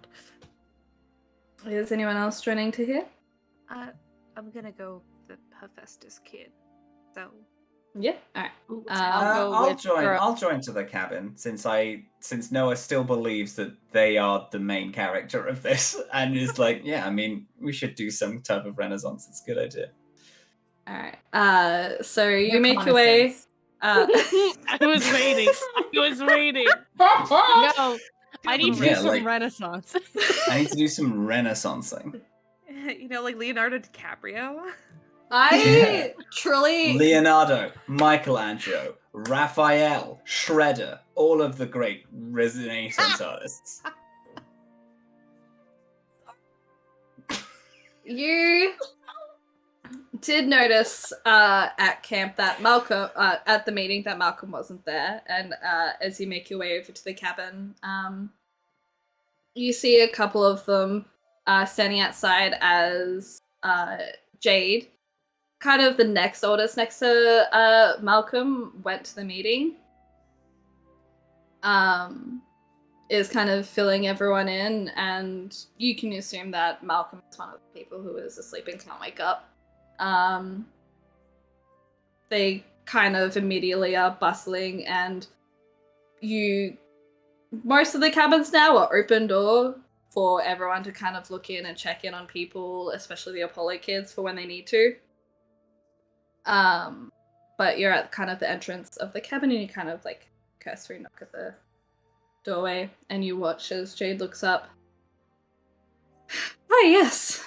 Is anyone else joining to hear? I'm gonna go the Hephaestus kid. So Yeah. Alright. I'll join to the cabin since Noah still believes that they are the main character of this and is like, yeah, I mean, we should do some type of renaissance. It's a good idea. Alright. So you More make common your way. sense. I was waiting. I was waiting. No, I need to do Yeah, some like- renaissance. I need to do some renaissancing. like Leonardo DiCaprio. I truly. Leonardo, Michelangelo, Raphael, Shredder, all of the great Renaissance artists. You did notice at camp that Malcolm, at the meeting, that Malcolm wasn't there, and as you make your way over to the cabin, you see a couple of them standing outside as Jade, kind of the next oldest next to Malcolm, went to the meeting. is kind of filling everyone in, and you can assume that Malcolm is one of the people who is asleep and can't wake up. They kind of immediately are bustling, and most of the cabins now are open door for everyone to kind of look in and check in on people, especially the Apollo kids, for when they need to. But you're at kind of the entrance of the cabin, and you kind of like cursory knock at the doorway, and you watch as Jade looks up. Oh, yes.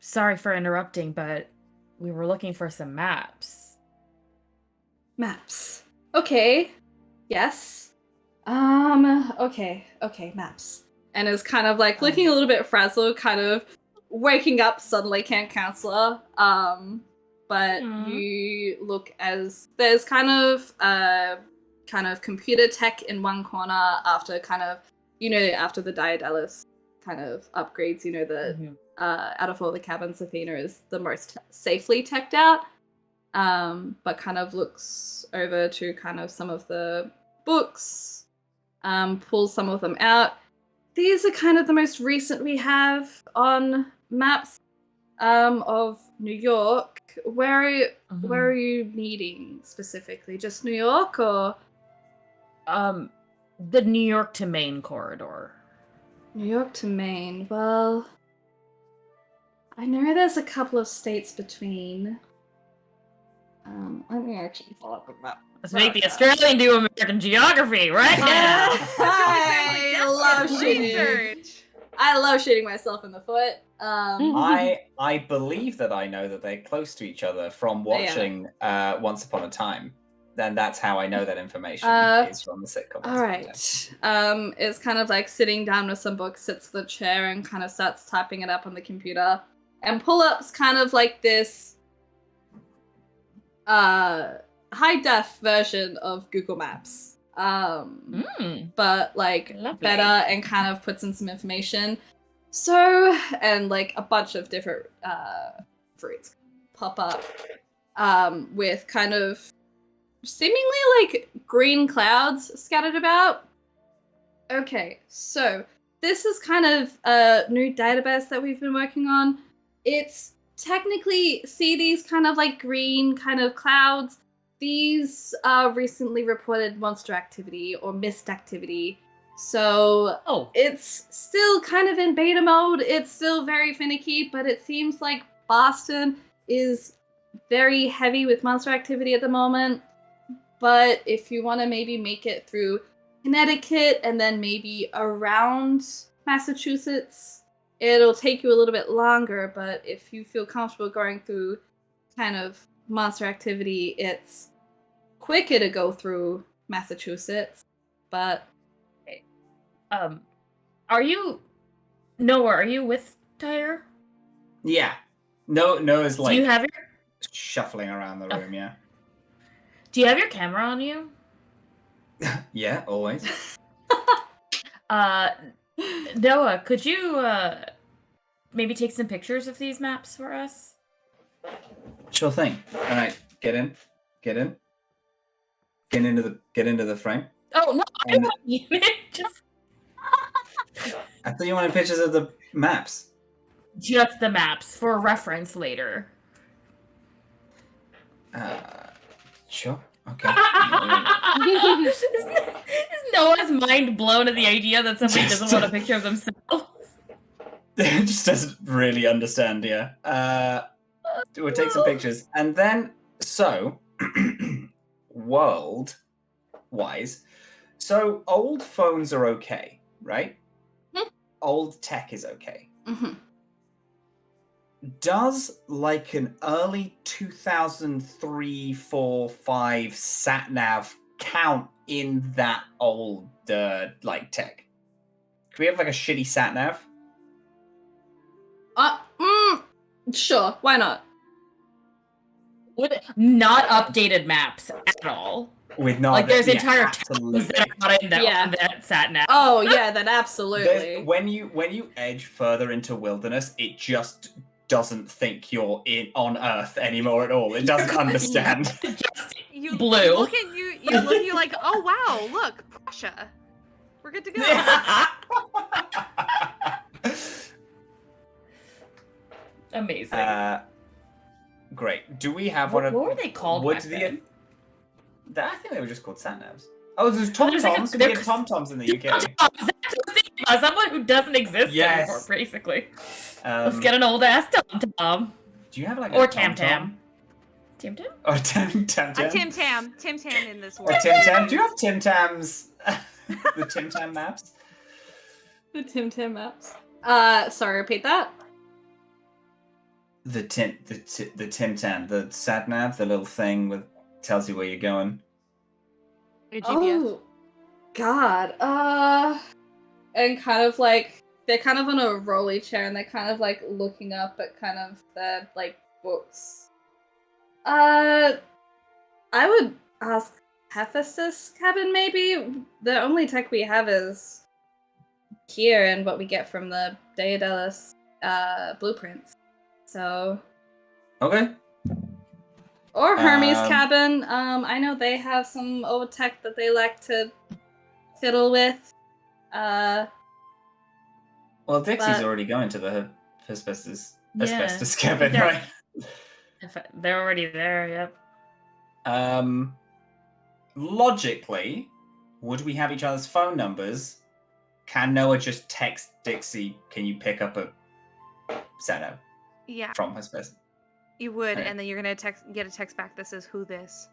Sorry for interrupting, but we were looking for some maps. Maps. Okay. Yes. Okay, maps. And is kind of like looking a little bit frazzled, kind of waking up suddenly, camp counselor. But you look as there's kind of computer tech in one corner after after the Daedalus kind of upgrades, the out of all the cabins, Athena is the most safely teched out. But kind of looks over to kind of some of the books, pulls some of them out. These are kind of the most recent we have on maps of New York. Where are you needing specifically? Just New York, or the New York to Maine corridor? New York to Maine. Well, I know there's a couple of states between. Let me actually pull up a map. Let's make the Australian do American geography right now. I love shooting. I love shooting myself in the foot. I believe that I know that they're close to each other from watching Once Upon a Time. Then that's how I know that information is from the sitcom. All right. It's kind of like sitting down with some books, sits in the chair, and kind of starts typing it up on the computer. And pull-ups kind of like this high def version of Google Maps. But like Lovely. better, and kind of puts in some information. So, and like a bunch of different fruits pop up with kind of seemingly like green clouds scattered about. Okay, so this is kind of a new database that we've been working on. It's technically, see these kind of like green kind of clouds? These are recently reported monster activity or mist activity. So it's still kind of in beta mode. It's still very finicky, but it seems like Boston is very heavy with monster activity at the moment. But if you want to maybe make it through Connecticut and then maybe around Massachusetts, it'll take you a little bit longer. But if you feel comfortable going through kind of monster activity, it's quicker to go through Massachusetts. But are you Noah, are you with Tahir? Yeah. Noah's like Do you have your shuffling around the room, yeah. Do you have your camera on you? Yeah, always. Noah, could you maybe take some pictures of these maps for us? Sure thing. All right, get into the frame. Oh no, I don't want you. Just I thought you wanted pictures of the maps. just the maps for reference later. Sure. Okay. Is Noah's mind blown at the idea that somebody doesn't want a picture of themselves? Just doesn't really understand, yeah. We'll take some pictures. And then, so, world-wise, so old phones are okay, right? Old tech is okay. Mm-hmm. Does, like, an early 2003, 4, 5 sat-nav count in that old, like, tech? Can we have, like, a shitty sat-nav? Sure, why not? With not updated maps at all. With not Like there's entire absolutely. towns that are not in that sat nav. Oh yeah, then absolutely. When you edge further into wilderness, it just doesn't think you're on Earth anymore at all. It doesn't understand. You Blue. look at you. You look. You're like, oh wow, look, Prussia. We're good to go. Amazing. Great. Do we have what one of? were they called Would back the? then? I think they were just called sat-navs. Oh, there's There's like tom-toms. a- We had there's- tom-toms in the UK. Someone who doesn't exist Yes. anymore, basically. Let's Um, get an old ass Tom. do you have like Or a Tam tom-tom? Tam. Tim? Or Tim Tam? Tim Tam in this Or world. Tim Tam? Do you have Tim Tams? The Tim Tam maps? The Tim Tam maps. Sorry, repeat that. The Tim Tam, the sat nav, the little thing with tells you where you're going. Your GPS. Oh, God. And kind of like they're kind of on a rolly chair, and they're kind of like looking up at kind of their like books. I would ask Hephaestus' cabin, maybe. The only tech we have is here and what we get from the Daedalus blueprints. So, Okay. or Hermes' Um, cabin. I know they have some old tech that they like to fiddle with. Well, Dixie's But- already going to the asbestos Yeah. cabin, They're- right? They're already there, yep. Logically, would we have each other's phone numbers? Can Noah just text Dixie, can you pick up a sat-nav Yeah, from asbestos? you would, Okay. and then you're gonna get a text back that says, "Who this?"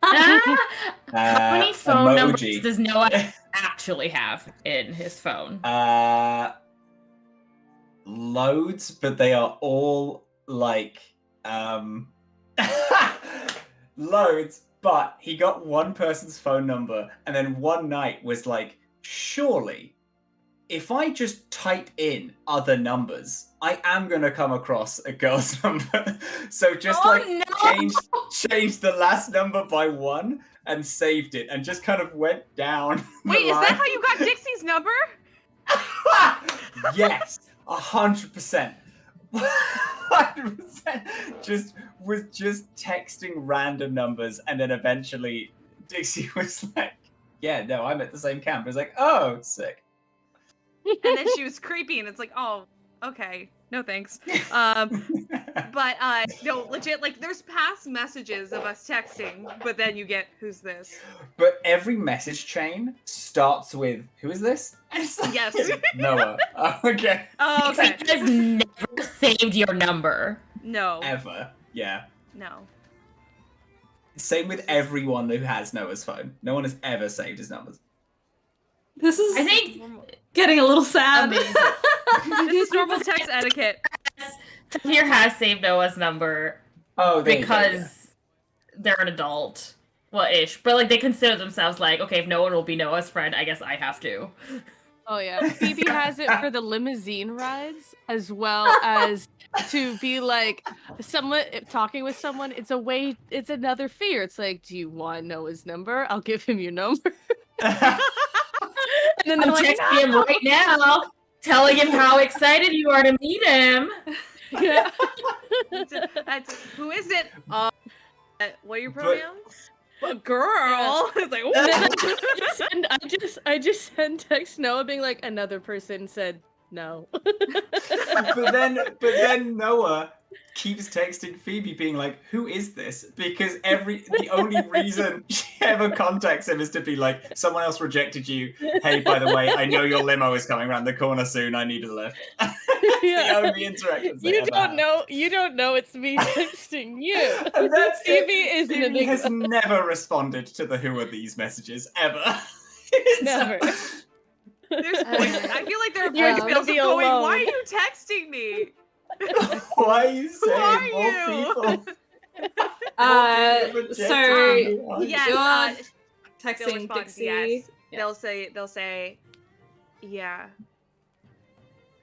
How many phone numbers emoji. does Noah actually have in his phone? Loads, but they are all like loads, but he got one person's phone number and then one night was like, surely if I just type in other numbers, I am gonna come across a girl's number. So just changed the last number by one and saved it and just kind of went down. the Wait, is that line. how you got Dixie's number? Yes, 100%. 100%. Was just texting random numbers, and then eventually Dixie was like, "Yeah, no, I'm at the same camp." I was like, "Oh, sick." And then she was creepy, and it's like, oh, okay, no thanks. But no, legit, like there's past messages of us texting, but then you get, "Who's this?" But every message chain starts with, "Who is this?" And it's like, Yes. Noah. Oh, okay. Oh, okay. Dixie has never saved your number. No, Ever. Yeah. no. Same with everyone who has Noah's phone. No one has ever saved his numbers. This is I think getting a little sad. Amazing. This is normal text etiquette. Tahir has saved Noah's number Oh, there you go, because they're an adult. Well, ish. But like they consider themselves like, okay, if no one will be Noah's friend, I guess I have to. Oh yeah, Phoebe has it for the limousine rides as well as to be like someone talking with someone. It's another fear. It's like, do you want Noah's number? I'll give him your number. yeah. And then I'm they're like, texting him right now, telling him how excited you are to meet him. yeah. Who is it? What are your But- pronouns? A girl. It's like, And then "Ooh." I just send text Noah being like, another person said no. but then Noah keeps texting Phoebe being like, "Who is this?" Because the only reason she ever contacts him is to be like, "Someone else rejected you. Hey, by the way, I know your limo is coming around the corner soon. I need a lift." Yeah. The only interactions they You ever don't have. know. You don't know it's me texting you. And that's Phoebe it. is an Phoebe has enigma. never responded to the "Who are these" messages ever. It's- Never. There's voices. I feel like there are You're voicemails gonna of be going, alone. "Why are you texting me? Why are you Who are saying more you?" people? So Yes, you're they'll texting respond, Dixie. yes. Yeah. They'll say, "Yeah,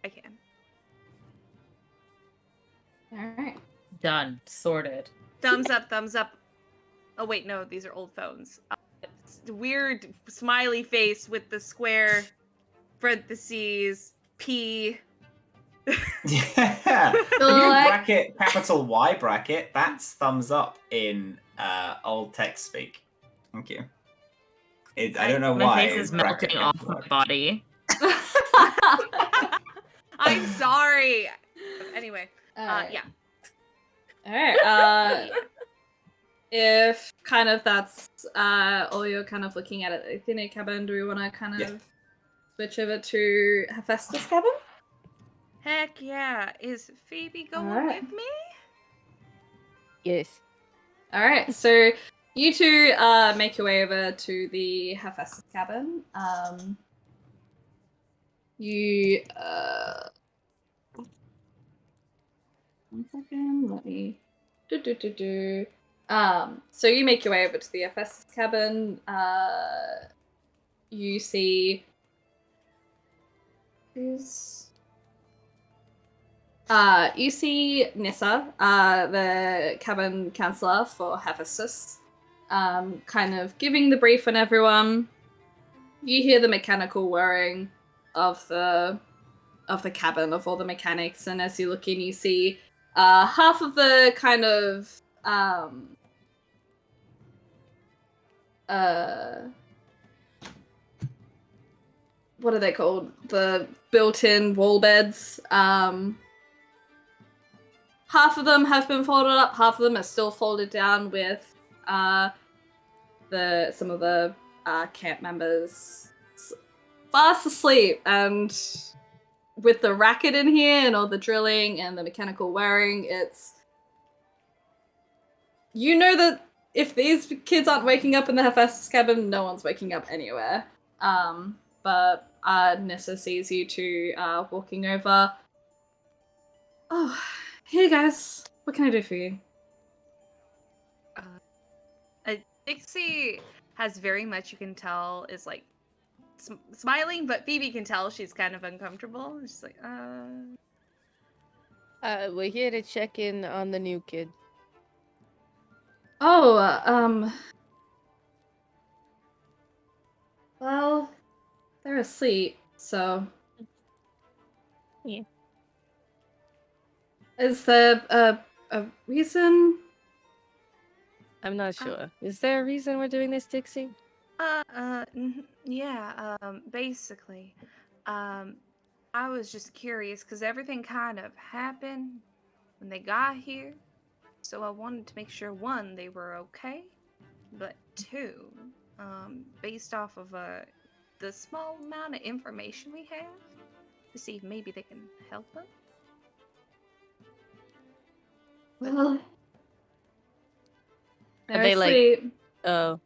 I can." All right. Done. Sorted. Thumbs up, thumbs up. Oh wait, no, these are old phones. Weird smiley face with the square parentheses P. Yeah. So, You like- bracket capital Y bracket. That's thumbs up in old text speak. Thank you. I don't know My why. face is bracket melting off capital my Y. body. I'm sorry. Anyway, Alright. yeah. Alright. If kind of that's all you're kind of looking at the Athena cabin, do we want to kind of Yeah. switch over to Hephaestus cabin? Heck yeah. Is Phoebe going Alright. with me? Yes. Alright, so you two make your way over to the Hephaestus cabin. You one second, let me so you make your way over to the Hephaestus cabin. You see you see Nissa, the cabin counselor for Hephaestus, kind of giving the brief on everyone. You hear the mechanical whirring of the cabin, of all the mechanics, and as you look in, you see half of the kind of what are they called? The built-in wall beds. Half of them have been folded up, half of them are still folded down with some of the camp members fast asleep, and with the racket in here and all the drilling and the mechanical whirring, it's... You know that if these kids aren't waking up in the Hephaestus cabin, no one's waking up anywhere. But Nissa sees you two walking over. Oh, hey guys, what can I do for you? Dixie has very much, you can tell, is like smiling, but Phoebe can tell she's kind of uncomfortable. She's like, We're here to check in on the new kid. Oh, well, they're asleep, so... Yeah. Is there a reason? I'm not sure. Is there a reason we're doing this, Dixie? yeah, basically, I was just curious because everything kind of happened when they got here, so I wanted to make sure, one, they were okay, but two, based off of the small amount of information we have, to see if maybe they can help us. Well, Are they're they, like- asleep. Oh,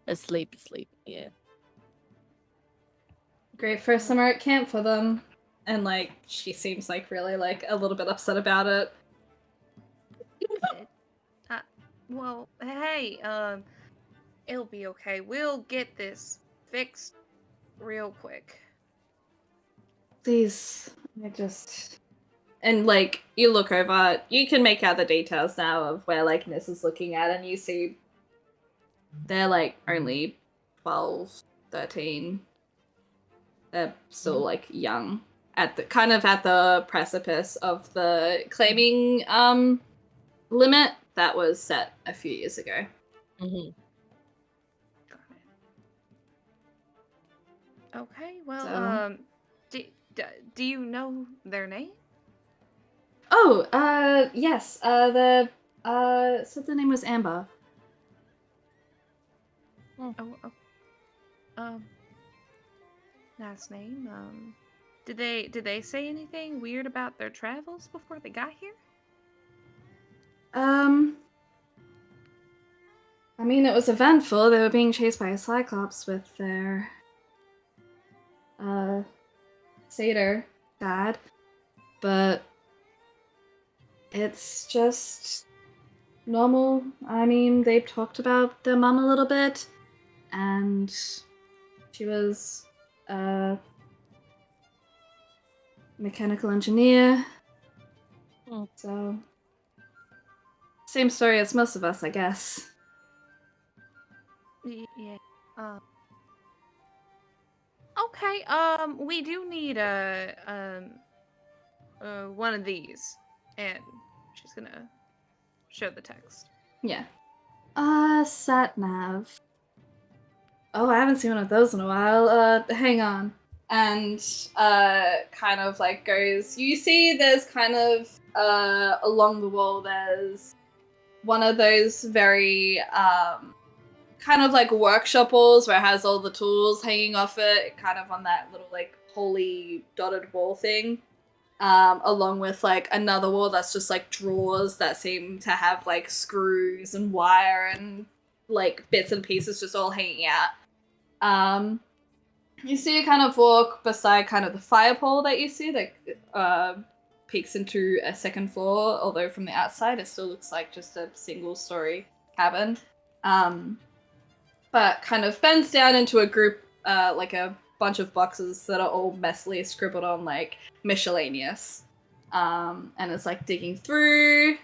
asleep, yeah. Great first summer at camp for them. And, like, she seems, like, really, like, a little bit upset about it. Well, hey, it'll be okay. We'll get this fixed real quick. Please, I just... And, like, you look over, you can make out the details now of where, like, Nis is looking at, and you see they're, like, only 12, 13. They're still, like, young. At the precipice of the claiming, limit that was set a few years ago. Mm-hmm. Got it. Okay, well, So- do you know their name? Oh, yes, so the name was Amber. Nice name. Did they say anything weird about their travels before they got here? I mean, it was eventful. They were being chased by a Cyclops with their, satyr dad. But it's just normal. I mean, they talked about their mom a little bit, and she was a mechanical engineer. So, same story as most of us, I guess. Yeah. Okay. We do need one of these. And she's gonna show the text. Yeah. Sat nav. Oh, I haven't seen one of those in a while. Hang on. And kind of like goes. You see, there's kind of along the wall. There's one of those very kind of like workshop walls where it has all the tools hanging off it, kind of on that little like holy dotted wall thing. Along with like another wall that's just like drawers that seem to have like screws and wire and like bits and pieces just all hanging out. You see, you kind of walk beside kind of the fire pole that you see that peeks into a second floor, although from the outside it still looks like just a single story cabin. But kind of bends down into a group, like a bunch of boxes that are all messily scribbled on like miscellaneous. And it's like digging through.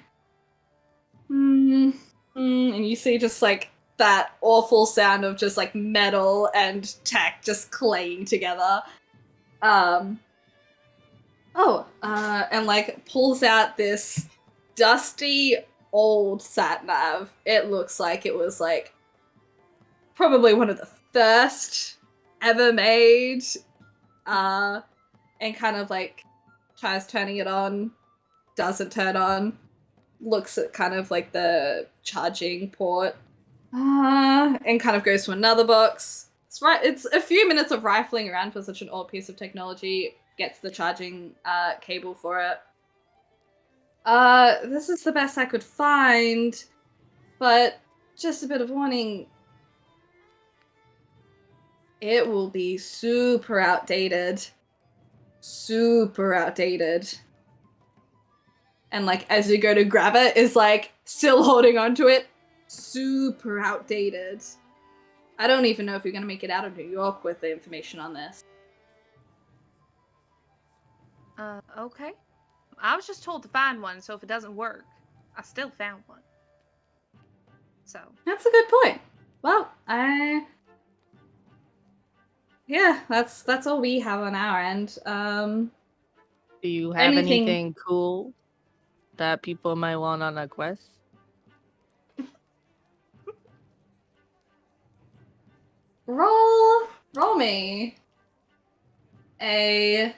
And you see just like that awful sound of just like metal and tech just claying together. And like pulls out this dusty old sat nav. It looks like it was like probably one of the first ever made. And kind of like tries turning it on, doesn't turn on, looks at kind of like the charging port. And kind of goes to another box. It's a few minutes of rifling around for such an old piece of technology. Gets the charging cable for it. This is the best I could find, but just a bit of warning. It will be super outdated. Super outdated. And like as you go to grab it, is like still holding onto it. Super outdated. I don't even know if you're going to make it out of New York with the information on this. Okay. I was just told to find one, so if it doesn't work, I still found one. So. That's a good point. Well, yeah, that's all we have on our end. Do you have anything cool that people might want on a quest? Roll me a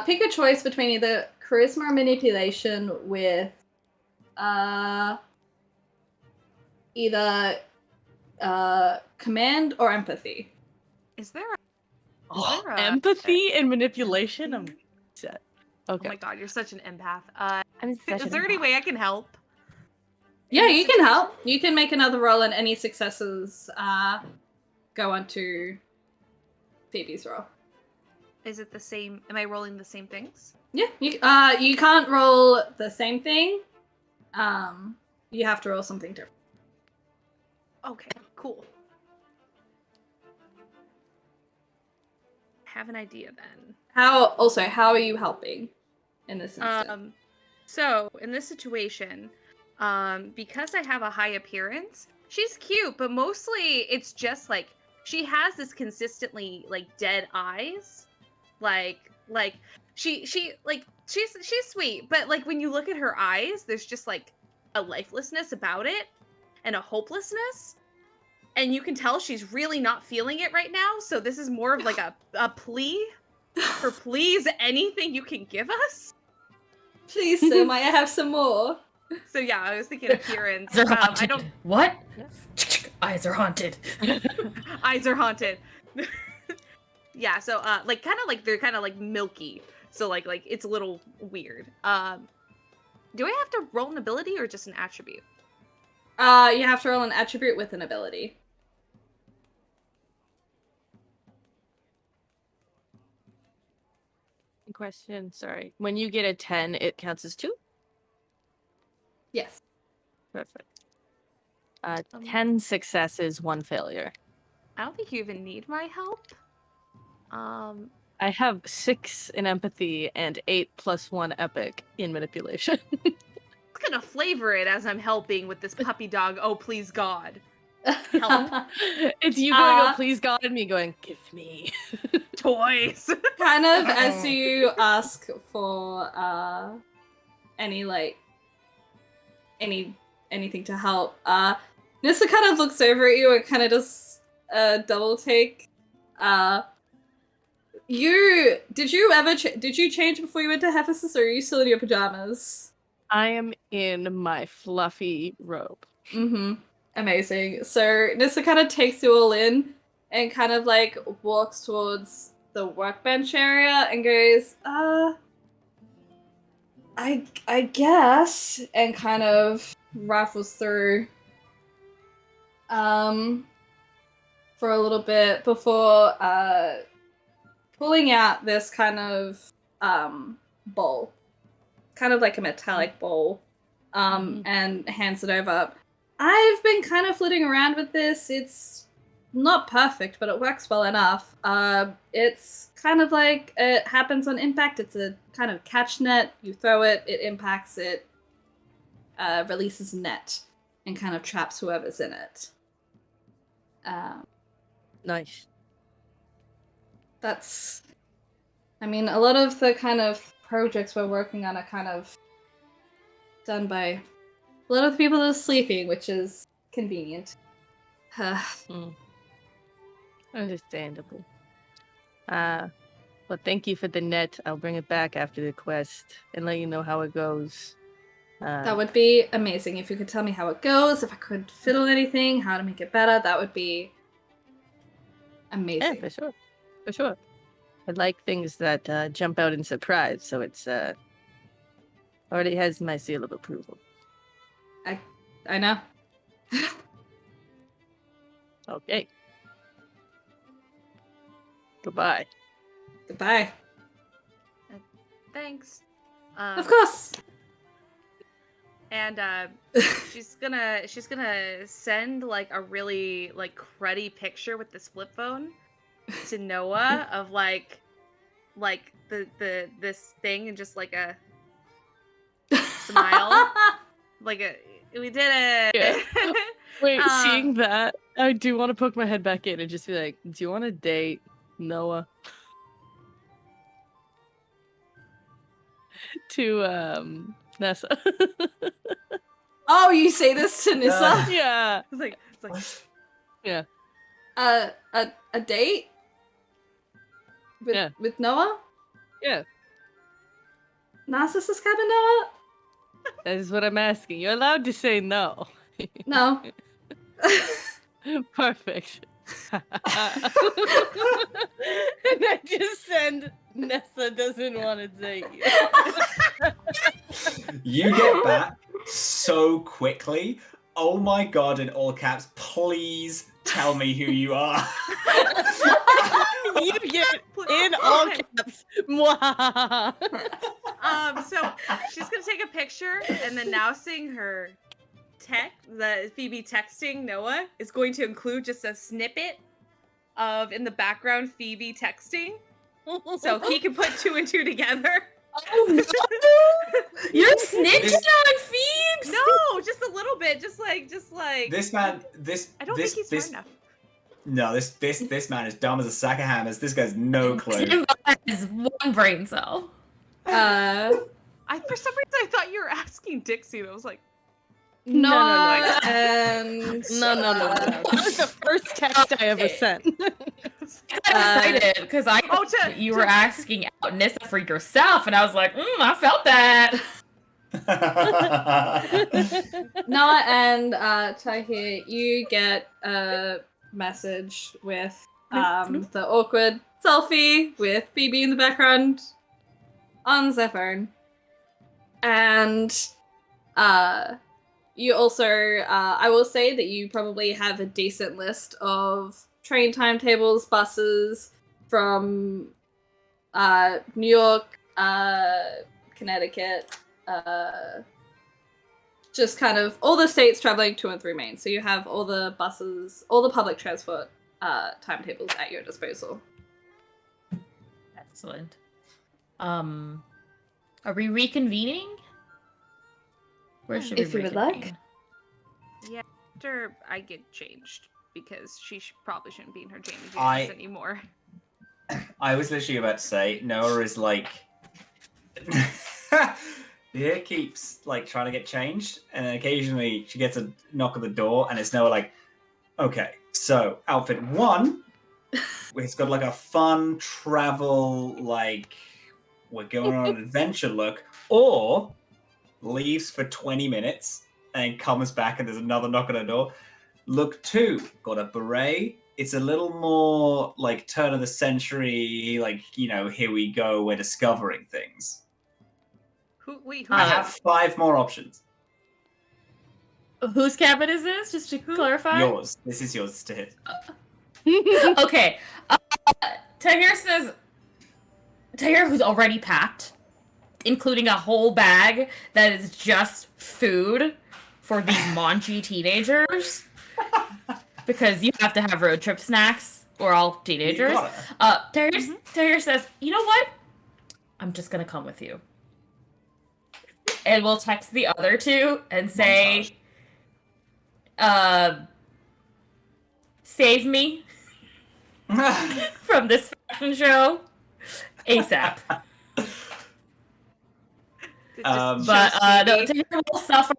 pick a choice between either charisma or manipulation with either command or empathy. Is there empathy and manipulation? I'm set. Okay. Oh my god, you're such an empath. Is there any way I can help? Yeah, you can help. You can make another roll, and any successes go on to Phoebe's roll. Is it the same? Am I rolling the same things? Yeah, you can't roll the same thing. You have to roll something different. Okay, cool. Have an idea then. How are you helping in this instance? So in this situation, because I have a high appearance, she's cute, but mostly it's just like she has this consistently like dead eyes. Like she's sweet, but like when you look at her eyes, there's just like a lifelessness about it and a hopelessness. And you can tell she's really not feeling it right now. So this is more of like a plea for please anything you can give us. Please, sir, might I have some more? So yeah, I was thinking appearance. I don't. What? Eyes are haunted. Eyes are haunted. Yeah, so like kind of like they're kind of like milky. So like it's a little weird. Do I have to roll an ability or just an attribute? You have to roll an attribute with an ability. Question, sorry. When you get a 10, it counts as 2? Yes. Perfect. 10 successes, 1 failure. I don't think you even need my help. I have 6 in empathy and 8 + 1 epic in manipulation. I'm gonna flavor it as I'm helping with this puppy dog. Oh, please God. Help. It's you going, oh, please God, and me going, give me. toys. Kind of as you ask for anything to help, Nissa kind of looks over at you and kind of does a double take. Did you change before you went to Hephaestus, or are you still in your pajamas? I am in my fluffy robe. Mm-hmm. Amazing. So Nissa kind of takes you all in and kind of like walks towards the workbench area and goes, I guess, and kind of rifles through for a little bit before pulling out this kind of bowl. Kind of like a metallic bowl. And hands it over. I've been kind of flitting around with this. It's not perfect, but it works well enough. It's kind of like it happens on impact. It's a kind of catch net. You throw it, it impacts it, releases a net, and kind of traps whoever's in it. Nice. That's... I mean, a lot of the kind of projects we're working on are kind of done by a lot of the people that are sleeping, which is convenient. Understandable. Well, thank you for the net. I'll bring it back after the quest and let you know how it goes. That would be amazing if you could tell me how it goes, if I could fiddle anything, how to make it better. That would be amazing. Yeah, for sure. For sure. I like things that jump out in surprise, so it's already has my seal of approval. I know. Okay. Goodbye. Goodbye. Thanks. Of course. And she's gonna send like a really like cruddy picture with this flip phone to Noah of like the this thing and just like a smile. We did it. Yeah. Wait, seeing that, I do want to poke my head back in and just be like, do you want to date Noah? To Nessa. Oh, you say this to Nissa? Yeah. It's like Yeah. A date? With Noah? Yeah. Narcissus cabin Noah? That is what I'm asking. You're allowed to say no. No. Perfect. And I just send Nessa doesn't want to date you. You get back so quickly. Oh my god, in all caps, please tell me who you are. You get in all caps. So she's gonna take a picture and then now seeing her the Phoebe texting Noah is going to include just a snippet of in the background Phoebe texting, so he can put two and two together. Oh no! You're snitching on Phoebe? No, just a little bit, just like This man, I don't think he's smart enough. No, this man is dumb as a sack of hammers. This guy's no clue. Timbo has one brain cell. For some reason I thought you were asking Dixie, and I was like, No. No. That was the first text I ever sent. I got excited because I thought you were asking out Nissa for yourself, and I was like, I felt that. Noah and Tahir, you get a message with the awkward selfie with Phoebe in the background on their phone. And you also, I will say that you probably have a decent list of train timetables, buses from New York, Connecticut, just kind of all the states traveling to and through Maine. So you have all the buses, all the public transport timetables at your disposal. Excellent. Are we reconvening? Where should we If you would like. reconvene? yeah, after I get changed because she probably shouldn't be in her Jamie I- James anymore. I was literally about to say, Noah is like... Tahir keeps like trying to get changed, and then occasionally she gets a knock at the door, and it's Noah like, okay, so outfit 1, it's got like a fun travel, like we're going on an adventure look, or leaves for 20 minutes and comes back and there's another knock on the door. Look 2, got a beret. It's a little more like turn of the century, like, here we go, we're discovering things. Who I have 5 more options. Whose cabin is this? Just to clarify. Yours. This is yours, Tahir. Okay. Tahir says... Tahir, who's already packed, including a whole bag that is just food for these maunchy teenagers. Because you have to have road trip snacks. We're all teenagers. Tahir says, you know what? I'm just going to come with you. And we'll text the other 2 and say... save me from this fashion show ASAP. No, Tahir will suffer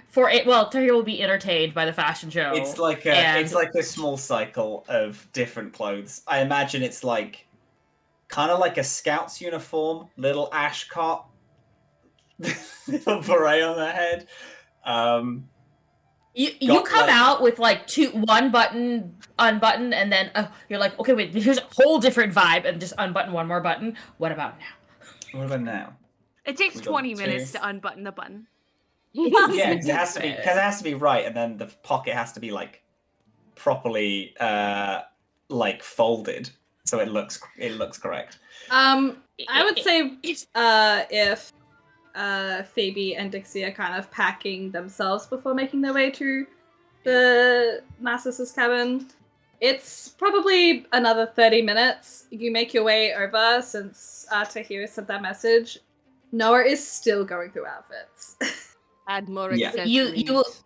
for it. Well, Tahir will be entertained by the fashion show. It's like a small cycle of different clothes. I imagine it's like kind of like a scout's uniform, little ash cot, little beret on the head. You come out with like one button unbuttoned, and then you're like, okay, wait, here's a whole different vibe, and just unbutton one more button. What about now? What about now? It takes 20 minutes to unbutton the button. Yeah, it has to be, because it has to be right, and then the pocket has to be like properly like folded, so it looks correct. I would say if Phoebe and Dixie are kind of packing themselves before making their way to the Narcissus cabin, it's probably another 30 minutes. You make your way over, since Tahir sent that message. Noah is still going through outfits. Add more Yeah. accessories.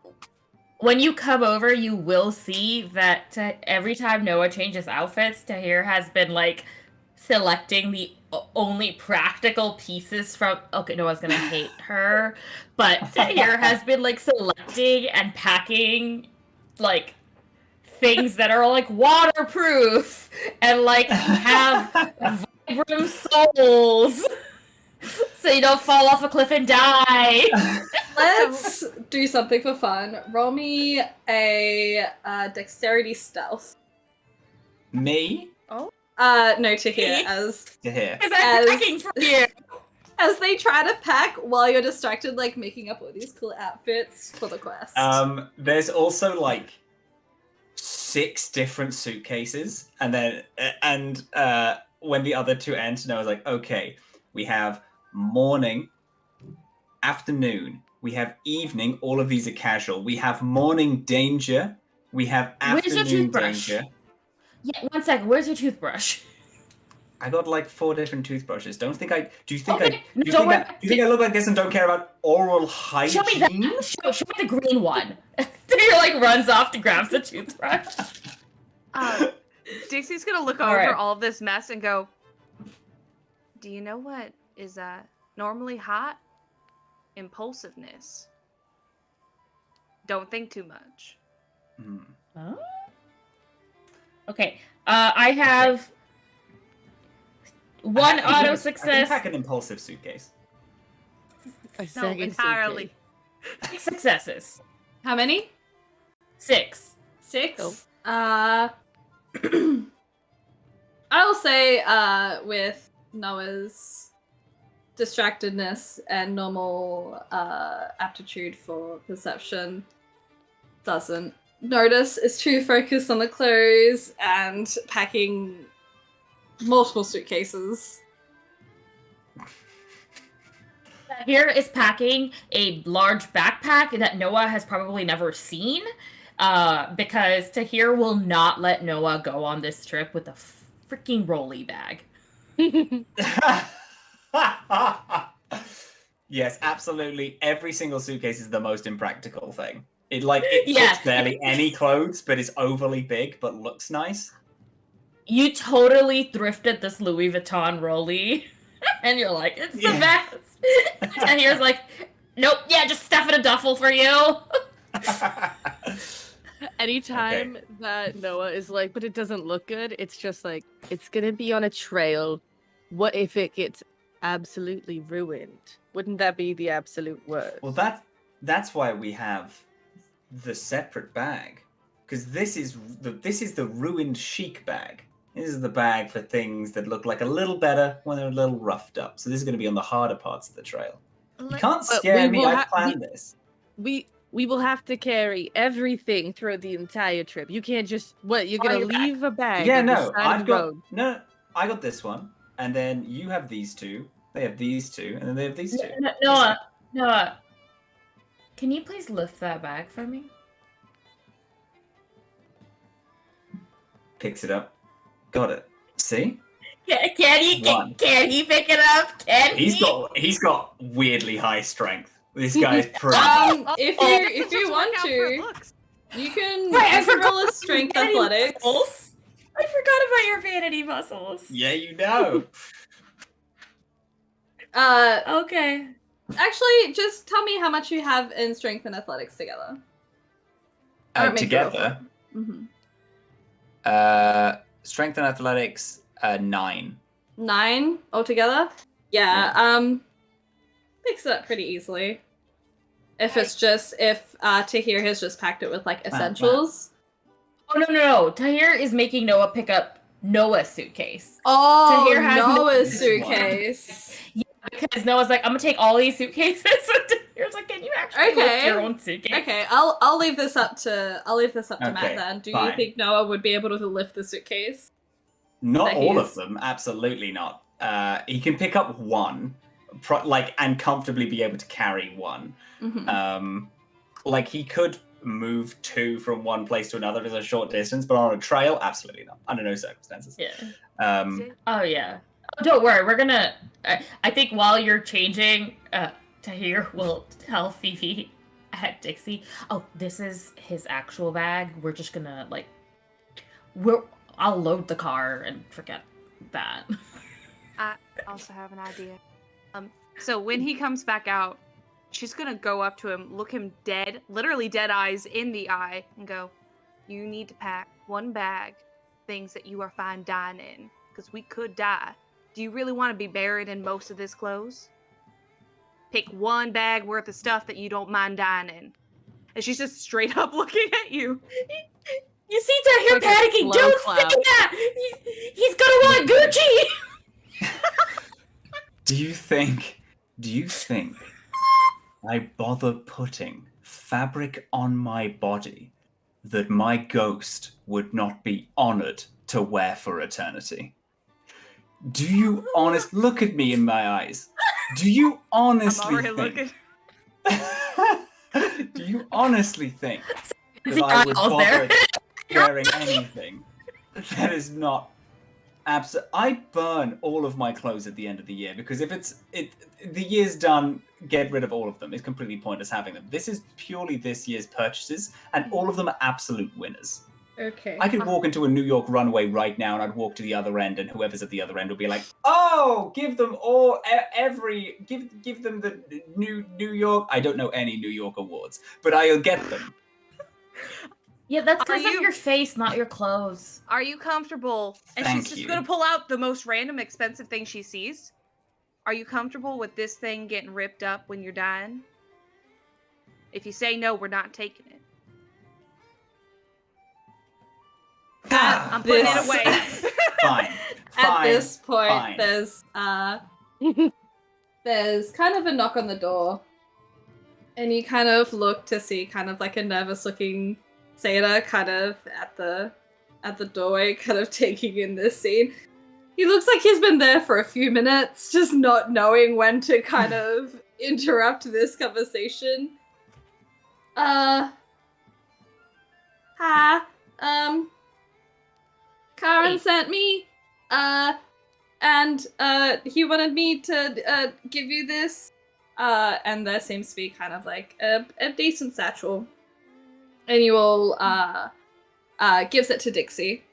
When you come over, you will see that every time Noah changes outfits, Tahir has been like selecting the only practical pieces from... Okay, Noah's gonna hate her, but Tahir has been like selecting and packing like things that are like waterproof and like have Vibram soles, so you don't fall off a cliff and die. Let's do something for fun. Roll me a dexterity stealth. Me? No, Tahir, as Tahir. Because I'm packing for you. as they try to pack while you're distracted, like making up all these cool outfits for the quest. There's also like 6 different suitcases, and then when the other 2 end, Noah's like, okay, we have morning, afternoon, we have evening. All of these are casual. We have morning danger. We have Where's your afternoon toothbrush? danger. Yeah, 1 second. Where's your toothbrush? I got like 4 different toothbrushes. Do you think I look like this and don't care about oral hygiene? Show me that. Show me the green one. Tahir like runs off to grab the toothbrush. Dixie's gonna look over all of this mess and go, do you know what is normally hot? Impulsiveness. Don't think too much. Oh. Okay. I have 1 auto success. I can pack an impulsive suitcase. No, entirely. 6 successes. How many? 6. 6? I will say, with Noah's distractedness and normal aptitude for perception, doesn't notice, is too focused on the clothes and packing multiple suitcases. Tahir is packing a large backpack that Noah has probably never seen, because Tahir will not let Noah go on this trip with a freaking rolly bag. Yes, absolutely. Every single suitcase is the most impractical thing. It fits barely any clothes, but it's overly big, but looks nice. you totally thrifted this Louis Vuitton rollie, and you're like, it's the best. And here's like, nope, yeah, just stuff in a duffel for you. Anytime that Noah is like, but it doesn't look good, it's just like, it's gonna be on a trail. What if it gets absolutely ruined? Wouldn't that be the absolute worst? Well, that's why we have the separate bag, because this is the ruined chic bag. This is the bag for things that look like a little better when they're a little roughed up. So this is going to be on the harder parts of the trail. You can't scare me. I planned this. We will have to carry everything through the entire trip. You can't just you're gonna leave a bag. Yeah, on the no, side of the road. I got this one, and then you have these two. They have these two, and then they have these two. Noah, can you please lift that bag for me? Picks it up. Got it. See? Can he pick it up? He's got weirdly high strength. This guy's pretty. If you want to, you can roll a strength athletics. I forgot about your vanity muscles. Yeah, you know. Okay. Actually, just tell me how much you have in strength and athletics together. Together. Mm-hmm. Strength and athletics, 9. 9 altogether? Yeah. Picks it up pretty easily. If Tahir has just packed it with like essentials. Oh no! Tahir is making Noah pick up Noah's suitcase. Oh, Tahir has Noah's suitcase. Yeah, because Noah's like, I'm gonna take all these suitcases. Tahir's like, can you actually lift your own suitcase? Okay, I'll leave this up to Matt then. Do you think Noah would be able to lift the suitcase? Not all of them, absolutely not. He can pick up one, and comfortably be able to carry one. Mm-hmm. He could move 2 from one place to another as a short distance, but on a trail, absolutely not. Under no circumstances. Yeah. Oh yeah. Oh, don't worry, we're gonna. I think while you're changing, Tahir will tell Phoebe at Dixie, "Oh, this is his actual bag. We're just gonna I'll load the car and forget that." I also have an idea. So when he comes back out, she's gonna go up to him, look him literally dead eyes in the eye, and go, "You need to pack one bag, things that you are fine dying in, because we could die. Do you really want to be buried in most of this clothes? Pick one bag worth of stuff that you don't mind dying in." And she's just straight up looking at you. You see Tahir panicking. Don't say that. He's gonna want Gucci. Do you think I bother putting fabric on my body that my ghost would not be honored to wear for eternity? Do you look at me in my eyes? Do you honestly think? Do you honestly think that I would bother wearing anything that is not I burn all of my clothes at the end of the year, because if the year's done, get rid of all of them. It's completely pointless having them. This is purely this year's purchases, and all of them are absolute winners. Okay. I could walk into a New York runway right now, and I'd walk to the other end, and whoever's at the other end would be like, "Oh, give them all give them the New York." I don't know any New York awards, but I'll get them. Yeah, that's because of your face, not your clothes. Are you comfortable? And she's just gonna pull out the most random expensive thing she sees. Are you comfortable with this thing getting ripped up when you're dying? If you say no, we're not taking it. I'm putting it away. Fine. At this point, fine. there's kind of a knock on the door, and you kind of look to see kind of like a nervous-looking Satyr kind of at the doorway, kind of taking in this scene. He looks like he's been there for a few minutes, just not knowing when to kind of interrupt this conversation. Hi, Karen sent me, and he wanted me to give you this, and there seems to be kind of like a decent satchel. And you all gives it to Dixie.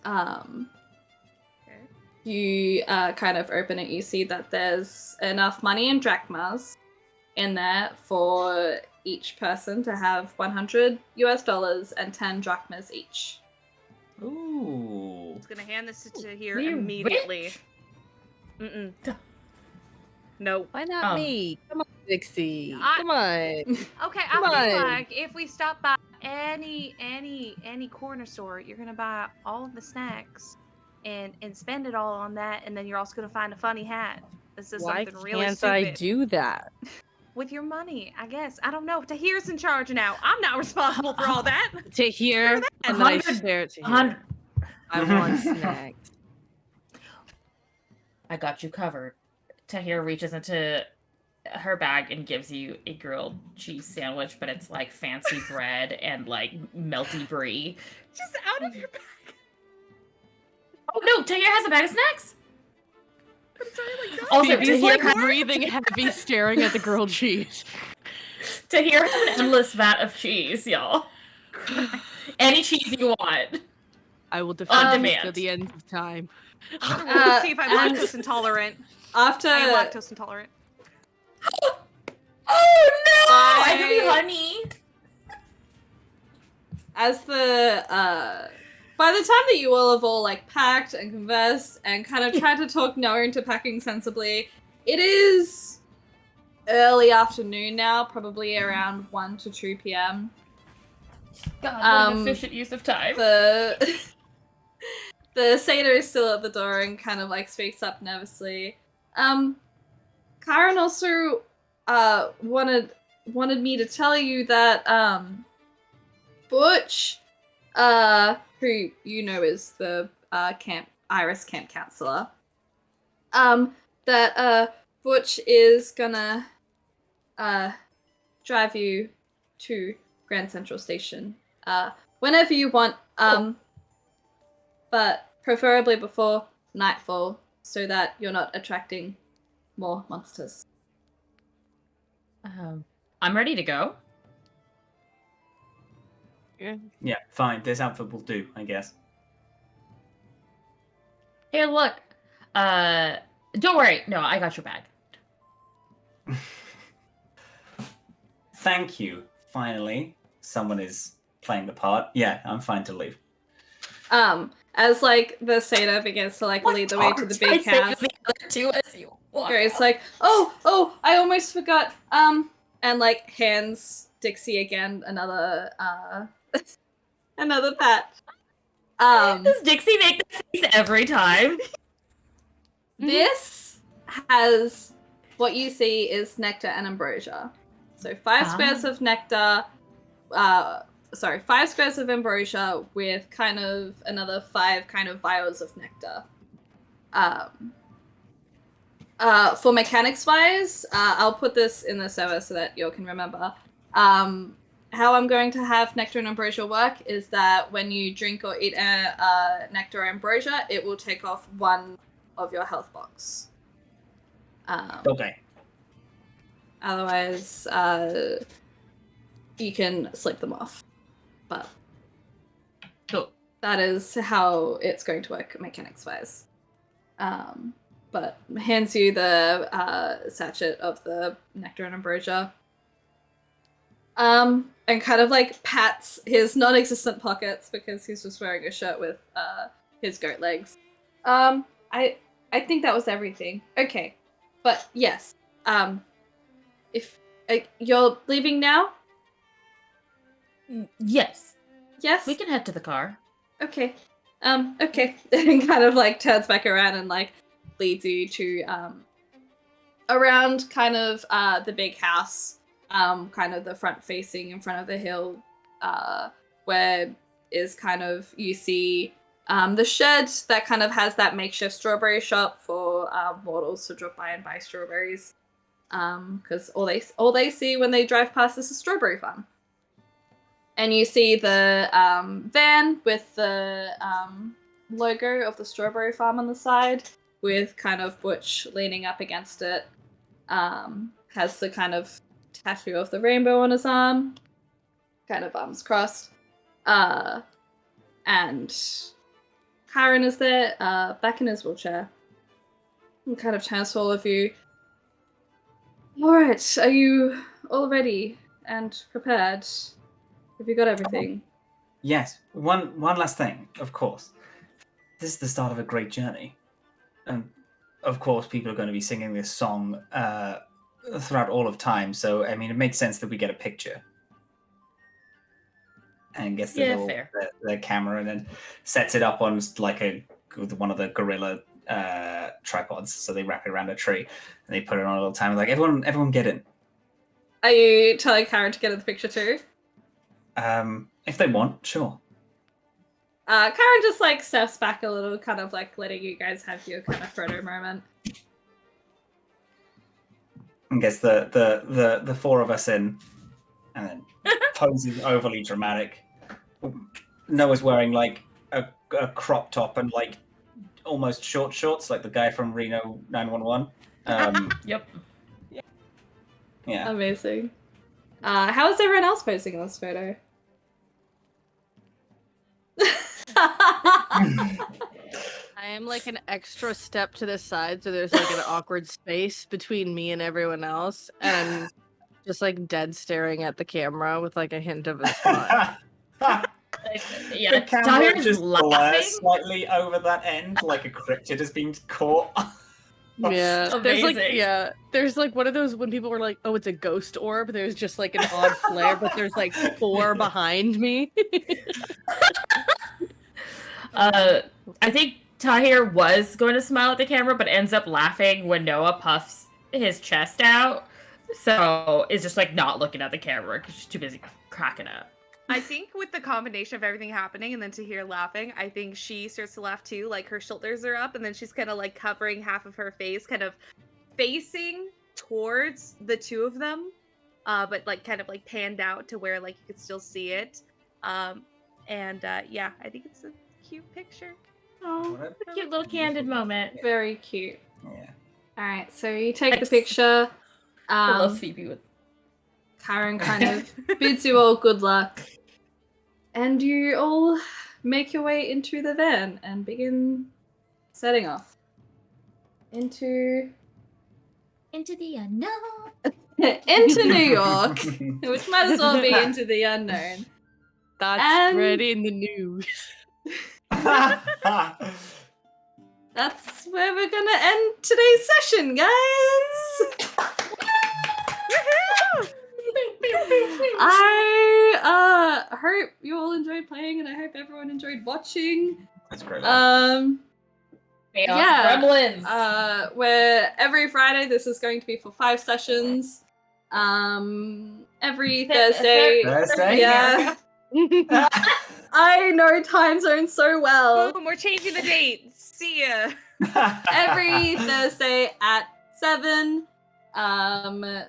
Okay. You kind of open it, you see that there's enough money in drachmas in there for each person to have $100 and 10 drachmas each. Ooh. I was gonna hand this to Tahir We immediately. rich? Mm-mm. No. Why not me? Come on, Dixie. Come on. Okay, Come I feel on. like if we stop by any corner store, you're gonna buy all of the snacks and spend it all on that, and then you're also gonna find a funny hat that says Why something really can't stupid. I do that? With your money, I guess. I don't know. Tahir's in charge now. I'm not responsible for all that. To hear, and then I stare at Tahir. I want snacks. I got you covered. Tahir reaches into her bag and gives you a grilled cheese sandwich, but it's like fancy bread and like melty brie. Just out of your bag. Oh no, Tahir has a bag of snacks. But it's already like Also, Phoebe's Tahir, like breathing heavy, staring at the grilled cheese. Tahir has an endless vat of cheese, y'all. Any cheese you want. I will defend it demand. to the end of time. We'll see if I'm and lactose intolerant. After I am lactose intolerant. Oh no! I could be honey. as the by the time that you all have all like packed and conversed and kind of tried to talk no into packing sensibly, it is early afternoon now, probably around 1 to 2 p.m. God, what an efficient use of time. The the satyr is still at the door and kind of like speaks up nervously. Karen also wanted me to tell you that Butch, who you know is the Iris camp counselor, that Butch is gonna drive you to Grand Central Station whenever you want, but preferably before nightfall so that you're not attracting more monsters. I'm ready to go. Yeah, fine. This outfit will do, I guess. Here, look. Don't worry. No, I got your bag. Thank you. Finally, someone is playing the part. Yeah, I'm fine to leave. As like the satyr begins to like lead the way to the big house, goes like, oh, I almost forgot. And like hands Dixie again another another pat. Does Dixie make this face every time? This has what you see is nectar and ambrosia. So 5 squares of nectar, 5 squares of ambrosia with kind of another 5 kind of vials of nectar. For mechanics wise, I'll put this in the server so that you all can remember. How I'm going to have nectar and ambrosia work is that when you drink or eat nectar or ambrosia, it will take off 1 of your health box. Okay. Otherwise, you can sleep them off. But Cool. that is how it's going to work mechanics-wise. But hands you the sachet of the nectar and ambrosia. And kind of like pats his non-existent pockets because he's just wearing a shirt with his goat legs. I think that was everything. Okay, but yes. If you're leaving now, Yes. yes, We can head to the car. Okay. Okay. And kind of like turns back around and like leads you to around kind of the big house, kind of the front facing in front of the hill, where is kind of you see the shed that kind of has that makeshift strawberry shop for mortals to drop by and buy strawberries. Because all they see when they drive past is a strawberry farm. And you see the van with the logo of the strawberry farm on the side, with kind of Butch leaning up against it. Has the kind of tattoo of the rainbow on his arm, kind of arms crossed. And Karen is there, back in his wheelchair. And kind of turns to all of you. Alright, are you all ready and prepared? Have you got everything? Yes. One last thing, of course. This is the start of a great journey. And of course, people are going to be singing this song throughout all of time. So, I mean, it makes sense that we get a picture. And gets the camera and then sets it up on like one of the gorilla tripods. So they wrap it around a tree and they put it on a little timer. Like, everyone get in. Are you telling Karen to get in the picture too? If they want, sure. Karen just like steps back a little, kind of like letting you guys have your kind of photo moment. And gets the four of us in, and then poses overly dramatic. Noah's wearing like a crop top and like almost short shorts, like the guy from Reno 911. Yep. Yeah. Amazing. How is everyone else posing in this photo? I am like an extra step to the side, so there's like an awkward space between me and everyone else, and I'm just like dead staring at the camera with like a hint of a smile. Yeah, The camera Tahir's just blurs laughing. slightly over that end, like a cryptid has been caught. Yeah, Amazing. there's like one of those when people were like, "Oh, it's a ghost orb." There's just like an odd flare, but there's like four behind me. I think Tahir was going to smile at the camera, but ends up laughing when Noah puffs his chest out. So is just like not looking at the camera because she's too busy cracking up. I think with the combination of everything happening and then Tahir laughing, I think she starts to laugh too. Like her shoulders are up and then she's kind of like covering half of her face, kind of facing towards the two of them, but like kind of like panned out to where like you could still see it. Yeah, I think it's a cute picture. Oh, a cute little candid moment. Very cute. Yeah. Alright, so you take the Thanks. picture. I love Phoebe with. Karen kind of bids you all good luck. And you all make your way into the van and begin setting off. Into the unknown. into New York, which might as well be into the unknown. That's And- ready in the news. That's where we're gonna end today's session, guys! I hope you all enjoyed playing and I hope everyone enjoyed watching. That's great. Chaos Yeah. Gremlins. Where every Friday this is going to be for 5 sessions. Every Thursday. Thursday? Yeah. I know time zones so well. Boom, we're changing the date. See ya. Every Thursday at 7.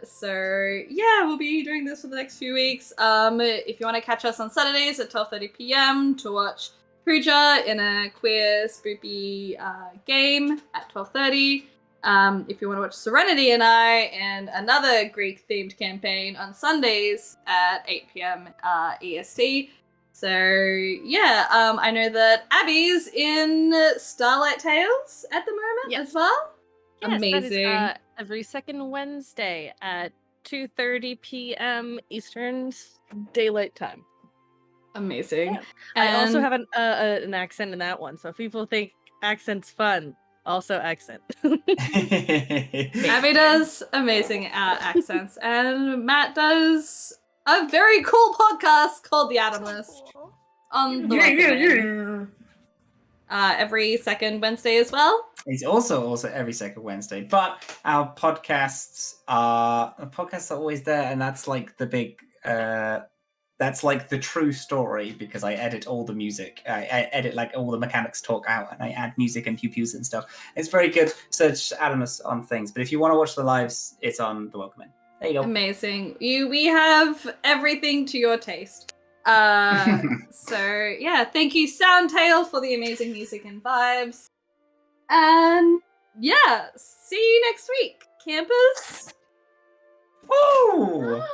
So yeah, we'll be doing this for the next few weeks. If you want to catch us on Saturdays at 12:30 p.m. to watch Puja in a queer, spoopy game at 12:30. If you want to watch Serenity and I in another Greek-themed campaign on Sundays at 8 p.m. EST. So yeah, I know that Abbey's in Starlight Tales at the moment as well. Yes, Amazing. That is, every second Wednesday at 2:30 p.m. Eastern Daylight Time. Amazing. Yeah. I also And- have an accent in that one, so if people think accent's fun, also accent. Abby does amazing accents, and Matt does a very cool podcast called The Atomless on the Welcome every second Wednesday as well. It's also every second Wednesday, but our podcasts are always there, and that's like the big that's like the true story because I edit all the music. I edit like all the mechanics talk out, and I add music and pew-pews and stuff. It's very good. Search Adamus on things, but if you want to watch the lives, it's on the Welcome In. There you go. Amazing. We have everything to your taste. So yeah, thank you Soundtail for the amazing music and vibes. And yeah, see you next week, campers. Woo! Bye.